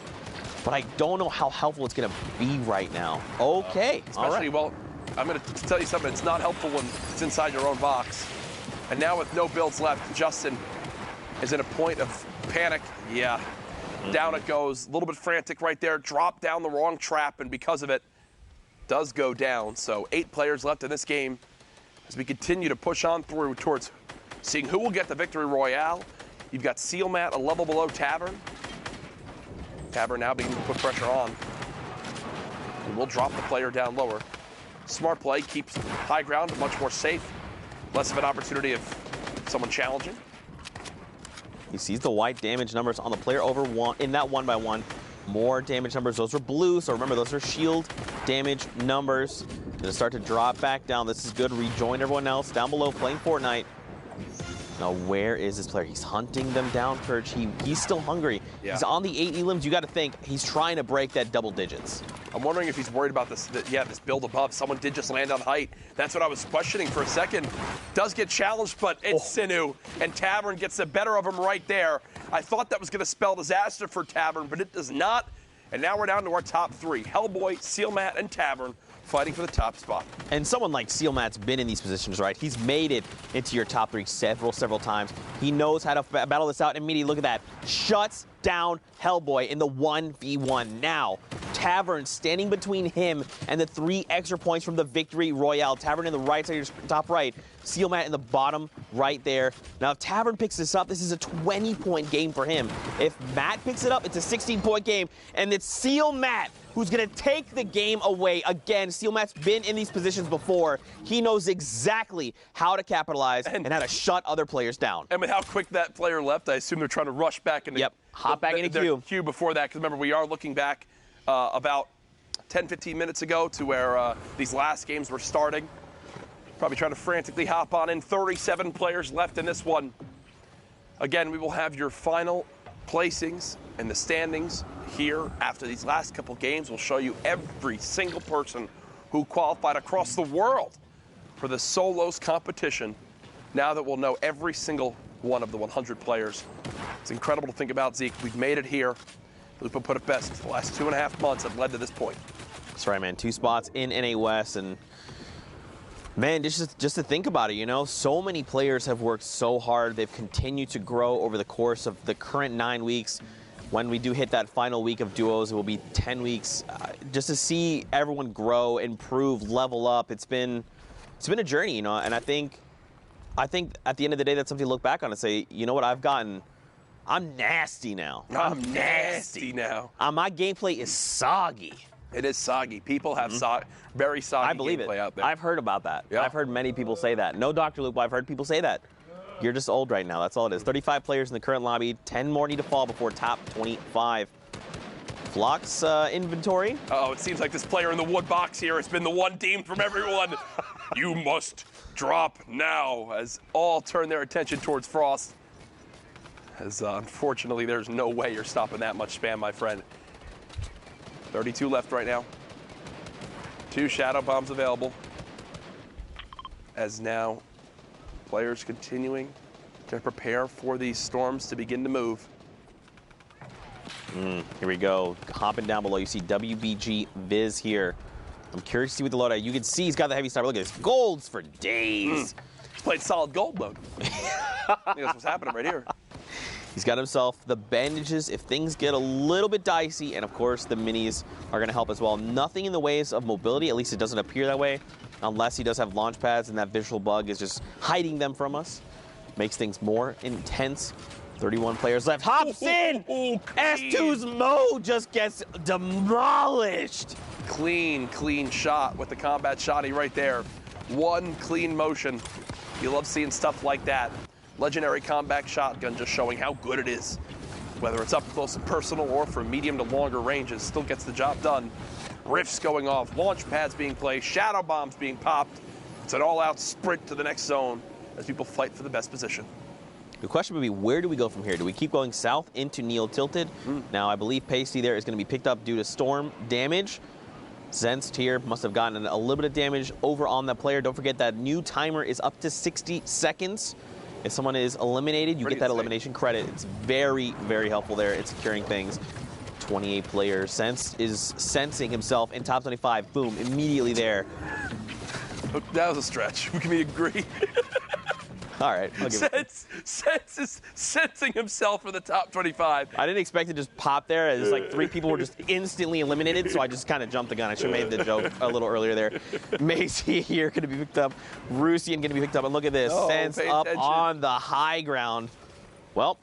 but I don't know how helpful it's going to be right now. Okay, all right. Well, I'm going to tell you something. It's not helpful when it's inside your own box. And now with no builds left, Justin is in a point of panic. Yeah, down it goes. A little bit frantic right there. Dropped down the wrong trap, and because of it, does go down. So 8 players left in this game as we continue to push on through towards seeing who will get the victory royale. You've got Seal Mat a level below Tavern. Tavern now beginning to put pressure on. And we'll drop the player down lower. Smart play, keeps high ground, much more safe. Less of an opportunity of someone challenging. He sees the white damage numbers on the player over one in that 1x1. More damage numbers. Those are blue, so remember those are shield damage numbers. Gonna start to drop back down. This is good. Rejoin everyone else down below playing Fortnite. Now, where is this player? He's hunting them down, Perch. He's still hungry. Yeah. He's on the 8 elims. You got to think he's trying to break that double digits. I'm wondering if he's worried about this. This build above. Someone did just land on height. That's what I was questioning for a second. Does get challenged, but it's Sinu, and Tavern gets the better of him right there. I thought that was going to spell disaster for Tavern, but it does not. And now we're down to our top 3. Hellboy, Seal Mat, and Tavern fighting for the top spot. And someone like Seal Mat's been in these positions, right? He's made it into your top 3 several times. He knows how to battle this out. Immediately, look at that. Shuts down Hellboy in the 1v1. Now, Tavern standing between him and the 3 extra points from the victory royale. Tavern in the right side, top right. Seal Mat in the bottom right there. Now, if Tavern picks this up, this is a 20-point game for him. If Matt picks it up, it's a 16-point game. And it's Seal Mat who's going to take the game away. Again, Seal Mat's been in these positions before. He knows exactly how to capitalize and how to shut other players down. And with how quick that player left, I assume they're trying to rush back into hop back into queue before that. Because remember, we are looking back about 10, 15 minutes ago to where these last games were starting. Probably trying to frantically hop on in. 37 players left in this one. Again, we will have your final placings and the standings here after these last couple games. We'll show you every single person who qualified across the world for the solos competition. Now that we'll know every single one of the 100 players. It's incredible to think about, Zeke. We've made it here. Lupo put it best. The last 2.5 months have led to this point. That's right, man. 2 spots in NA West, and man, just to think about it, you know, so many players have worked so hard. They've continued to grow over the course of the current 9 weeks. When we do hit that final week of duos, it will be 10 weeks. Just to see everyone grow, improve, level up, it's been a journey, you know. And I think at the end of the day, that's something to look back on and say, you know what, I'm nasty now. I'm nasty now. My gameplay is soggy. It is soggy. People have very soggy gameplay out there. I've heard about that. Yeah. I've heard many people say that. No Dr. Lupo, I've heard people say that. You're just old right now. That's all it is. 35 players in the current lobby. 10 more need to fall before top 25. Flock's inventory. Oh, it seems like this player in the wood box here has been the one deemed from everyone. You must drop now, as all turn their attention towards Frost. As unfortunately, there's no way you're stopping that much spam, my friend. 32 left right now. 2 shadow bombs available. As now, players continuing to prepare for these storms to begin to move. Here we go. Hopping down below, you see WBG Viz here. I'm curious to see what the loadout. You can see he's got the heavy sniper. Look at this. Golds for days. He's played solid gold mode. I think that's what's happening right here. He's got himself the bandages if things get a little bit dicey, and of course the minis are going to help as well. Nothing in the ways of mobility, at least it doesn't appear that way, unless he does have launch pads and that visual bug is just hiding them from us. Makes things more intense. 31 players left. Hops in! S2's Mo just gets demolished. Clean shot with the combat shotty right there. One clean motion. You love seeing stuff like that. Legendary combat shotgun just showing how good it is. Whether it's up close and personal or from medium to longer ranges, still gets the job done. Rifts going off, launch pads being placed, shadow bombs being popped. It's an all-out sprint to the next zone as people fight for the best position. The question would be, where do we go from here? Do we keep going south into Neil Tilted? Now, I believe Pasty there is going to be picked up due to storm damage. Zenst here must have gotten a little bit of damage over on that player. Don't forget that new timer is up to 60 seconds. If someone is eliminated, you get that elimination credit. It's very, very helpful there. It's securing things. 28 players. Sense is sensing himself in top 25. Boom, immediately there. That was a stretch. We can agree. All right. I'll give it. Sense is sensing himself for the top 25. I didn't expect it to just pop there. It's like 3 people were just instantly eliminated, so I just kind of jumped the gun. I should have made the joke a little earlier there. Macy here going to be picked up. Rusian going to be picked up. And look at this. Sense up on the high ground. Well,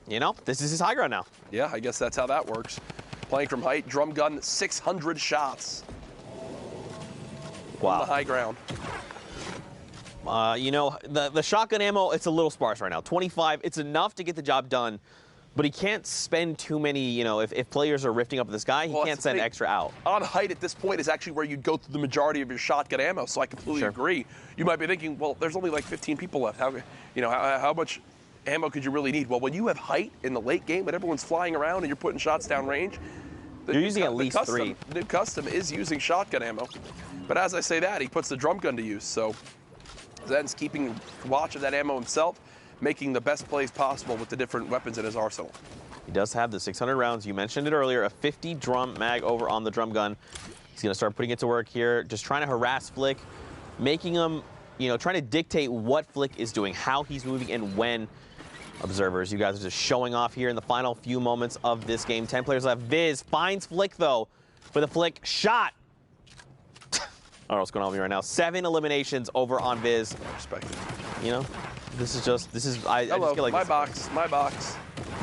you know, this is his high ground now. Yeah, I guess that's how that works. Playing from height, drum gun, 600 shots. Wow. On the high ground. You know, the shotgun ammo, it's a little sparse right now. 25, it's enough to get the job done, but he can't spend too many, you know, if players are rifting up this guy, he can't send extra out. On height at this point is actually where you'd go through the majority of your shotgun ammo, so I completely agree. You might be thinking, well, there's only like 15 people left. How much ammo could you really need? Well, when you have height in the late game, but everyone's flying around and you're putting shots down range, you're using at least 3. The new custom is using shotgun ammo. But as I say that, he puts the drum gun to use, so Zen's keeping watch of that ammo himself, making the best plays possible with the different weapons in his arsenal. He does have the 600 rounds. You mentioned it earlier, a 50 drum mag over on the drum gun. He's going to start putting it to work here, just trying to harass Flick, making him, you know, trying to dictate what Flick is doing, how he's moving, and when. Observers, you guys are just showing off here in the final few moments of this game. 10 players left. Viz finds Flick, though, with a Flick shot. I don't know what's going on with me right now. 7 eliminations over on Viz. Respect it. You know, I just feel like my box.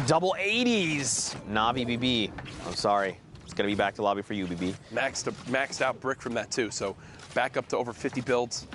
Double 80s. Navi BB. I'm sorry. It's going to be back to lobby for you, BB. Maxed out brick from that, too. So back up to over 50 builds.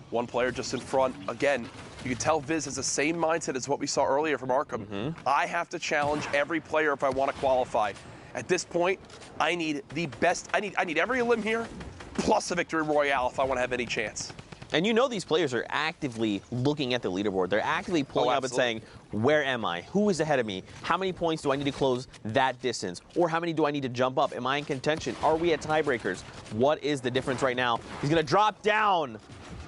One player just in front. Again, you can tell Viz has the same mindset as what we saw earlier from Arkham. I have to challenge every player if I want to qualify. At this point, I need the best. I need every elim here, plus a victory royale if I want to have any chance. And you know these players are actively looking at the leaderboard. They're actively pulling up and saying, where am I? Who is ahead of me? How many points do I need to close that distance? Or how many do I need to jump up? Am I in contention? Are we at tiebreakers? What is the difference right now? He's going to drop down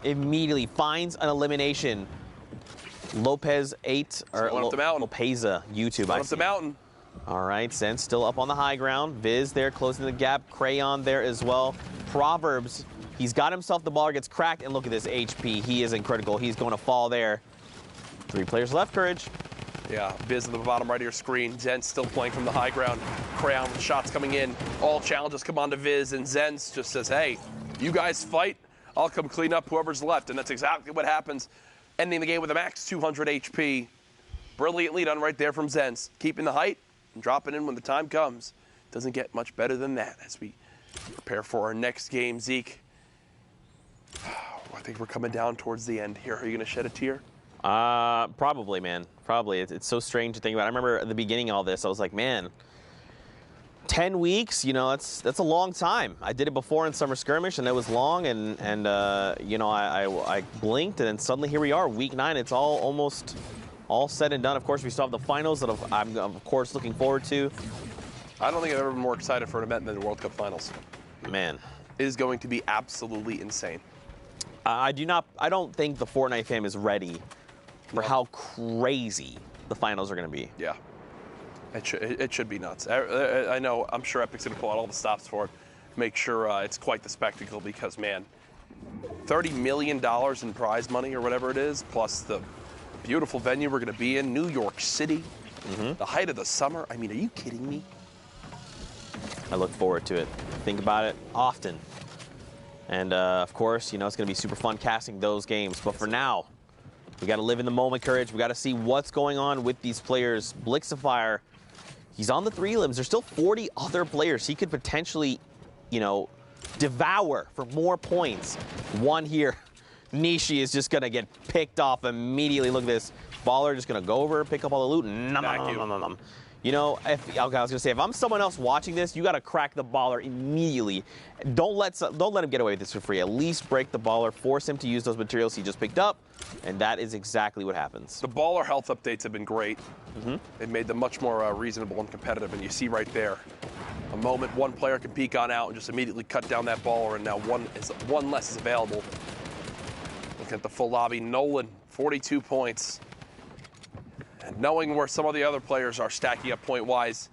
immediately. Finds an elimination. Lopez 8, or Lopeza, YouTube. Up the mountain. All right, Zen still up on the high ground. Viz there closing the gap. Crayon there as well. Proverbs, he's got himself the ball, gets cracked, and look at this HP. He isn't critical. He's going to fall there. 3 players left, Courage. Yeah, Viz on the bottom right of your screen. Zen still playing from the high ground. Crayon with shots coming in. All challenges come on to Viz, and Zen just says, hey, you guys fight. I'll come clean up whoever's left. And that's exactly what happens. Ending the game with a max 200 HP. Brilliant lead on right there from Zenz. Keeping the height and dropping in when the time comes. Doesn't get much better than that as we prepare for our next game. Zeke, I think we're coming down towards the end here. Are you going to shed a tear? Probably, man. Probably. It's so strange to think about. I remember at the beginning of all this, I was like, man, 10 weeks, you know, that's a long time. I did it before in Summer Skirmish, and it was long, and you know, I blinked, and then suddenly here we are, week 9. It's almost all said and done. Of course, we still have the finals that I'm, of course, looking forward to. I don't think I've ever been more excited for an event than the World Cup Finals. Man. It is going to be absolutely insane. I don't think the Fortnite fam is ready for how crazy the finals are going to be. Yeah. It should be nuts. I know, I'm sure Epic's going to pull out all the stops for it. Make sure it's quite the spectacle because, man, $30 million in prize money or whatever it is, plus the beautiful venue we're going to be in, New York City, the height of the summer. I mean, are you kidding me? I look forward to it. Think about it often. And, of course, you know, it's going to be super fun casting those games. But for now, we got to live in the moment, Courage. We got to see what's going on with these players. Blixifire, he's on the 3 limbs. There's still 40 other players he could potentially, you know, devour for more points. One here. Nishi is just going to get picked off immediately. Look at this. Baller just going to go over, pick up all the loot. Nom. You know, I was going to say, if I'm someone else watching this, you got to crack the Baller immediately. Don't let him get away with this for free. At least break the Baller, force him to use those materials he just picked up, and that is exactly what happens. The Baller health updates have been great. They've made them much more reasonable and competitive, and you see right there, a moment one player can peek on out and just immediately cut down that Baller, and now one less is available. Look at the full lobby. Nolan, 42 points. And knowing where some of the other players are stacking up point-wise,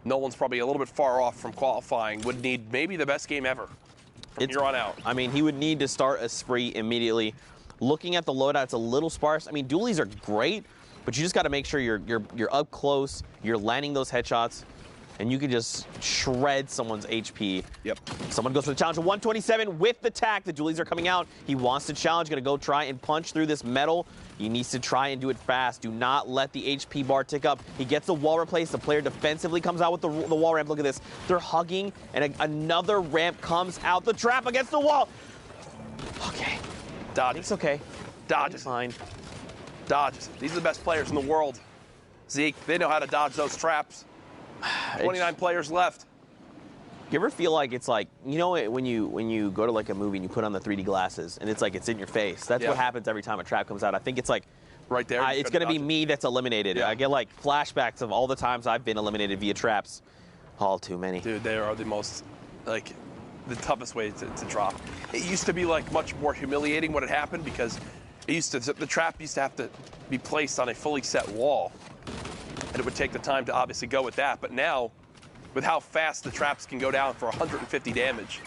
Nolan's probably a little bit far off from qualifying. Would need maybe the best game ever from here on out. I mean, he would need to start a spree immediately. Looking at the loadout, it's a little sparse. I mean, dualies are great, but you just got to make sure you're up close, you're landing those headshots, and you can just shred someone's HP. Yep. Someone goes for the challenge of 127 with the tack. The dualies are coming out. He wants to challenge, going to go try and punch through this metal. He needs to try and do it fast. Do not let the HP bar tick up. He gets the wall replaced. The player defensively comes out with the wall ramp. Look at this. They're hugging, and another ramp comes out. The trap against the wall. Okay. Dodges. It's okay. Dodges. Fine. Dodges. These are the best players in the world. Zeke, they know how to dodge those traps. 29 players left. You ever feel like it's like, you know, when you go to like a movie and you put on the 3D glasses and it's like it's in your face? That's what happens every time a trap comes out. I think it's like right there. It's going to be me that's eliminated. Yeah. I get like flashbacks of all the times I've been eliminated via traps. All too many. Dude, they are the most, like, the toughest way to drop. It used to be like much more humiliating when it happened because the trap used to have to be placed on a fully set wall. And it would take the time to obviously go with that. But now, with how fast the traps can go down for 150 damage,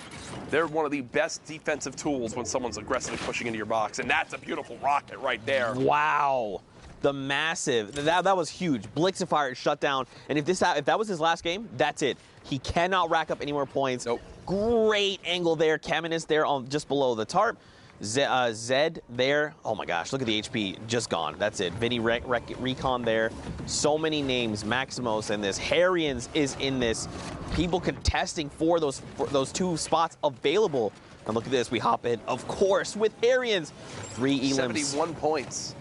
they're one of the best defensive tools when someone's aggressively pushing into your box. And that's a beautiful rocket right there. Wow. The massive, that was huge. Blixifire shut down. And if that was his last game, that's it. He cannot rack up any more points. Nope. Great angle there. Caminus there on just below the tarp. Zed there. Oh my gosh, look at the HP. Just gone. That's it. Vinny Recon there. So many names. Maximos in this. Harians is in this. People contesting for those 2 spots available. And look at this. We hop in, of course, with Harians. 3 elims. 71 points.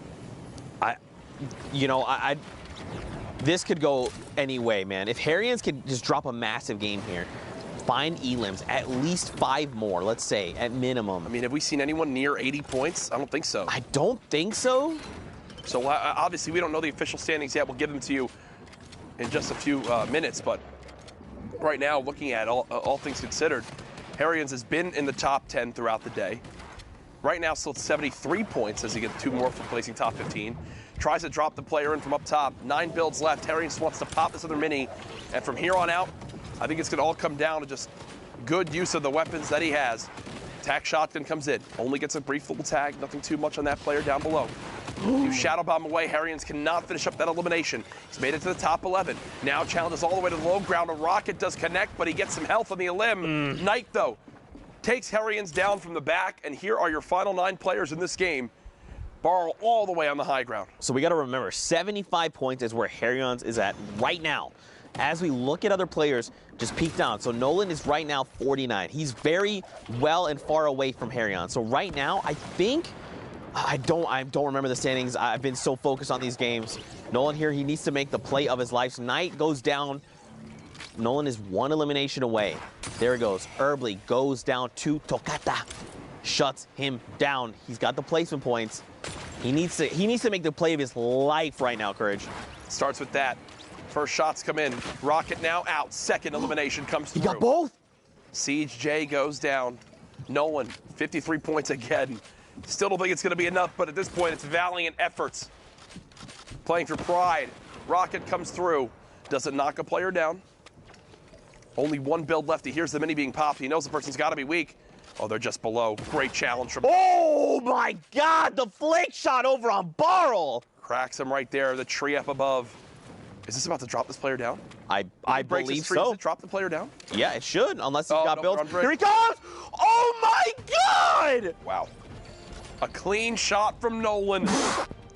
This could go any way, man. If Harians could just drop a massive game here, find elims, at least 5 more, let's say, at minimum. I mean, have we seen anyone near 80 points? I don't think so. I don't think so. So obviously, we don't know the official standings yet. We'll give them to you in just a few minutes. But right now, looking at all things considered, Harrians has been in the top 10 throughout the day. Right now, still at 73 points as he gets 2 more for placing top 15. Tries to drop the player in from up top. 9 builds left. Harrians wants to pop this other mini. And from here on out, I think it's going to all come down to just good use of the weapons that he has. Tac shotgun comes in. Only gets a brief little tag. Nothing too much on that player down below. You shadow bomb away. Harrians cannot finish up that elimination. He's made it to the top 11. Now challenges all the way to the low ground. A rocket does connect, but he gets some health on the elim. Knight, though, takes Harrians down from the back, and here are your final 9 players in this game. Barl all the way on the high ground. So we got to remember, 75 points is where Harrians is at right now. As we look at other players, just peek down. So Nolan is right now 49. He's very well and far away from Harrians. So right now, I think, I don't remember the standings. I've been so focused on these games. Nolan here, he needs to make the play of his life. Knight goes down. Nolan is 1 elimination away. There it goes. Herbley goes down to Tokata. Shuts him down. He's got the placement points. He needs to make the play of his life right now, Courage. Starts with that. First shots come in. Rocket now out. Second elimination comes through. He got both. Siege J goes down. Nolan, 53 points again. Still don't think it's going to be enough, but at this point, it's valiant efforts. Playing for pride. Rocket comes through. Doesn't knock a player down. Only 1 build left. He hears the mini being popped. He knows the person's got to be weak. Oh, they're just below. Great challenge from... Oh, my God. The flick shot over on Barl. Cracks him right there. The tree up above. Is this about to drop this player down? I believe so. Does it drop the player down? Yeah, it should, unless he's got built. Here he comes! Oh, my God! Wow. A clean shot from Nolan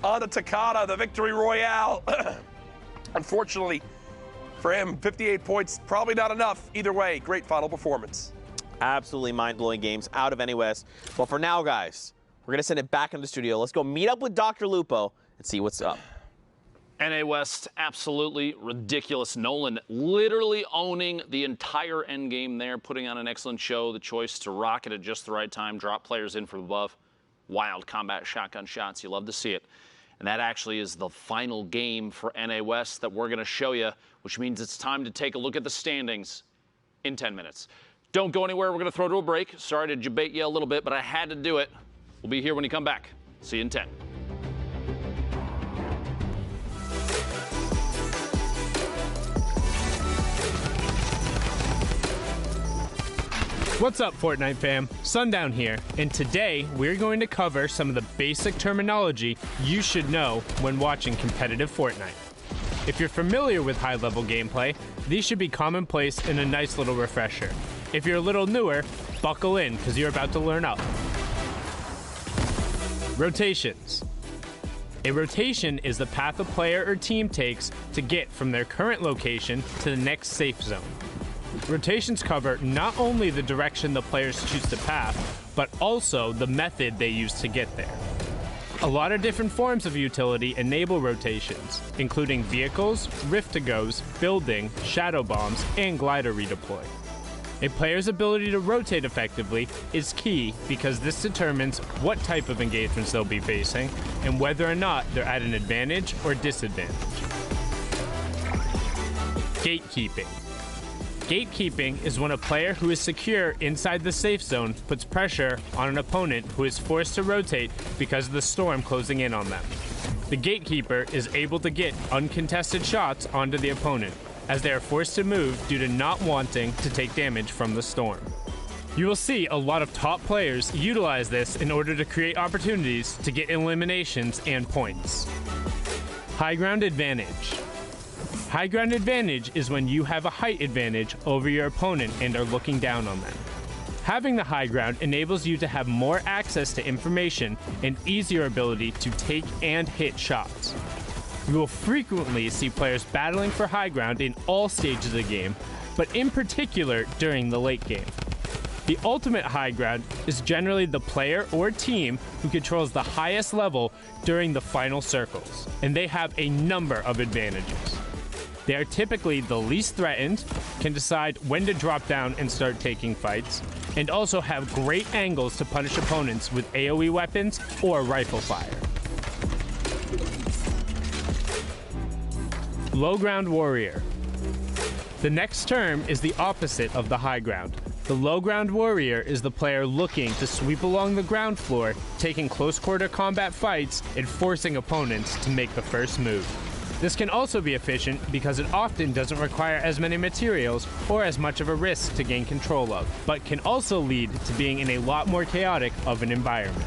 on the Takata, the victory royale. Unfortunately for him, 58 points, probably not enough. Either way, great final performance. Absolutely mind-blowing games out of NA West. But for now, guys, we're going to send it back into the studio. Let's go meet up with Dr. Lupo and see what's up. NA West, absolutely ridiculous. Nolan literally owning the entire endgame there, putting on an excellent show. The choice to rocket at just the right time, drop players in from above. Wild combat shotgun shots. You love to see it. And that actually is the final game for NA West that we're going to show you, which means it's time to take a look at the standings in 10 minutes. Don't go anywhere. We're going to throw to a break. Sorry to debate you a little bit, but I had to do it. We'll be here when you come back. See you in 10. What's up, Fortnite fam? Sundown here, and today we're going to cover some of the basic terminology you should know when watching competitive Fortnite. If you're familiar with high-level gameplay, these should be commonplace and a nice little refresher. If you're a little newer, buckle in, because you're about to learn up. Rotations. A rotation is the path a player or team takes to get from their current location to the next safe zone. Rotations cover not only the direction the players choose to path, but also the method they use to get there. A lot of different forms of utility enable rotations, including vehicles, rift-to-goes, building, shadow bombs, and glider redeploy. A player's ability to rotate effectively is key because this determines what type of engagements they'll be facing and whether or not they're at an advantage or disadvantage. Gatekeeping. Gatekeeping is when a player who is secure inside the safe zone puts pressure on an opponent who is forced to rotate because of the storm closing in on them. The gatekeeper is able to get uncontested shots onto the opponent, as they are forced to move due to not wanting to take damage from the storm. You will see a lot of top players utilize this in order to create opportunities to get eliminations and points. High ground advantage. High ground advantage is when you have a height advantage over your opponent and are looking down on them. Having the high ground enables you to have more access to information and easier ability to take and hit shots. You will frequently see players battling for high ground in all stages of the game, but in particular during the late game. The ultimate high ground is generally the player or team who controls the highest level during the final circles, and they have a number of advantages. They are typically the least threatened, can decide when to drop down and start taking fights, and also have great angles to punish opponents with AoE weapons or rifle fire. Low Ground Warrior. The next term is the opposite of the high ground. The low ground warrior is the player looking to sweep along the ground floor, taking close quarter combat fights and forcing opponents to make the first move. This can also be efficient because it often doesn't require as many materials or as much of a risk to gain control of, but can also lead to being in a lot more chaotic of an environment.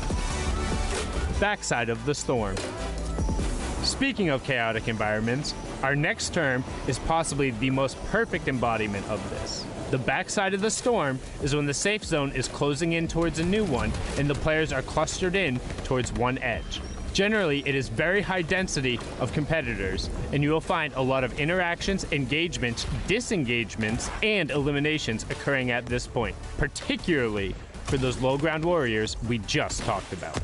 Backside of the Storm. Speaking of chaotic environments, our next term is possibly the most perfect embodiment of this. The backside of the Storm is when the safe zone is closing in towards a new one and the players are clustered in towards one edge. Generally, it is very high density of competitors, and you will find a lot of interactions, engagements, disengagements, and eliminations occurring at this point, particularly for those low ground warriors we just talked about.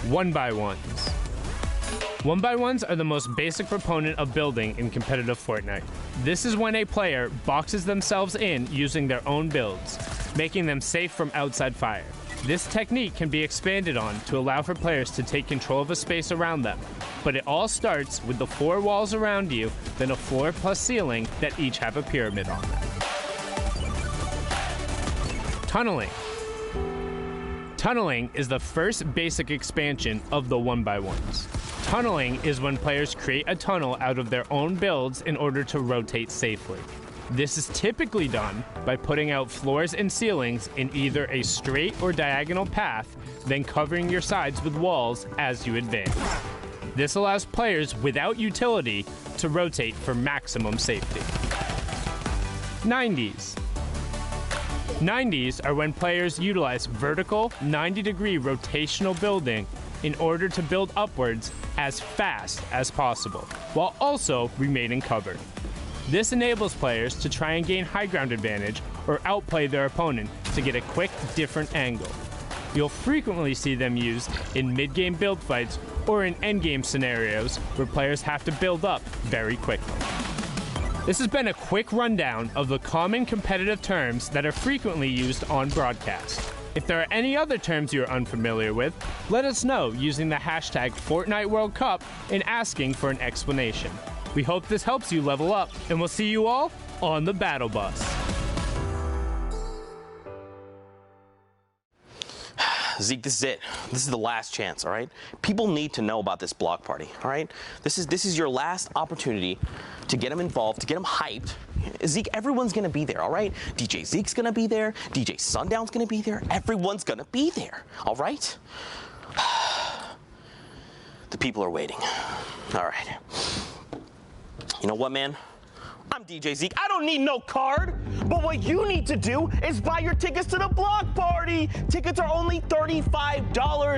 1x1s. 1x1s are the most basic proponent of building in competitive Fortnite. This is when a player boxes themselves in using their own builds, making them safe from outside fire. This technique can be expanded on to allow for players to take control of a space around them, but it all starts with the 4 walls around you, then a floor plus ceiling that each have a pyramid on them. Tunneling. Tunneling is the first basic expansion of the 1x1s. Tunneling is when players create a tunnel out of their own builds in order to rotate safely. This is typically done by putting out floors and ceilings in either a straight or diagonal path, then covering your sides with walls as you advance. This allows players without utility to rotate for maximum safety. 90s. 90s are when players utilize vertical 90-degree rotational building in order to build upwards as fast as possible, while also remaining covered. This enables players to try and gain high ground advantage or outplay their opponent to get a quick, different angle. You'll frequently see them used in mid-game build fights or in endgame scenarios where players have to build up very quickly. This has been a quick rundown of the common competitive terms that are frequently used on broadcast. If there are any other terms you're unfamiliar with, let us know using the hashtag Fortnite World Cup and asking for an explanation. We hope this helps you level up, and we'll see you all on the battle bus. Zeke, this is it. This is the last chance, all right? People need to know about this block party, all right? This is your last opportunity to get them involved, to get them hyped. Zeke, everyone's gonna be there, all right? DJ Zeke's gonna be there. DJ Sundown's gonna be there. Everyone's gonna be there, all right? The people are waiting. All right. You know what, man? I'm DJ Zeke. I don't need no card. But what you need to do is buy your tickets to the block party. Tickets are only $35,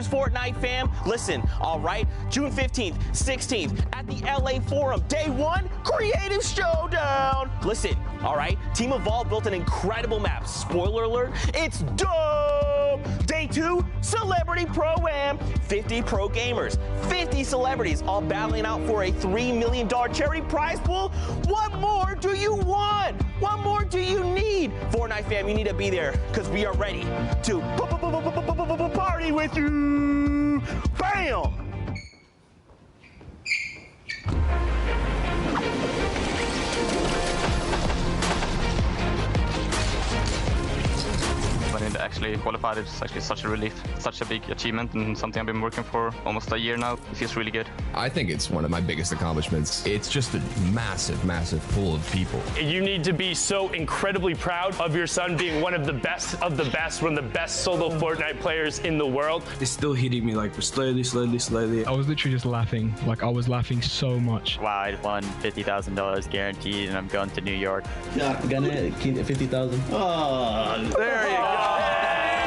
Fortnite fam. Listen, all right, June 15th, 16th at the LA Forum. Day 1, Creative Showdown. Listen, all right, Team Evolve built an incredible map. Spoiler alert, it's dope. Day 2, Celebrity Pro-Am. 50 pro gamers, 50 celebrities, all battling out for a $3 million charity prize pool. What more do you want? What more do you need? Fortnite fam, you need to be there because we are ready to party with you. Bam! When it actually qualified, it's actually such a relief, such a big achievement, and something I've been working for almost a year now. It feels really good. I think it's one of my biggest accomplishments. It's just a massive, massive pool of people. You need to be so incredibly proud of your son being one of the best, one of the best solo Fortnite players in the world. It's still hitting me like slowly. I was literally just laughing. Like, I was laughing so much. Wow, I won $50,000 guaranteed, and I'm going to New York. Yeah, gonna get 50,000. Oh, there you go.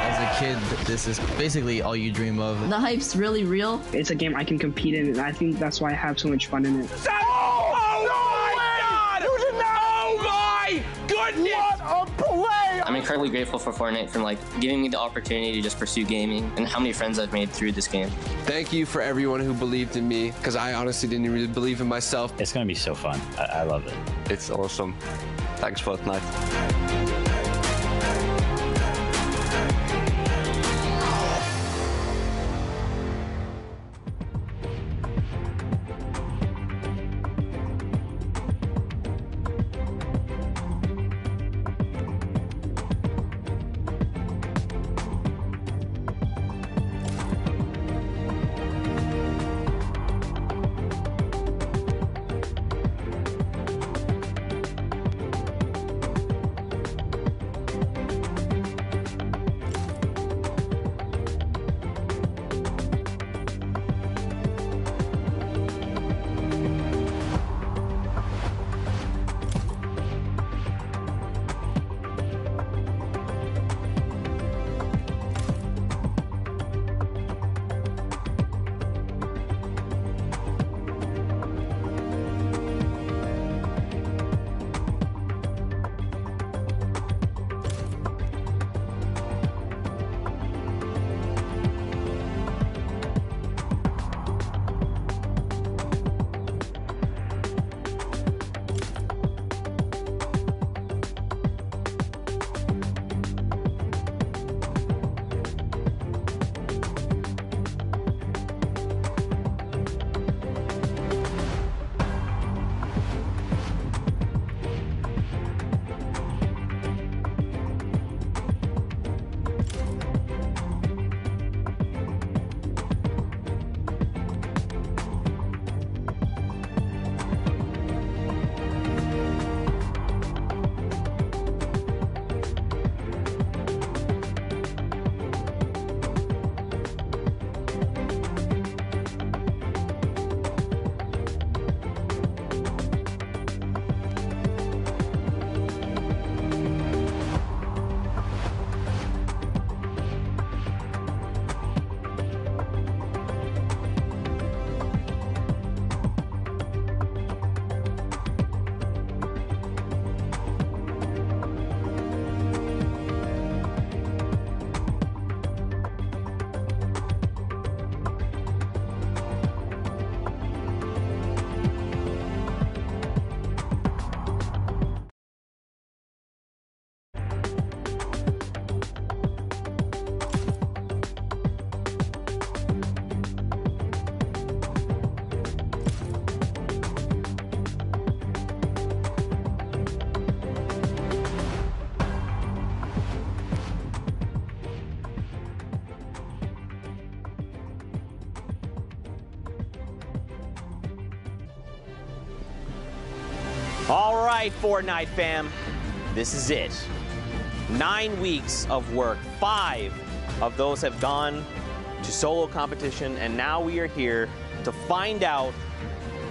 As a kid, this is basically all you dream of. The hype's really real. It's a game I can compete in, and I think that's why I have so much fun in it. Oh my God! Oh my goodness! What a play! I I'm incredibly grateful for Fortnite for like giving me the opportunity to just pursue gaming and how many friends I've made through this game. Thank you for everyone who believed in me, because I honestly didn't really believe in myself. It's going to be so fun. I love it. It's awesome. Thanks, Fortnite. All right, Fortnite fam, this is it. 9 weeks of work. 5 of those have gone to solo competition, and now we are here to find out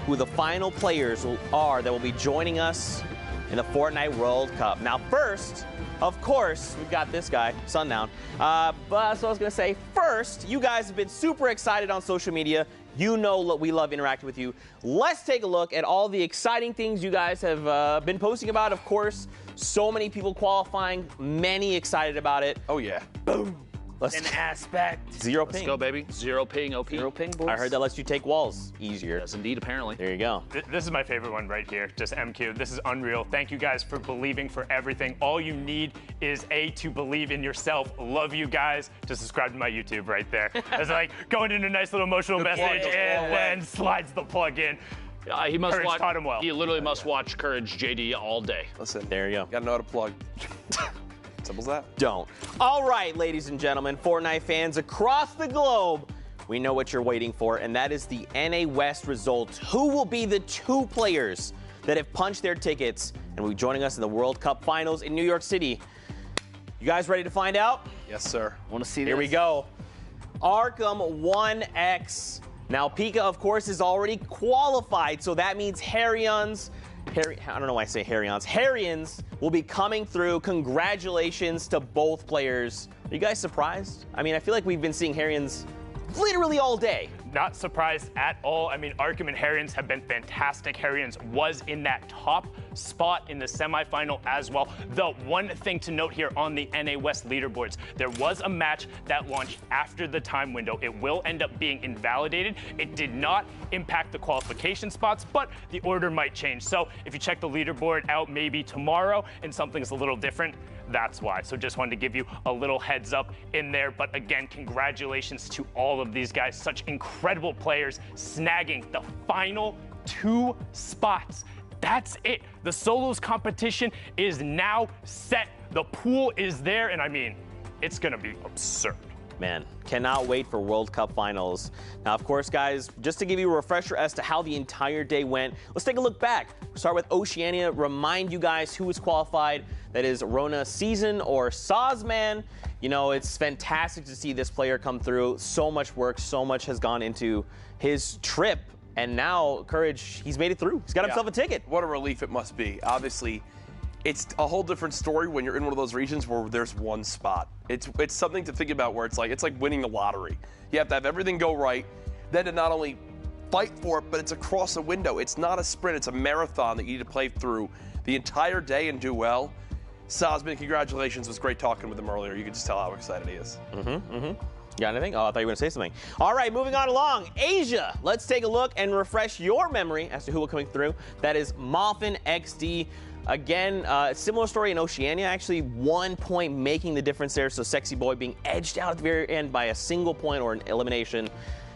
who the final players are that will be joining us in the Fortnite World Cup. Now, first, of course, we've got this guy, Sundown. But that's what I was going to say. First, you guys have been super excited on social media. You know we love interacting with you. Let's take a look at all the exciting things you guys have been posting about. Of course, so many people qualifying, many excited about it. Oh, yeah. Boom. An aspect. Zero ping. Let's go, baby. Zero ping, OP. Zero ping, boys. I heard that lets you take walls easier. Yes, indeed, apparently. There you go. This is my favorite one right here, just MQ. This is unreal. Thank you guys for believing for everything. All you need is to believe in yourself. Love you guys. Just subscribe to my YouTube right there. It's like going into a nice little emotional message and then slides the plug in. He must Courage watch. taught him well. He literally must watch Courage JD all day. Listen, there you go. Gotta know how to plug. Simple as that. Don't. All right, ladies and gentlemen, Fortnite fans across the globe, we know what you're waiting for, and that is the NA West results. Who will be the 2 players that have punched their tickets and will be joining us in the World Cup Finals in New York City? You guys ready to find out? Yes, sir. Want to see this? Here we go. Arkham 1X. Now, Pika, of course, is already qualified, so that means Harryans will be coming through. Congratulations to both players. Are you guys surprised? I mean, I feel like we've been seeing Harryans literally all day. Not surprised at all. I mean, Arkham and Harryans have been fantastic. Harryans was in that top spot in the semifinal as well. The one thing to note here on the NA West leaderboards, there was a match that launched after the time window. It will end up being invalidated. It did not impact the qualification spots, but the order might change. So if you check the leaderboard out maybe tomorrow and something's a little different, that's why. So just wanted to give you a little heads up in there. But again, congratulations to all of these guys. Such incredible players snagging the final 2 spots. That's it. The solos competition is now set. The pool is there. And I mean, it's going to be absurd. Man, cannot wait for World Cup finals. Now, of course, guys, just to give you a refresher as to how the entire day went, let's take a look back. We'll start with Oceania, remind you guys who was qualified. That is Rona Season or Sazman. You know, it's fantastic to see this player come through. So much work, so much has gone into his trip. And now, Courage, he's made it through. He's got himself a ticket. What a relief it must be. Obviously, it's a whole different story when you're in one of those regions where there's one spot. It's something to think about where it's like winning the lottery. You have to have everything go right, then to not only fight for it, but it's across a window. It's not a sprint, it's a marathon that you need to play through the entire day and do well. Sazman, congratulations. It was great talking with him earlier. You could just tell how excited he is. Got anything? Oh, I thought you were going to say something. All right, moving on along. Asia. Let's take a look and refresh your memory as to who will coming through. That is Moffin XD. Again, similar story in Oceania. Actually, 1 point making the difference there. So Sexy Boy being edged out at the very end by a single point or an elimination.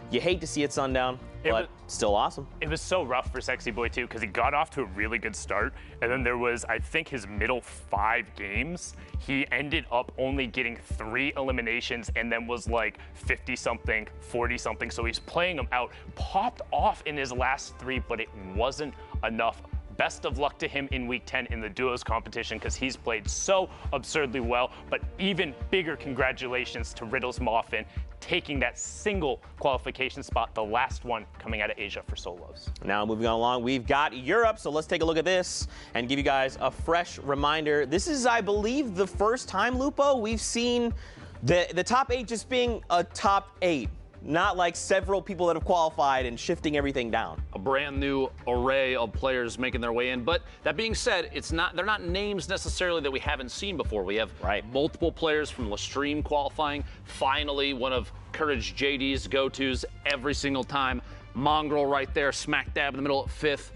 You hate to see it, Sundown, but still awesome. It was so rough for Sexy Boy, too, because he got off to a really good start. And then there was, I think, his middle 5 games. He ended up only getting 3 eliminations and then was like 50-something, 40-something. So he's playing them out. Popped off in his last 3, but it wasn't enough. Best of luck to him in Week 10 in the duos competition because he's played so absurdly well. But even bigger congratulations to Riddles Moffin taking that single qualification spot, the last one coming out of Asia for solos. Now moving on along, we've got Europe. So let's take a look at this and give you guys a fresh reminder. This is, I believe, the first time, Lupo, we've seen the top 8 just being a top 8. Not like several people that have qualified and shifting everything down. A brand new array of players making their way in. But that being said, they're not names necessarily that we haven't seen before. We have multiple players from Lestream qualifying. Finally, one of Courage JD's go-tos every single time. Mongrel right there, smack dab in the middle at 5th.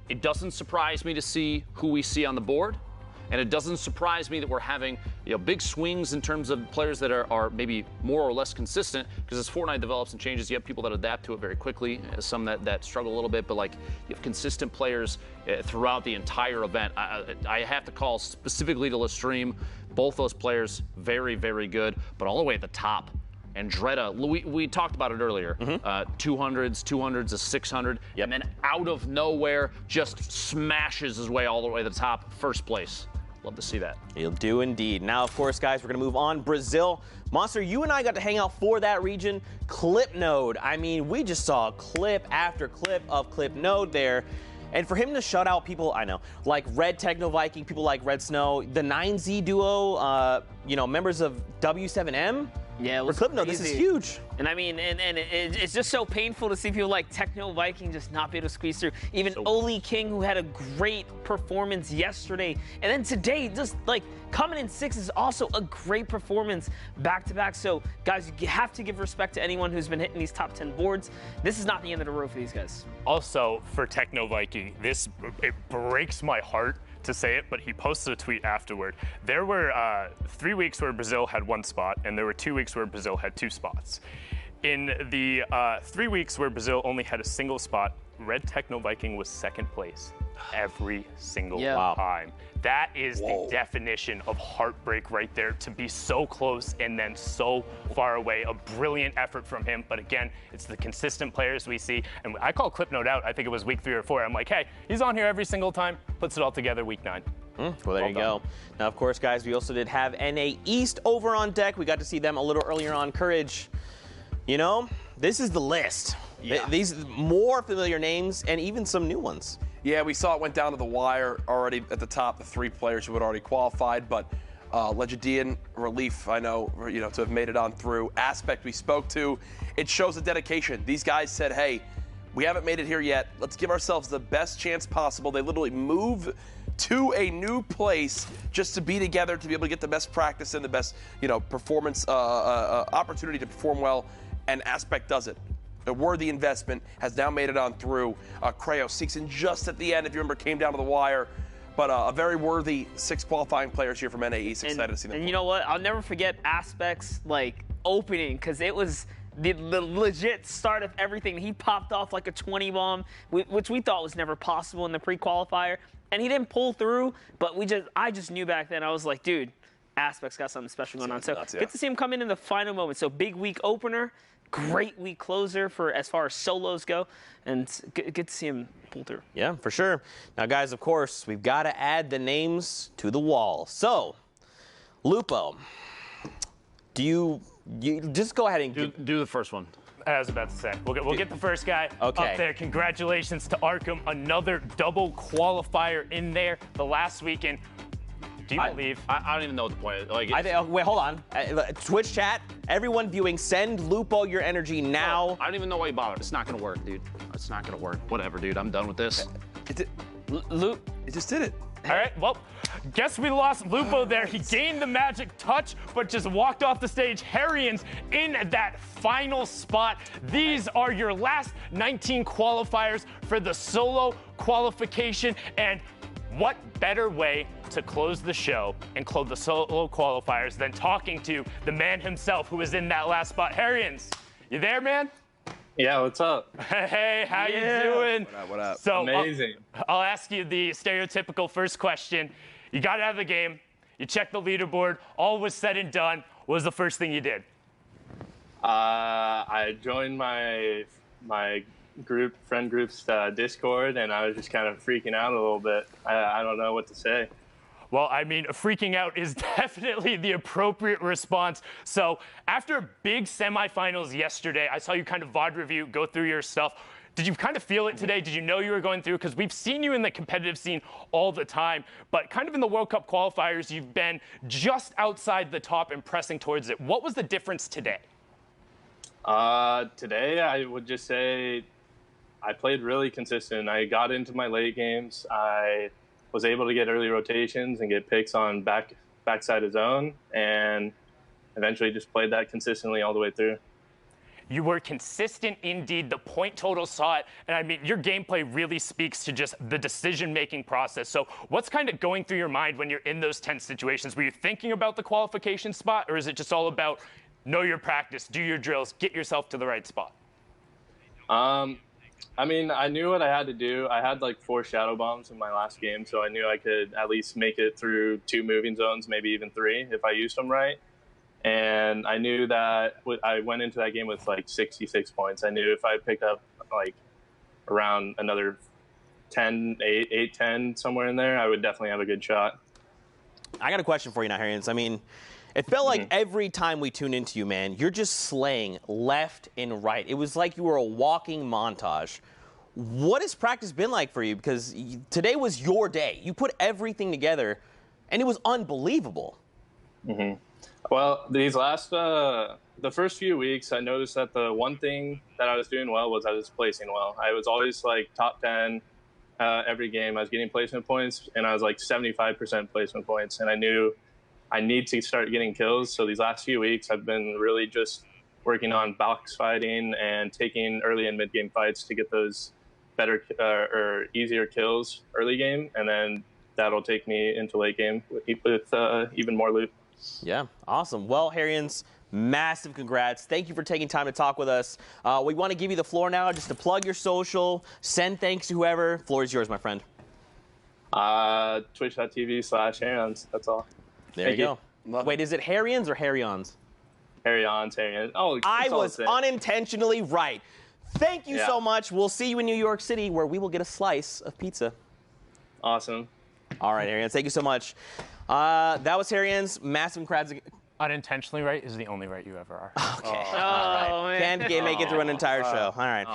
It doesn't surprise me to see who we see on the board. And it doesn't surprise me that we're having big swings in terms of players that are maybe more or less consistent, because as Fortnite develops and changes, you have people that adapt to it very quickly, some that struggle a little bit, but like you have consistent players throughout the entire event. I have to call specifically to Lestream, both those players very, very good, but all the way at the top. Andretta, we talked about it earlier, 200s, a 600, and then out of nowhere just smashes his way all the way to the top, first place. Love to see that. He'll do indeed. Now, of course, guys, we're going to move on. Brazil. Monster, you and I got to hang out for that region. Clip Node. I mean, we just saw clip after clip of Clip Node there. And for him to shut out people, I know, like Red Techno Viking, people like Red Snow, the 9Z duo, members of W7M. Yeah, it was for Clip Node, this is huge. And I mean, and it's just so painful to see people like Techno Viking just not be able to squeeze through. Even Oli King, who had a great performance yesterday. And then today, just like coming in 6th is also a great performance back to back. So guys, you have to give respect to anyone who's been hitting these top 10 boards. This is not the end of the road for these guys. Also, for Techno Viking, it breaks my heart to say it, but he posted a tweet afterward. There were 3 weeks where Brazil had 1 spot, and there were 2 weeks where Brazil had 2 spots. In the 3 weeks where Brazil only had a single spot, Red Techno Viking was 2nd place every single time. That is the definition of heartbreak right there, to be so close and then so far away. A brilliant effort from him, but again, it's the consistent players we see. And I call Clipnote out, I think it was week 3 or 4. I'm like, hey, he's on here every single time, puts it all together week 9. Well, there you go. Now, of course, guys, we also did have NA East over on deck. We got to see them a little earlier on. Courage, this is the list. Yeah. These more familiar names and even some new ones. Yeah, we saw it went down to the wire already at the top, the 3 players who had already qualified, but Legendian, Relief, I know, to have made it on through. Aspect we spoke to, it shows the dedication. These guys said, hey, We haven't made it here yet. Let's give ourselves the best chance possible. They literally move to a new place just to be together, to be able to get the best practice and the best, performance opportunity to perform well. And Aspect does it. A worthy investment, has now made it on through. Creo sneaks in just at the end, if you remember, came down to the wire. But a very worthy 6 qualifying players here from NA East. Excited to see them. And you know what? I'll never forget Aspect's opening, because it was the legit start of everything. He popped off like a 20 bomb, which we thought was never possible in the pre-qualifier. And he didn't pull through, but I just knew back then. I was like, dude, Aspect's got something special going on. So good to see him come in the final moment. So big week opener, great week closer for as far as solos go, and good to see him pull through. Yeah, for sure. Now, guys, of course, we've got to add the names to the wall. So, Lupo, do you just go ahead and do the first one? I was about to say, we'll get the first guy up there. Congratulations to Arkham, another double qualifier in there the last weekend. Do you believe? I don't even know what the point is. Wait, hold on. Twitch chat, everyone viewing, send Lupo your energy now. I don't even know why you bothered. It's not going to work, dude. It's not going to work. Whatever, dude. I'm done with this. It just did it. All right, well, guess we lost Lupo there. He gained the magic touch, but just walked off the stage. Harrians in that final spot. These are your last 19 qualifiers for the solo qualification. And what better way to close the show and close the solo qualifiers than talking to the man himself who was in that last spot. Harrians, you there, man? Yeah, what's up? Hey, how you doing? What up? So, amazing. I'll ask you the stereotypical first question. You got out of the game, you checked the leaderboard, all was said and done. What was the first thing you did? I joined my friend group's Discord, and I was just kind of freaking out a little bit. I don't know what to say. Well, I mean, freaking out is definitely the appropriate response. So after big semifinals yesterday, I saw you kind of VOD review, go through your stuff. Did you kind of feel it today? Did you know you were going through? Because we've seen you in the competitive scene all the time, but kind of in the World Cup qualifiers, you've been just outside the top and pressing towards it. What was the difference today? Today, I would just say I played really consistent. I got into my late games. I was able to get early rotations and get picks on backside of zone, and eventually just played that consistently all the way through. You were consistent indeed. The point total saw it. And I mean, your gameplay really speaks to just the decision-making process. So what's kind of going through your mind when you're in those tense situations? Were you thinking about the qualification spot, or is it just all about know your practice, do your drills, get yourself to the right spot? I mean, I knew what I had to do. I had like 4 shadow bombs in my last game, so I knew I could at least make it through 2 moving zones, maybe even 3 if I used them right. And I knew that I went into that game with like 66 points. I knew if I picked up like around another 10, 8, 10, somewhere in there, I would definitely have a good shot. I got a question for you now, Harrians. I mean, it felt like every time we tune into you, man, you're just slaying left and right. It was like you were a walking montage. What has practice been like for you? Because today was your day. You put everything together, and it was unbelievable. Well, these last, the first few weeks, I noticed that the one thing that I was doing well was I was placing well. I was always like top 10 every game. I was getting placement points, and I was like 75% placement points, and I knew I need to start getting kills. So these last few weeks, I've been really just working on box fighting and taking early and mid game fights to get those better or easier kills early game, and then that'll take me into late game with even more loot. Yeah, awesome. Well, Harrians, massive congrats. Thank you for taking time to talk with us. We want to give you the floor now just to plug your social, send thanks to whoever. Floor is yours, my friend. Twitch.tv/Harrions. That's all. There you go. Wait, is it Harrians or Harrions? Harrions. Oh, I was unintentionally right. Thank you so much. We'll see you in New York City, where we will get a slice of pizza. Awesome. All right, Harrians. Thank you so much. That was Harrians. Massive Unintentionally right is the only right you ever are. Okay. All right. Can't make it through an entire show. All right.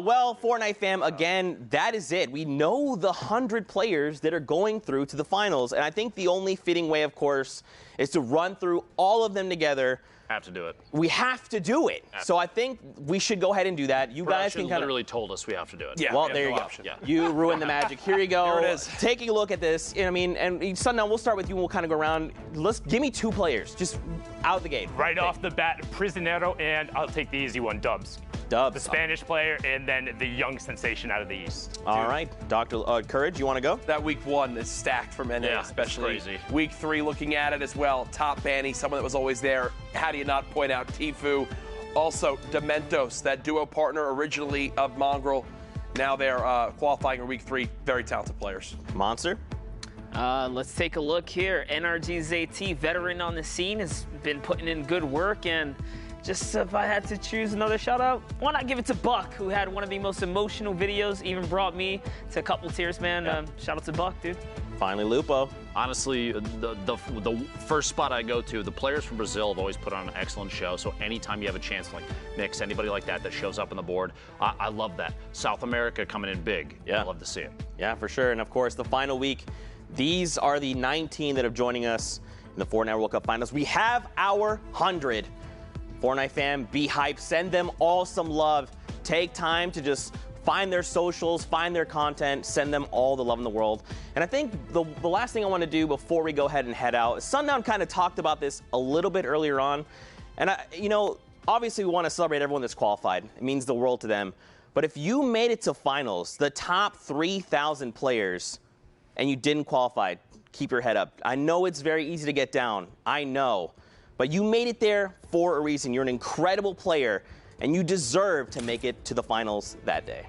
Well, Fortnite fam, again, that is it. We know the 100 players that are going through to the finals, and I think the only fitting way, of course, is to run through all of them together. Have to do it. We have to do it. So I think we should go ahead and do that. You guys can kind of literally told us we have to do it. Yeah. Well, there you go. Yeah. You ruined the magic. Here you go. Here it is. Taking a look at this. I mean, and Sundown, we'll start with you. And we'll kind of go around. Give me 2 players, just out the gate. Right off the bat, Prisionero, and I'll take the easy one, Dubs. Dubs. The Spanish player, and then the young sensation out of the East. All right. Dr. Courage, you want to go? That week 1 is stacked from NA, especially. Crazy. Week 3, looking at it as well. Top Banny, someone that was always there. How do you not point out Tifu? Also, Dementos, that duo partner originally of Mongrel. Now they're qualifying in week 3. Very talented players. Monster? Let's take a look here. NRG ZT, veteran on the scene, has been putting in good work, and just if I had to choose another shout out, why not give it to Buck, who had one of the most emotional videos, even brought me to a couple tears, man. Shout out to Buck, dude. Finally, Lupo. Honestly, the first spot I go to, the players from Brazil have always put on an excellent show. So anytime you have a chance, like Mix, anybody like that shows up on the board, I love that. South America coming in big. Yeah. I love to see it. Yeah, for sure. And of course, the final week, these are the 19 that are joining us in the Fortnite World Cup Finals. We have our 100. Fortnite fam, be hyped. Send them all some love. Take time to just find their socials, find their content, send them all the love in the world. And I think the last thing I want to do before we go ahead and head out, Sundown kind of talked about this a little bit earlier on. And, obviously we want to celebrate everyone that's qualified. It means the world to them. But if you made it to finals, the top 3,000 players, and you didn't qualify, keep your head up. I know it's very easy to get down. I know. But you made it there for a reason. You're an incredible player, and you deserve to make it to the finals that day.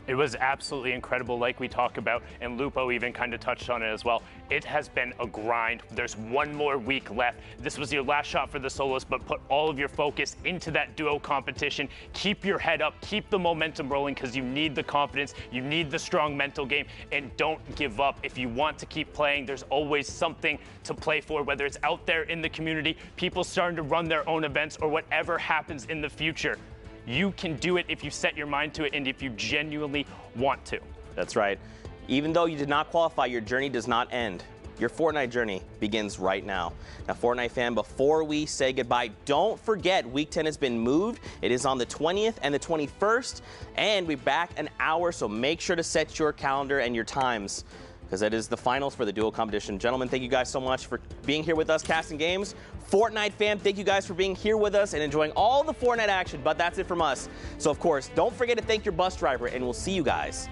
It was absolutely incredible, like we talk about, and Lupo even kind of touched on it as well. It has been a grind. There's one more week left. This was your last shot for the solos, but put all of your focus into that duo competition. Keep your head up, keep the momentum rolling, because you need the confidence, you need the strong mental game, and don't give up. If you want to keep playing, there's always something to play for, whether it's out there in the community, people starting to run their own events, or whatever happens in the future. You can do it if you set your mind to it and if you genuinely want to. That's right. Even though you did not qualify, your journey does not end. Your Fortnite journey begins right now. Now, Fortnite fan, before we say goodbye, don't forget Week 10 has been moved. It is on the 20th and the 21st, and we're back an hour, so make sure to set your calendar and your times, because that is the finals for the duo competition. Gentlemen, thank you guys so much for being here with us, casting games. Fortnite fam, thank you guys for being here with us and enjoying all the Fortnite action, but that's it from us. So, of course, don't forget to thank your bus driver, and we'll see you guys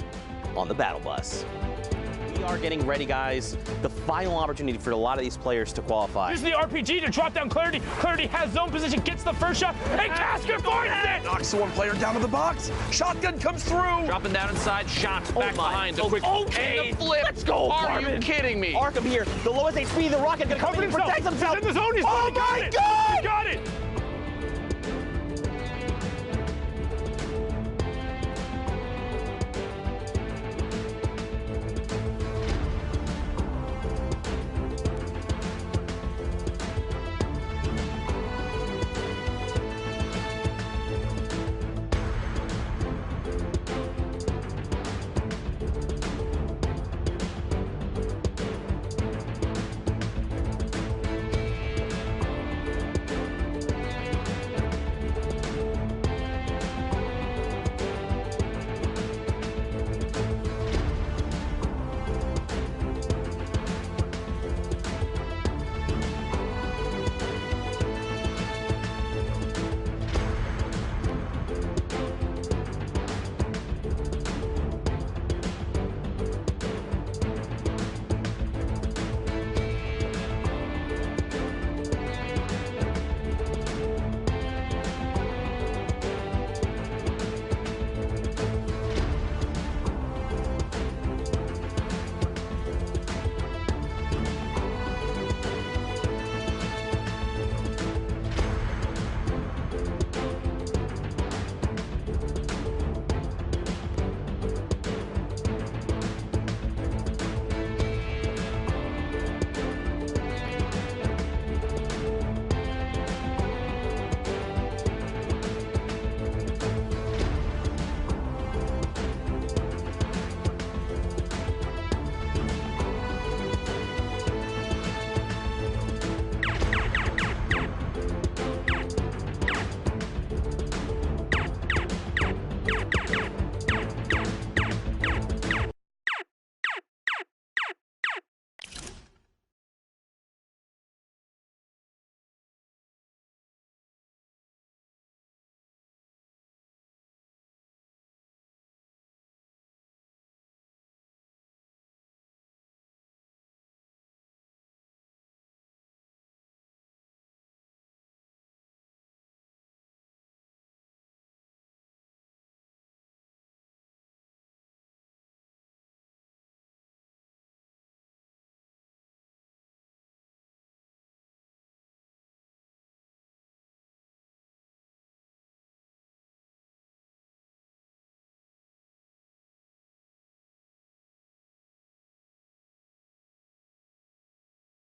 on the battle bus. We are getting ready, guys. The final opportunity for a lot of these players to qualify. Use the RPG to drop down Clarity. Clarity has zone position, gets the first shot, and Casker finds it! Knocks the one player down to the box. Shotgun comes through. Dropping down inside, shots back behind. The quick okay. and the flip. Let's go, Are Marvin. you kidding me? Arkham here, the lowest HP, the rocket gonna come in and protect himself. He's in the zone, he's oh my God! He got it!